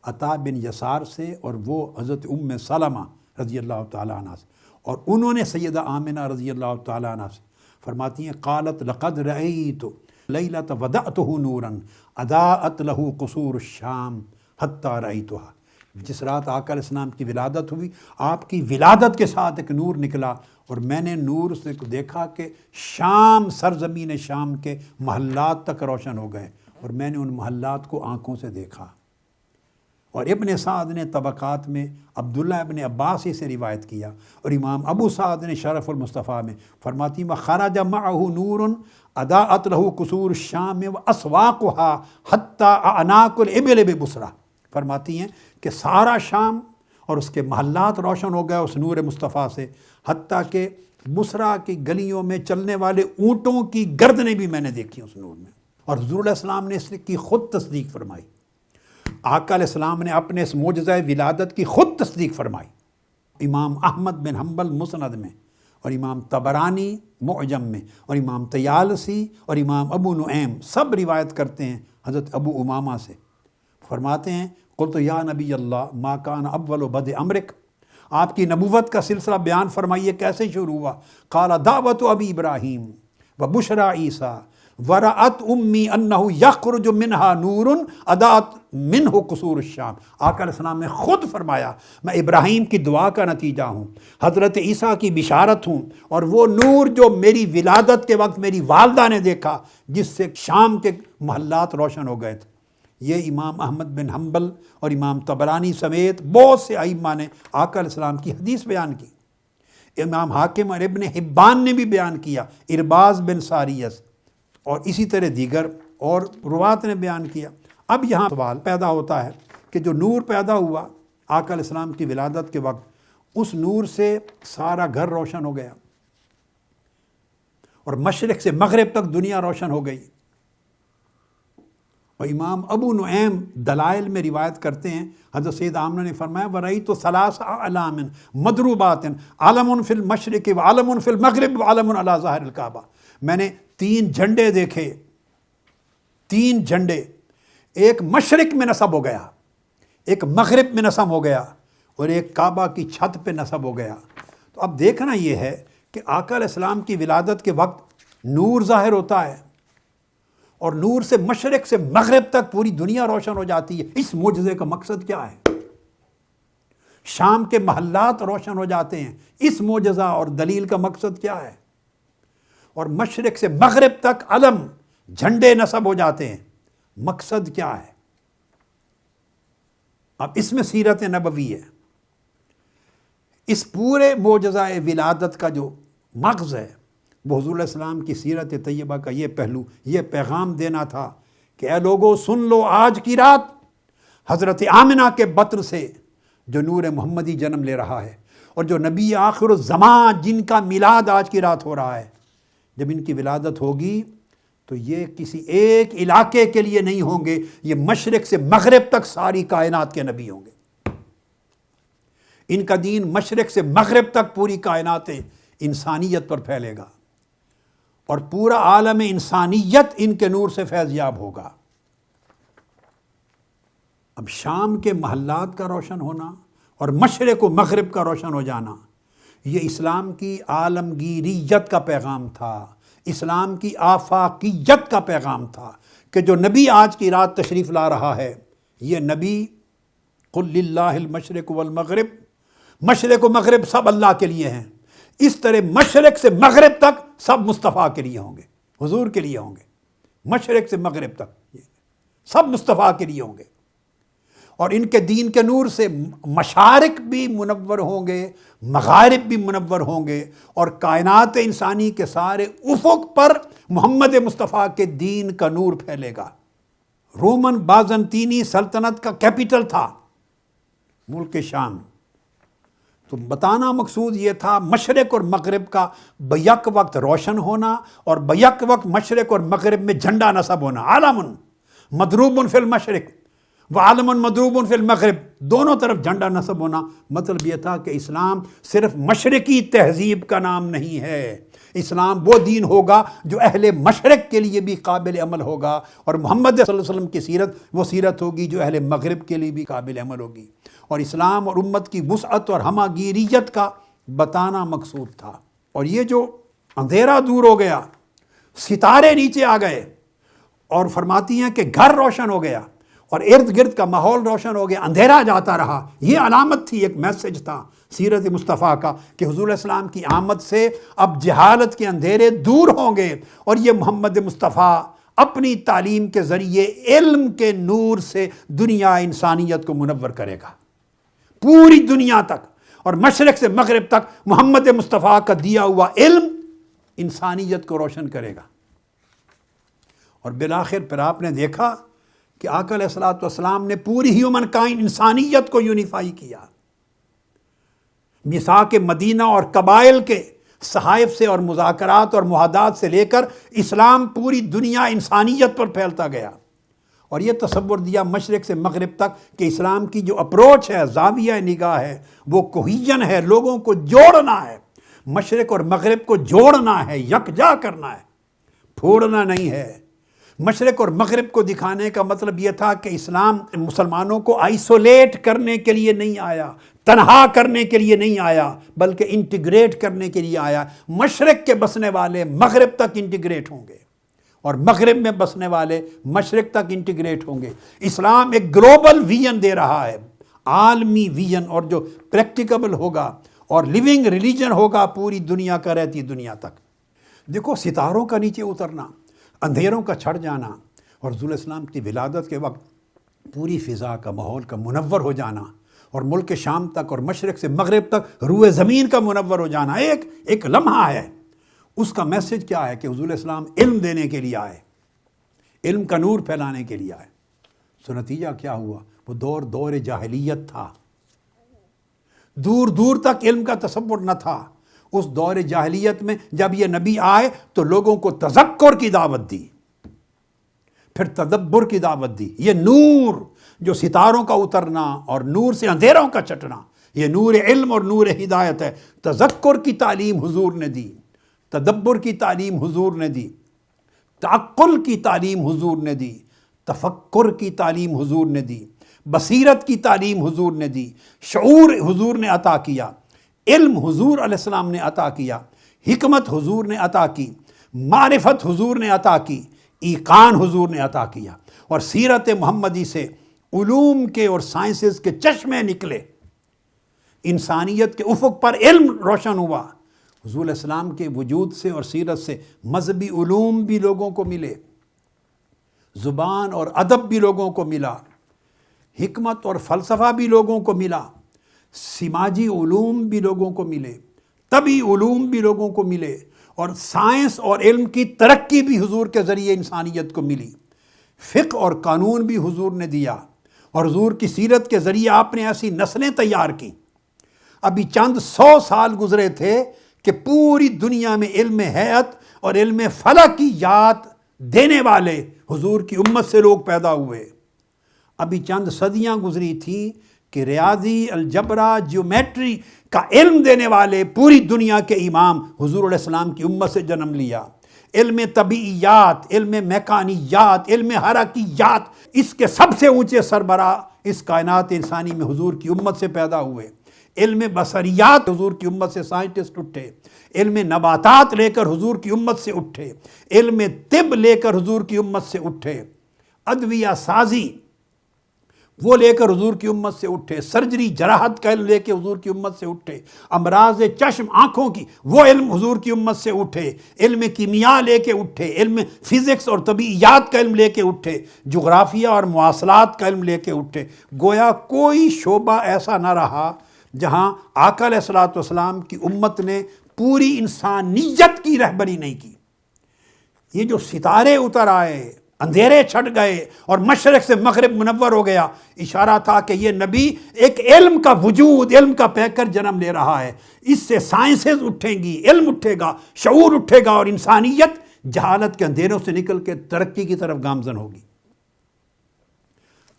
[SPEAKER 1] عطا بن یسار سے، اور وہ حضرت ام سلمہ رضی اللہ تعالیٰ عنہ سے، اور انہوں نے سیدہ آمنہ رضی اللہ تعالیٰ عنہ سے فرماتی ہیں قالت لقد رأیت لیلۃ ودعتہ نورا اضاءت لہ قصور الشام حتی رأیتها۔ جس رات آقا علیہ السلام کی ولادت ہوئی، آپ کی ولادت کے ساتھ ایک نور نکلا اور میں نے نور سے دیکھا کہ شام، سرزمین شام کے محلات تک روشن ہو گئے، اور میں نے ان محلات کو آنکھوں سے دیکھا۔ اور ابن سعد نے طبقات میں عبداللہ ابن عباس سے روایت کیا، اور امام ابو سعد نے شرف المصطفیٰ میں فرماتی وخرج معہ نور اضاءت لہ قصور الشام واسواقها حتی اعناق الابل ببصرہ۔ فرماتی ہیں کہ سارا شام اور اس کے محلات روشن ہو گئے اس نور مصطفیٰ سے، حتیٰ کہ بصرہ کی گلیوں میں چلنے والے اونٹوں کی گردنیں بھی میں نے دیکھی اس نور میں۔ اور حضور علیہ السلام نے اس کی خود تصدیق فرمائی، آقا علیہ السلام نے اپنے اس معجزہ ولادت کی خود تصدیق فرمائی۔ امام احمد بن حنبل مسند میں، اور امام طبرانی معجم میں، اور امام طیالسی اور امام ابو نعیم سب روایت کرتے ہیں حضرت ابو امامہ سے۔ فرماتے ہیں قلت یا نبی اللہ ما کان اول بدء امرک، آپ کی نبوت کا سلسلہ بیان فرمائیے کیسے شروع ہوا؟ قال دعوت ابی ابراہیم و بشرا عیسیٰ ورأت امی انہ یخرج منہا نور اضاءت منہ قصور الشام۔ آقا علیہ السلام نے خود فرمایا میں ابراہیم کی دعا کا نتیجہ ہوں، حضرت عیسیٰ کی بشارت ہوں، اور وہ نور جو میری ولادت کے وقت میری والدہ نے دیکھا جس سے شام کے محلات روشن ہو گئے تھے۔ یہ امام احمد بن حنبل اور امام طبرانی سمیت بہت سے ائمہ نے آقا علیہ السلام کی حدیث بیان کی. امام حاکم اور ابن حبان نے بھی بیان کیا، ارباز بن ساریس اور اسی طرح دیگر اور روات نے بیان کیا. اب یہاں سوال پیدا ہوتا ہے کہ جو نور پیدا ہوا آقا علیہ السلام کی ولادت کے وقت، اس نور سے سارا گھر روشن ہو گیا اور مشرق سے مغرب تک دنیا روشن ہو گئی. اور امام ابو نعیم دلائل میں روایت کرتے ہیں، حضرت سید آمنہ نے فرمایا وَرَأَيْتُ ثَلَاثَ أَعْلَامٍ مَضْرُوبَاتٍ عَلَمٌ فِي الْمَشْرِقِ وَعَلَمٌ فِي الْمَغْرِبِ وَعَلَمٌ عَلَى ظَاهِرِ الْكَعْبَةِ. میں نے 3 جھنڈے دیکھے، 3 جھنڈے، ایک مشرق میں نصب ہو گیا، ایک مغرب میں نصب ہو گیا اور ایک کعبہ کی چھت پہ نصب ہو گیا. تو اب دیکھنا یہ ہے کہ آقا علیہ السلام کی ولادت کے وقت نور ظاہر ہوتا ہے اور نور سے مشرق سے مغرب تک پوری دنیا روشن ہو جاتی ہے. اس معجزے کا مقصد کیا ہے؟ شام کے محلات روشن ہو جاتے ہیں، اس معجزہ اور دلیل کا مقصد کیا ہے؟ اور مشرق سے مغرب تک علم جھنڈے نصب ہو جاتے ہیں، مقصد کیا ہے؟ اب اس میں سیرت نبوی ہے. اس پورے معجزہ ولادت کا جو مغز ہے وہ حضور علیہ السلام کی سیرت طیبہ کا یہ پہلو، یہ پیغام دینا تھا کہ اے لوگو سن لو، آج کی رات حضرت آمنہ کے بطن سے جو نور محمدی جنم لے رہا ہے اور جو نبی آخر الزمان جن کا میلاد آج کی رات ہو رہا ہے، جب ان کی ولادت ہوگی تو یہ کسی ایک علاقے کے لیے نہیں ہوں گے، یہ مشرق سے مغرب تک ساری کائنات کے نبی ہوں گے. ان کا دین مشرق سے مغرب تک پوری کائنات انسانیت پر پھیلے گا اور پورا عالم انسانیت ان کے نور سے فیض یاب ہوگا. اب شام کے محلات کا روشن ہونا اور مشرق و مغرب کا روشن ہو جانا، یہ اسلام کی عالمگیریت کا پیغام تھا، اسلام کی آفاقیت کا پیغام تھا کہ جو نبی آج کی رات تشریف لا رہا ہے، یہ نبی قل للہ المشرق والمغرب، مشرق و مغرب سب اللہ کے لیے ہیں. اس طرح مشرق سے مغرب تک سب مصطفیٰ کے لیے ہوں گے، حضور کے لیے ہوں گے. مشرق سے مغرب تک سب مصطفیٰ کے لیے ہوں گے اور ان کے دین کے نور سے مشارق بھی منور ہوں گے، مغارب بھی منور ہوں گے اور کائنات انسانی کے سارے افق پر محمد مصطفیٰ کے دین کا نور پھیلے گا. رومن بازنطینی سلطنت کا کیپٹل تھا ملک شام. تو بتانا مقصود یہ تھا مشرق اور مغرب کا بیک وقت روشن ہونا اور بیک وقت مشرق اور مغرب میں جھنڈا نصب ہونا. عالم مضروب فی المشرق وعالم مضروب فی المغرب، دونوں طرف جھنڈا نصب ہونا. مطلب یہ تھا کہ اسلام صرف مشرقی تہذیب کا نام نہیں ہے، اسلام وہ دین ہوگا جو اہل مشرق کے لیے بھی قابل عمل ہوگا اور محمد صلی اللہ علیہ وسلم کی سیرت وہ سیرت ہوگی جو اہل مغرب کے لیے بھی قابل عمل ہوگی. اور اسلام اور امت کی وسعت اور ہماگیریت کا بتانا مقصود تھا. اور یہ جو اندھیرا دور ہو گیا، ستارے نیچے آ گئے اور فرماتی ہیں کہ گھر روشن ہو گیا اور ارد گرد کا ماحول روشن ہو گیا، اندھیرا جاتا رہا. یہ علامت تھی، ایک میسج تھا سیرت مصطفیٰ کا کہ حضور علیہ السلام کی آمد سے اب جہالت کے اندھیرے دور ہوں گے اور یہ محمد مصطفیٰ اپنی تعلیم کے ذریعے علم کے نور سے دنیا انسانیت کو منور کرے گا. پوری دنیا تک اور مشرق سے مغرب تک محمد مصطفیٰ کا دیا ہوا علم انسانیت کو روشن کرے گا. اور بالآخر پھر آپ نے دیکھا کہ آقا علیہ السلام نے پوری ہیومن کائنڈ انسانیت کو یونیفائی کیا. میثاق مدینہ اور قبائل کے صحائف سے اور مذاکرات اور معاہدات سے لے کر اسلام پوری دنیا انسانیت پر پھیلتا گیا. اور یہ تصور دیا مشرق سے مغرب تک کہ اسلام کی جو اپروچ ہے، زاویہ نگاہ ہے، وہ کوہیژن ہے، لوگوں کو جوڑنا ہے، مشرق اور مغرب کو جوڑنا ہے، یکجا کرنا ہے، پھوڑنا نہیں ہے. مشرق اور مغرب کو دکھانے کا مطلب یہ تھا کہ اسلام مسلمانوں کو آئسولیٹ کرنے کے لیے نہیں آیا، تنہا کرنے کے لیے نہیں آیا، بلکہ انٹیگریٹ کرنے کے لیے آیا. مشرق کے بسنے والے مغرب تک انٹیگریٹ ہوں گے اور مغرب میں بسنے والے مشرق تک انٹیگریٹ ہوں گے. اسلام ایک گلوبل ویژن دے رہا ہے، عالمی ویژن، اور جو پریکٹیکبل ہوگا اور لیونگ ریلیجن ہوگا پوری دنیا کا، رہتی دنیا تک. دیکھو ستاروں کا نیچے اترنا، اندھیروں کا چھڑ جانا اور رسول اسلام کی ولادت کے وقت پوری فضا کا ماحول کا منور ہو جانا اور ملک شام تک اور مشرق سے مغرب تک روئے زمین کا منور ہو جانا ایک لمحہ ہے. اس کا میسج کیا ہے کہ حضور اسلام علم دینے کے لیے آئے، علم کا نور پھیلانے کے لیے آئے. سو نتیجہ کیا ہوا؟ وہ دور جاہلیت تھا، دور دور تک علم کا تصور نہ تھا. اس دور جاہلیت میں جب یہ نبی آئے تو لوگوں کو تذکر کی دعوت دی، پھر تدبر کی دعوت دی. یہ نور جو ستاروں کا اترنا اور نور سے اندھیروں کا چٹنا، یہ نور علم اور نور ہدایت ہے. تذکر کی تعلیم حضور نے دی، تدبر کی تعلیم حضور نے دی، تعقل کی تعلیم حضور نے دی، تفکر کی تعلیم حضور نے دی، بصیرت کی تعلیم حضور نے دی، شعور حضور نے عطا کیا، علم حضور علیہ السلام نے عطا کیا، حکمت حضور نے عطا کی، معرفت حضور نے عطا کی، ایقان حضور نے عطا کیا. اور سیرت محمدی سے علوم کے اور سائنسز کے چشمے نکلے، انسانیت کے افق پر علم روشن ہوا. حضور علیہ السلام کے وجود سے اور سیرت سے مذہبی علوم بھی لوگوں کو ملے، زبان اور ادب بھی لوگوں کو ملا، حکمت اور فلسفہ بھی لوگوں کو ملا، سماجی علوم بھی لوگوں کو ملے، طبی علوم بھی لوگوں کو ملے، اور سائنس اور علم کی ترقی بھی حضور کے ذریعے انسانیت کو ملی. فقہ اور قانون بھی حضور نے دیا، اور حضور کی سیرت کے ذریعے آپ نے ایسی نسلیں تیار کی. ابھی چند 100 سال گزرے تھے کہ پوری دنیا میں علم حیات اور علم فلک کی یاد دینے والے حضور کی امت سے لوگ پیدا ہوئے. ابھی چند صدیاں گزری تھیں کہ ریاضی، الجبرا، جیومیٹری کا علم دینے والے پوری دنیا کے امام حضور علیہ السلام کی امت سے جنم لیا. علم طبیعیات، علم میکانیات، علم حرکیات، اس کے سب سے اونچے سربراہ اس کائنات انسانی میں حضور کی امت سے پیدا ہوئے. علم بصریات حضور کی امت سے سائنٹسٹ اٹھے، علم نباتات لے کر حضور کی امت سے اٹھے، علم طب لے کر حضور کی امت سے اٹھے، ادویہ سازی وہ لے کر حضور کی امت سے اٹھے، سرجری جراحت کا علم لے کے حضور کی امت سے اٹھے، امراض چشم آنکھوں کی وہ علم حضور کی امت سے اٹھے، علم کیمیا لے کے اٹھے، علم فزکس اور طبیعیات کا علم لے کے اٹھے، جغرافیہ اور مواصلات کا علم لے کے اٹھے. گویا کوئی شعبہ ایسا نہ رہا جہاں آقا علیہ الصلوۃ والسلام کی امت نے پوری انسانیت کی رہبری نہیں کی. یہ جو ستارے اتر آئے، اندھیرے چھٹ گئے اور مشرق سے مغرب منور ہو گیا، اشارہ تھا کہ یہ نبی ایک علم کا وجود، علم کا پیکر جنم لے رہا ہے. اس سے سائنسز اٹھیں گی، علم اٹھے گا، شعور اٹھے گا، اور انسانیت جہالت کے اندھیروں سے نکل کے ترقی کی طرف گامزن ہوگی.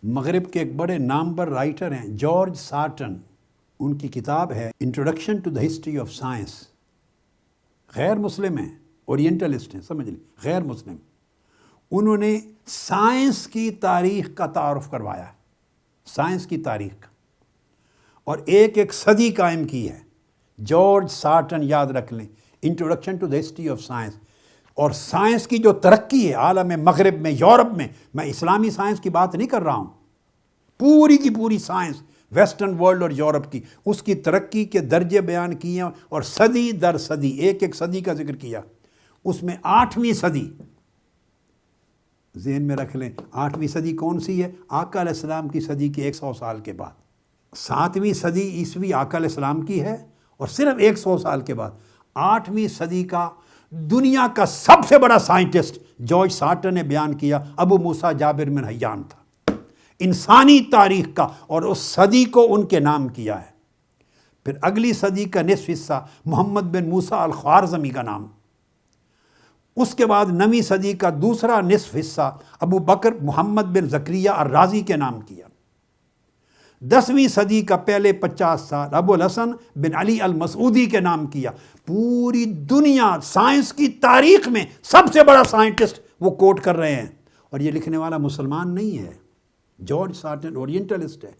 [SPEAKER 1] مغرب کے ایک بڑے نامور رائٹر ہیں جارج سارٹن، ان کی کتاب ہے introduction to the history of science. غیر مسلم ہیں، اورینٹلسٹ ہیں، سمجھ لیں، غیر مسلم. انہوں نے سائنس کی تاریخ کا تعارف کروایا، سائنس کی تاریخ، اور ایک صدی قائم کی ہے. جارج سارٹن، یاد رکھ لیں، introduction to the history of science. اور سائنس کی جو ترقی ہے عالم مغرب میں، یورپ میں اسلامی سائنس کی بات نہیں کر رہا ہوں، پوری کی پوری سائنس ویسٹرن ورلڈ اور یورپ کی، اس کی ترقی کے درجے بیان کیے اور صدی در صدی ایک صدی کا ذکر کیا. اس میں 8ویں صدی ذہن میں رکھ لیں. 8ویں صدی کون سی ہے؟ آقا علیہ السلام کی صدی کے 100 سال کے بعد. 7ویں صدی عیسوی آقا علیہ السلام کی ہے اور صرف 100 سال کے بعد. 8ویں صدی کا دنیا کا سب سے بڑا سائنٹسٹ جارج سارٹن نے بیان کیا ابو موسیٰ جابر بن حیان تھا، انسانی تاریخ کا، اور اس صدی کو ان کے نام کیا ہے. پھر اگلی صدی کا نصف حصہ محمد بن موسیٰ الخوارزمی کا نام. اس کے بعد 9ویں صدی کا دوسرا نصف حصہ ابو بکر محمد بن زکریا الرازی کے نام کیا. 10ویں صدی کا پہلے 50 سال ابو الحسن بن علی المسعودی کے نام کیا. پوری دنیا سائنس کی تاریخ میں سب سے بڑا سائنٹسٹ وہ کوٹ کر رہے ہیں، اور یہ لکھنے والا مسلمان نہیں ہے. جارج سارٹن اورینٹلسٹ ہے،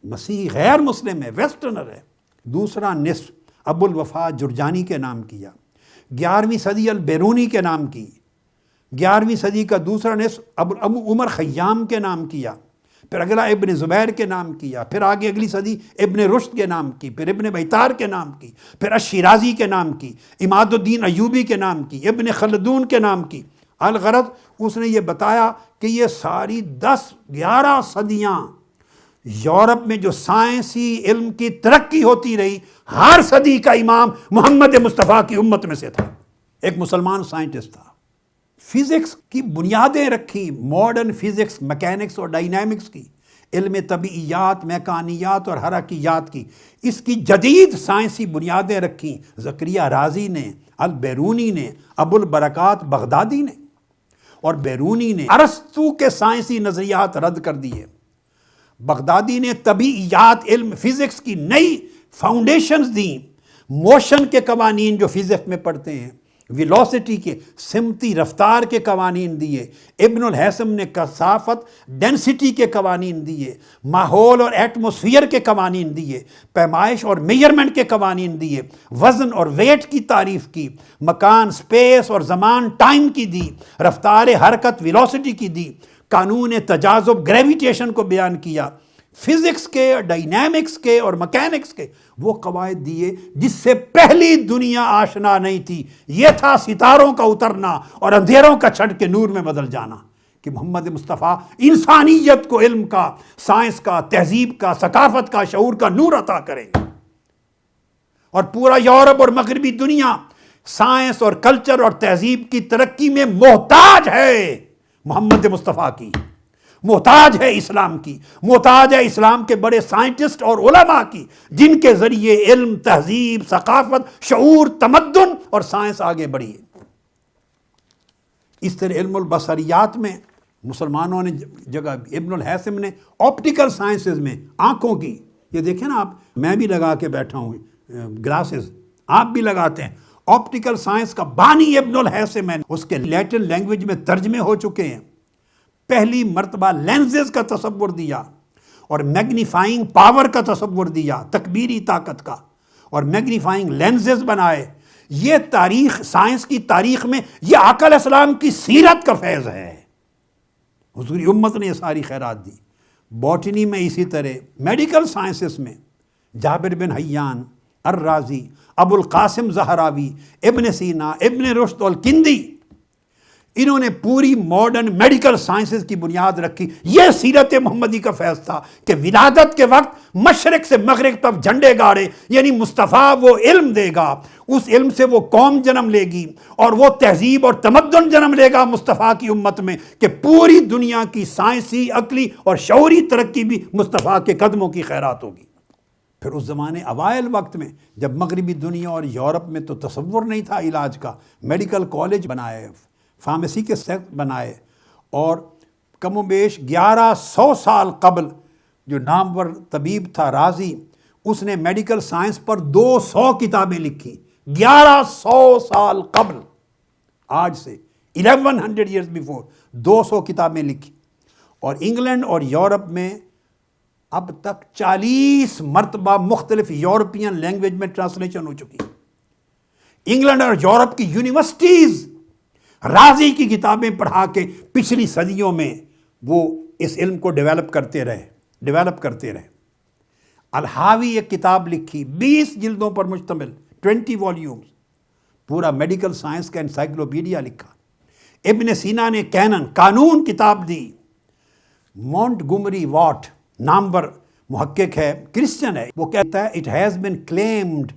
[SPEAKER 1] مسیحی غیر مسلم ہے، ویسٹرنر ہے. دوسرا نصف ابو الوفا جرجانی کے نام کیا. 11ویں صدی البیرونی کے نام کی. 11ویں صدی کا دوسرا نصف ابو عمر خیام کے نام کیا. پھر اگلا ابن زبیر کے نام کیا. پھر آگے اگلی صدی ابن رشد کے نام کی. پھر ابن بیتار کے نام کی. پھر الشیرازی کے نام کی. عماد الدین ایوبی کے نام کی. ابن خلدون کے نام کی. الغرض اس نے یہ بتایا کہ یہ ساری 10-11 صدیاں یورپ میں جو سائنسی علم کی ترقی ہوتی رہی، ہر صدی کا امام محمد مصطفیٰ کی امت میں سے تھا، ایک مسلمان سائنٹسٹ تھا۔ فزکس کی بنیادیں رکھی، ماڈرن فزکس، میکینکس اور ڈائنامکس کی، علم طبیعیات، میکانیات اور حرکیات کی، اس کی جدید سائنسی بنیادیں رکھی زکریہ رازی نے، البیرونی نے، ابو البرکات بغدادی نے، اور بیرونی نے ارسطو کے سائنسی نظریات رد کر دیے۔ بغدادی نے طبیعیات، علم فزکس کی نئی فاؤنڈیشنز دیں، موشن کے قوانین جو فزکس میں پڑھتے ہیں، ویلوسٹی کے، سمتی رفتار کے قوانین دیے۔ ابن الہیثم نے کثافت، ڈینسٹی کے قوانین دیے، ماحول اور ایٹموسفیئر کے قوانین دیے، پیمائش اور میجرمنٹ کے قوانین دیے، وزن اور ویٹ کی تعریف کی، مکان، سپیس اور زمان، ٹائم کی دی، رفتار حرکت، ویلوسٹی کی دی، قانون تجاذب، گریویٹیشن کو بیان کیا، فزکس کے، ڈائنامکس کے اور میکینکس کے وہ قواعد دیے جس سے پہلی دنیا آشنا نہیں تھی۔ یہ تھا ستاروں کا اترنا اور اندھیروں کا چھٹ کے نور میں بدل جانا، کہ محمد مصطفیٰ انسانیت کو علم کا، سائنس کا، تہذیب کا، ثقافت کا، شعور کا نور عطا کریں گے، اور پورا یورپ اور مغربی دنیا سائنس اور کلچر اور تہذیب کی ترقی میں محتاج ہے محمد مصطفیٰ کی، محتاج ہے اسلام کی، محتاج ہے اسلام کے بڑے سائنٹسٹ اور علماء کی، جن کے ذریعے علم، تہذیب، ثقافت، شعور، تمدن اور سائنس آگے بڑھی ہے۔ اس طرح علم البصریات میں مسلمانوں نے جگہ، ابن الہیثم نے آپٹیکل سائنسز میں آنکھوں کی، یہ دیکھیں نا آپ، میں بھی لگا کے بیٹھا ہوں گلاسز، آپ بھی لگاتے ہیں، آپٹیکل سائنس کا بانی ابن الہیثم ہے، اس کے لیٹن لینگویج میں ترجمے ہو چکے ہیں۔ پہلی مرتبہ لینزز کا تصور دیا اور میگنیفائنگ پاور کا تصور دیا، تکبیری طاقت کا، اور میگنیفائنگ لینزز بنائے۔ یہ تاریخ، سائنس کی تاریخ میں یہ آقا علیہ السلام کی سیرت کا فیض ہے۔ حضوری امت نے یہ ساری خیرات دی۔ باٹنی میں اسی طرح، میڈیکل سائنسز میں جابر بن حیان، الرازی، ابو القاسم زہراوی، ابن سینا، ابن رشد الکندی، انہوں نے پوری ماڈرن میڈیکل سائنسز کی بنیاد رکھی۔ یہ سیرت محمدی کا فیض تھا کہ ولادت کے وقت مشرق سے مغرب تک جھنڈے گاڑے، یعنی مصطفیٰ وہ علم دے گا، اس علم سے وہ قوم جنم لے گی اور وہ تہذیب اور تمدن جنم لے گا مصطفیٰ کی امت میں، کہ پوری دنیا کی سائنسی، عقلی اور شعوری ترقی بھی مصطفیٰ کے قدموں کی خیرات ہوگی۔ پھر اس زمانے اوائل وقت میں جب مغربی دنیا اور یورپ میں تو تصور نہیں تھا علاج کا، میڈیکل کالج بنائے، فارمیسی کے سیکٹ بنائے، اور کم و بیش 1100 سال قبل جو نامور طبیب تھا رازی، اس نے میڈیکل سائنس پر 200 کتابیں لکھی۔ 1100 سال قبل، آج سے 1100 ایئرز بیفور 200 کتابیں لکھی، اور انگلینڈ اور یورپ میں اب تک 40 مرتبہ مختلف یورپین لینگویج میں ٹرانسلیشن ہو چکی۔ انگلینڈ اور یورپ کی یونیورسٹیز رازی کی کتابیں پڑھا کے پچھلی صدیوں میں وہ اس علم کو ڈیولپ کرتے رہے۔ الحاوی ایک کتاب لکھی، 20 جلدوں پر مشتمل، 20 والیومز، پورا میڈیکل سائنس کا انسائکلوپیڈیا لکھا۔ ابن سینا نے کینن، قانون کتاب دی۔ مونٹگومری واٹ نامور محقق ہے، کرسچن ہے، وہ کہتا ہے it has been claimed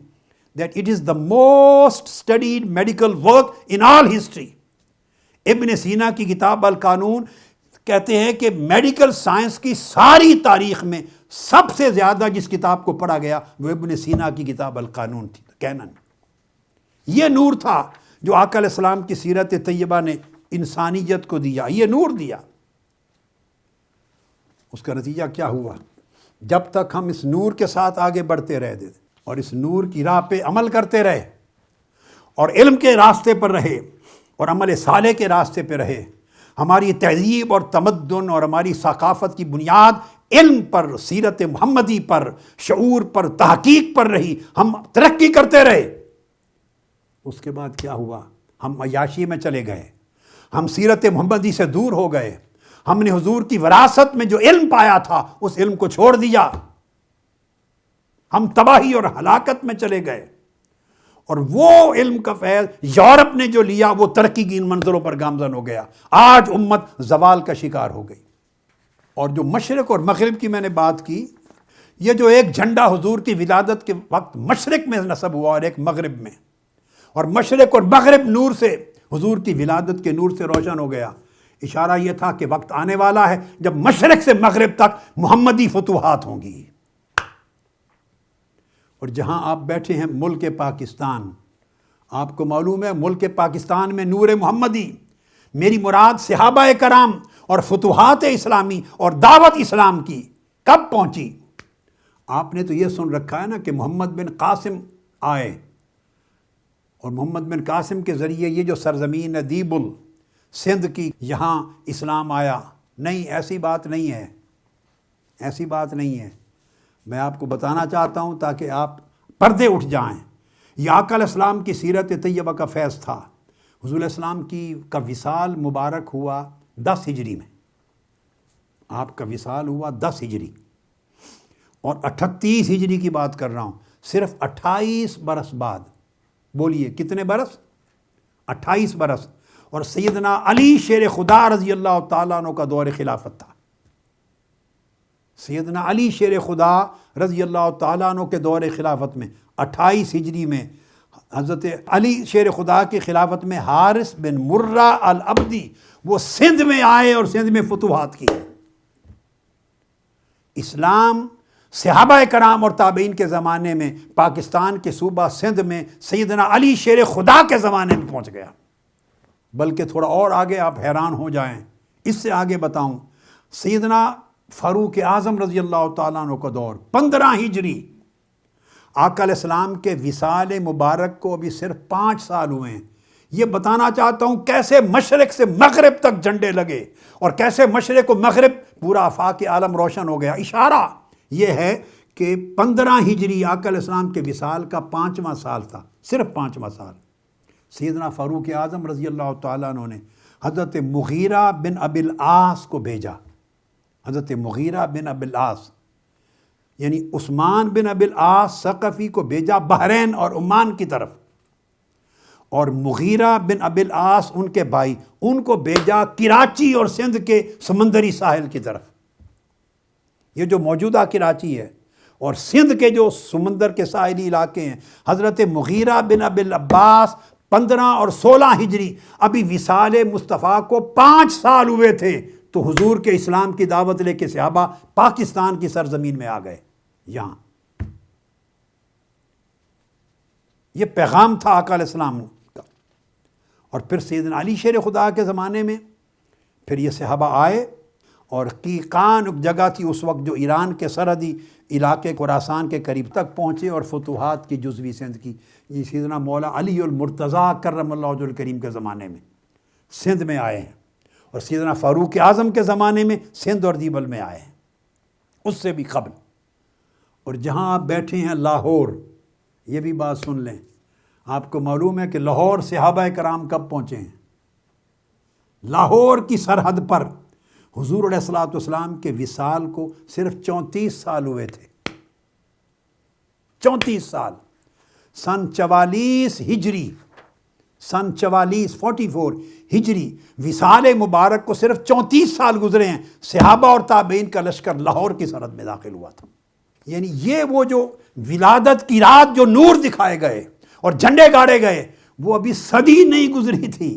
[SPEAKER 1] that it is the most studied medical work in all history۔ ابن سینا کی کتاب القانون کہتے ہیں کہ میڈیکل سائنس کی ساری تاریخ میں سب سے زیادہ جس کتاب کو پڑھا گیا وہ ابن سینا کی کتاب القانون تھی، کینن۔ یہ نور تھا جو آقا علیہ السلام کی سیرت طیبہ نے انسانیت کو دیا، یہ نور دیا۔ اس کا نتیجہ کیا ہوا؟ جب تک ہم اس نور کے ساتھ آگے بڑھتے رہے اور اس نور کی راہ پہ عمل کرتے رہے اور علم کے راستے پر رہے اور عمل صالح کے راستے پہ رہے، ہماری تہذیب اور تمدن اور ہماری ثقافت کی بنیاد علم پر، سیرت محمدی پر، شعور پر، تحقیق پر رہی، ہم ترقی کرتے رہے۔ اس کے بعد کیا ہوا؟ ہم عیاشی میں چلے گئے، ہم سیرت محمدی سے دور ہو گئے، ہم نے حضور کی وراثت میں جو علم پایا تھا اس علم کو چھوڑ دیا، ہم تباہی اور ہلاکت میں چلے گئے۔ اور وہ علم کا فیض یورپ نے جو لیا وہ ترقی کی ان منزلوں پر گامزن ہو گیا، آج امت زوال کا شکار ہو گئی۔ اور جو مشرق اور مغرب کی میں نے بات کی، یہ جو ایک جھنڈا حضور کی ولادت کے وقت مشرق میں نصب ہوا اور ایک مغرب میں، اور مشرق اور مغرب نور سے، حضور کی ولادت کے نور سے روشن ہو گیا، اشارہ یہ تھا کہ وقت آنے والا ہے جب مشرق سے مغرب تک محمدی فتوحات ہوں گی۔ اور جہاں آپ بیٹھے ہیں ملک پاکستان، آپ کو معلوم ہے ملک پاکستان میں نور محمدی، میری مراد صحابہ کرام اور فتوحات اسلامی اور دعوت اسلام کی کب پہنچی؟ آپ نے تو یہ سن رکھا ہے نا کہ محمد بن قاسم آئے، اور محمد بن قاسم کے ذریعے یہ جو سرزمین ہے دیب سندھ کی، یہاں اسلام آیا۔ نہیں، ایسی بات نہیں ہے، ایسی بات نہیں ہے۔ میں آپ کو بتانا چاہتا ہوں تاکہ آپ پردے اٹھ جائیں۔ یہ آقا علیہ السلام کی سیرت طیبہ کا فیض تھا۔ حضور علیہ السلام کا وصال مبارک ہوا 10 ہجری میں، آپ کا وصال ہوا 10 ہجری، اور 38 ہجری کی بات کر رہا ہوں، صرف 28 برس بعد۔ بولیے کتنے برس؟ 28 برس۔ اور سیدنا علی شیر خدا رضی اللہ تعالیٰ عنہ کا دور خلافت تھا۔ سیدنا علی شیر خدا رضی اللہ تعالیٰ عنہ کے دور خلافت میں 28 ہجری میں حضرت علی شیر خدا کی خلافت میں حارث بن مرہ العبدی وہ سندھ میں آئے اور سندھ میں فتوحات کی۔ اسلام صحابہ کرام اور تابعین کے زمانے میں پاکستان کے صوبہ سندھ میں سیدنا علی شیر خدا کے زمانے میں پہنچ گیا۔ بلکہ تھوڑا اور آگے آپ حیران ہو جائیں، اس سے آگے بتاؤں، سیدنا فاروق اعظم رضی اللہ تعالیٰ عنہ کا دور 15 ہجری، آقا علیہ السلام کے وصال مبارک کو ابھی صرف 5 سال ہوئے ہیں۔ یہ بتانا چاہتا ہوں کیسے مشرق سے مغرب تک جھنڈے لگے اور کیسے مشرق و مغرب پورا آفاق عالم روشن ہو گیا۔ اشارہ یہ ہے کہ 15 ہجری آقا علیہ السلام کے وصال کا 5واں سال تھا، صرف 5واں سال۔ سیدنا فاروق اعظم رضی اللہ تعالیٰ عنہ نے حضرت مغیرہ بن ابی العاص کو بھیجا۔ حضرت مغیرہ بن ابی العاص یعنی عثمان بن ابی العاص ثقفی کو بھیجا بحرین اور عمان کی طرف، اور مغیرہ بن ابی العاص ان کے بھائی، ان کو بھیجا کراچی اور سندھ کے سمندری ساحل کی طرف۔ یہ جو موجودہ کراچی ہے اور سندھ کے جو سمندر کے ساحلی علاقے ہیں، حضرت مغیرہ بن ابی العباس 15 اور 16 ہجری، ابھی وصال مصطفیٰ کو 5 سال ہوئے تھے تو حضور کے اسلام کی دعوت لے کے صحابہ پاکستان کی سرزمین میں آ گئے۔ یہاں یہ پیغام تھا آقا علیہ السلام کا۔ اور پھر سیدنا علی شیر خدا کے زمانے میں پھر یہ صحابہ آئے، اور قیقان جگہ تھی اس وقت جو ایران کے سرحدی علاقے خراسان کے قریب تک پہنچے، اور فتوحات کی جزوی سندھ کی یہ سیدنا مولا علی المرتضیٰ کرم اللہ وجہہ الکریم کے زمانے میں سندھ میں آئے ہیں، اور سیدنا فاروق اعظم کے زمانے میں سندھ اور دیبل میں آئے ہیں، اس سے بھی قبل۔ اور جہاں آپ بیٹھے ہیں لاہور، یہ بھی بات سن لیں، آپ کو معلوم ہے کہ لاہور صحابہ کرام کب پہنچے ہیں؟ لاہور کی سرحد پر حضور علیہ الصلوۃ والسلام کے وصال کو صرف 34 سال ہوئے تھے، 34 سال۔ سن 44 ہجری، سن 44 ہجری وصال مبارک کو صرف 34 سال گزرے ہیں، صحابہ اور تابعین کا لشکر لاہور کی سرحد میں داخل ہوا تھا۔ یعنی یہ وہ جو ولادت کی رات جو نور دکھائے گئے اور جھنڈے گاڑے گئے، وہ ابھی صدی نہیں گزری تھی،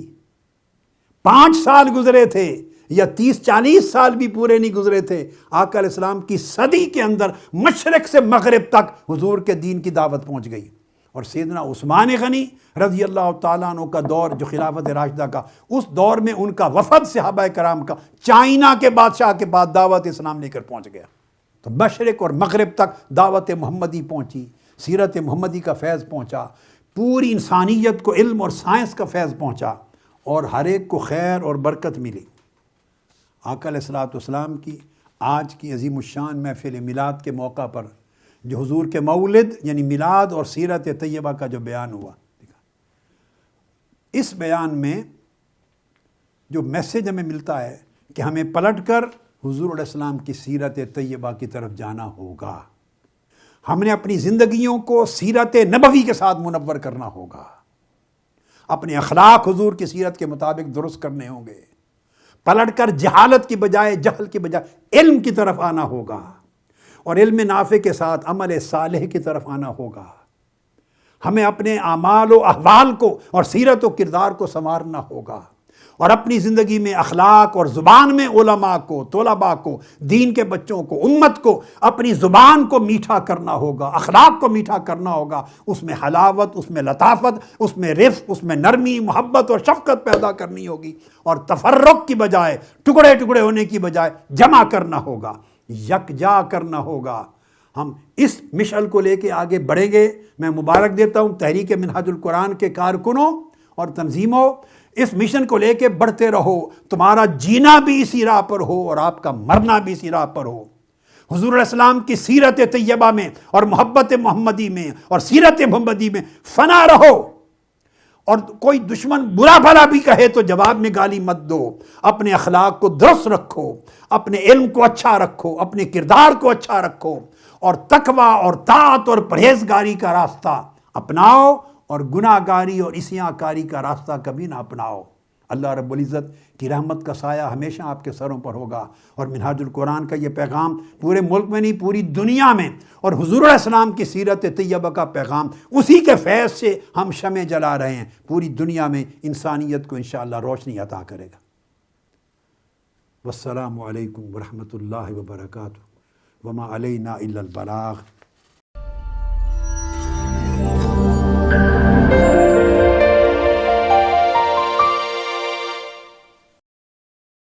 [SPEAKER 1] 5 سال گزرے تھے، یا 30-40 سال بھی پورے نہیں گزرے تھے، آقا علیہ السلام کی صدی کے اندر مشرق سے مغرب تک حضور کے دین کی دعوت پہنچ گئی۔ اور سیدنا عثمان غنی رضی اللہ تعالیٰ عنہ کا دور جو خلافت راشدہ کا، اس دور میں ان کا وفد صحابہ کرام کا چائنا کے بادشاہ کے بعد دعوت اسلام لے کر پہنچ گیا، تو مشرق اور مغرب تک دعوت محمدی پہنچی، سیرت محمدی کا فیض پہنچا، پوری انسانیت کو علم اور سائنس کا فیض پہنچا، اور ہر ایک کو خیر اور برکت ملی۔ آقا علیہ الصلوۃ والسلام کی آج کی عظیم الشان محفل میلاد کے موقع پر جو حضور کے مولد یعنی میلاد اور سیرت طیبہ کا جو بیان ہوا، اس بیان میں جو میسیج ہمیں ملتا ہے کہ ہمیں پلٹ کر حضور علیہ السلام کی سیرت طیبہ کی طرف جانا ہوگا۔ ہم نے اپنی زندگیوں کو سیرت نبوی کے ساتھ منور کرنا ہوگا، اپنے اخلاق حضور کی سیرت کے مطابق درست کرنے ہوں گے، پلٹ کر جہالت کی بجائے جہل کی بجائے علم کی طرف آنا ہوگا، اور علم نافع کے ساتھ عمل صالح کی طرف آنا ہوگا۔ ہمیں اپنے اعمال و احوال کو اور سیرت و کردار کو سنوارنا ہوگا، اور اپنی زندگی میں اخلاق اور زبان میں علماء کو، طلباء کو، دین کے بچوں کو، امت کو اپنی زبان کو میٹھا کرنا ہوگا، اخلاق کو میٹھا کرنا ہوگا، اس میں حلاوت، اس میں لطافت، اس میں رفق، اس میں نرمی، محبت اور شفقت پیدا کرنی ہوگی، اور تفرق کی بجائے، ٹکڑے ٹکڑے ہونے کی بجائے جمع کرنا ہوگا، یکجا کرنا ہوگا۔ ہم اس مشعل کو لے کے آگے بڑھیں گے۔ میں مبارک دیتا ہوں تحریک منہاج القرآن کے کارکنوں اور تنظیموں، اس مشن کو لے کے بڑھتے رہو، تمہارا جینا بھی اسی راہ پر ہو اور آپ کا مرنا بھی اسی راہ پر ہو۔ حضور علیہ السلام کی سیرت طیبہ میں اور محبت محمدی میں اور سیرت محمدی میں فنا رہو، اور کوئی دشمن برا بھلا بھی کہے تو جواب میں گالی مت دو، اپنے اخلاق کو درست رکھو، اپنے علم کو اچھا رکھو، اپنے کردار کو اچھا رکھو، اور تقوی اور طاعت اور پرہیزگاری کا راستہ اپناؤ، اور گناہ گاری اور عصیاں کاری کا راستہ کبھی نہ اپناؤ۔ اللہ رب العزت کی رحمت کا سایہ ہمیشہ آپ کے سروں پر ہوگا، اور منہاج القرآن کا یہ پیغام پورے ملک میں نہیں پوری دنیا میں، اور حضور علیہ السلام کی سیرت طیبہ کا پیغام، اسی کے فیض سے ہم شمع جلا رہے ہیں، پوری دنیا میں انسانیت کو انشاءاللہ روشنی عطا کرے گا۔ والسلام علیکم ورحمۃ اللہ وبرکاتہ، وما علینا الا البلاغ۔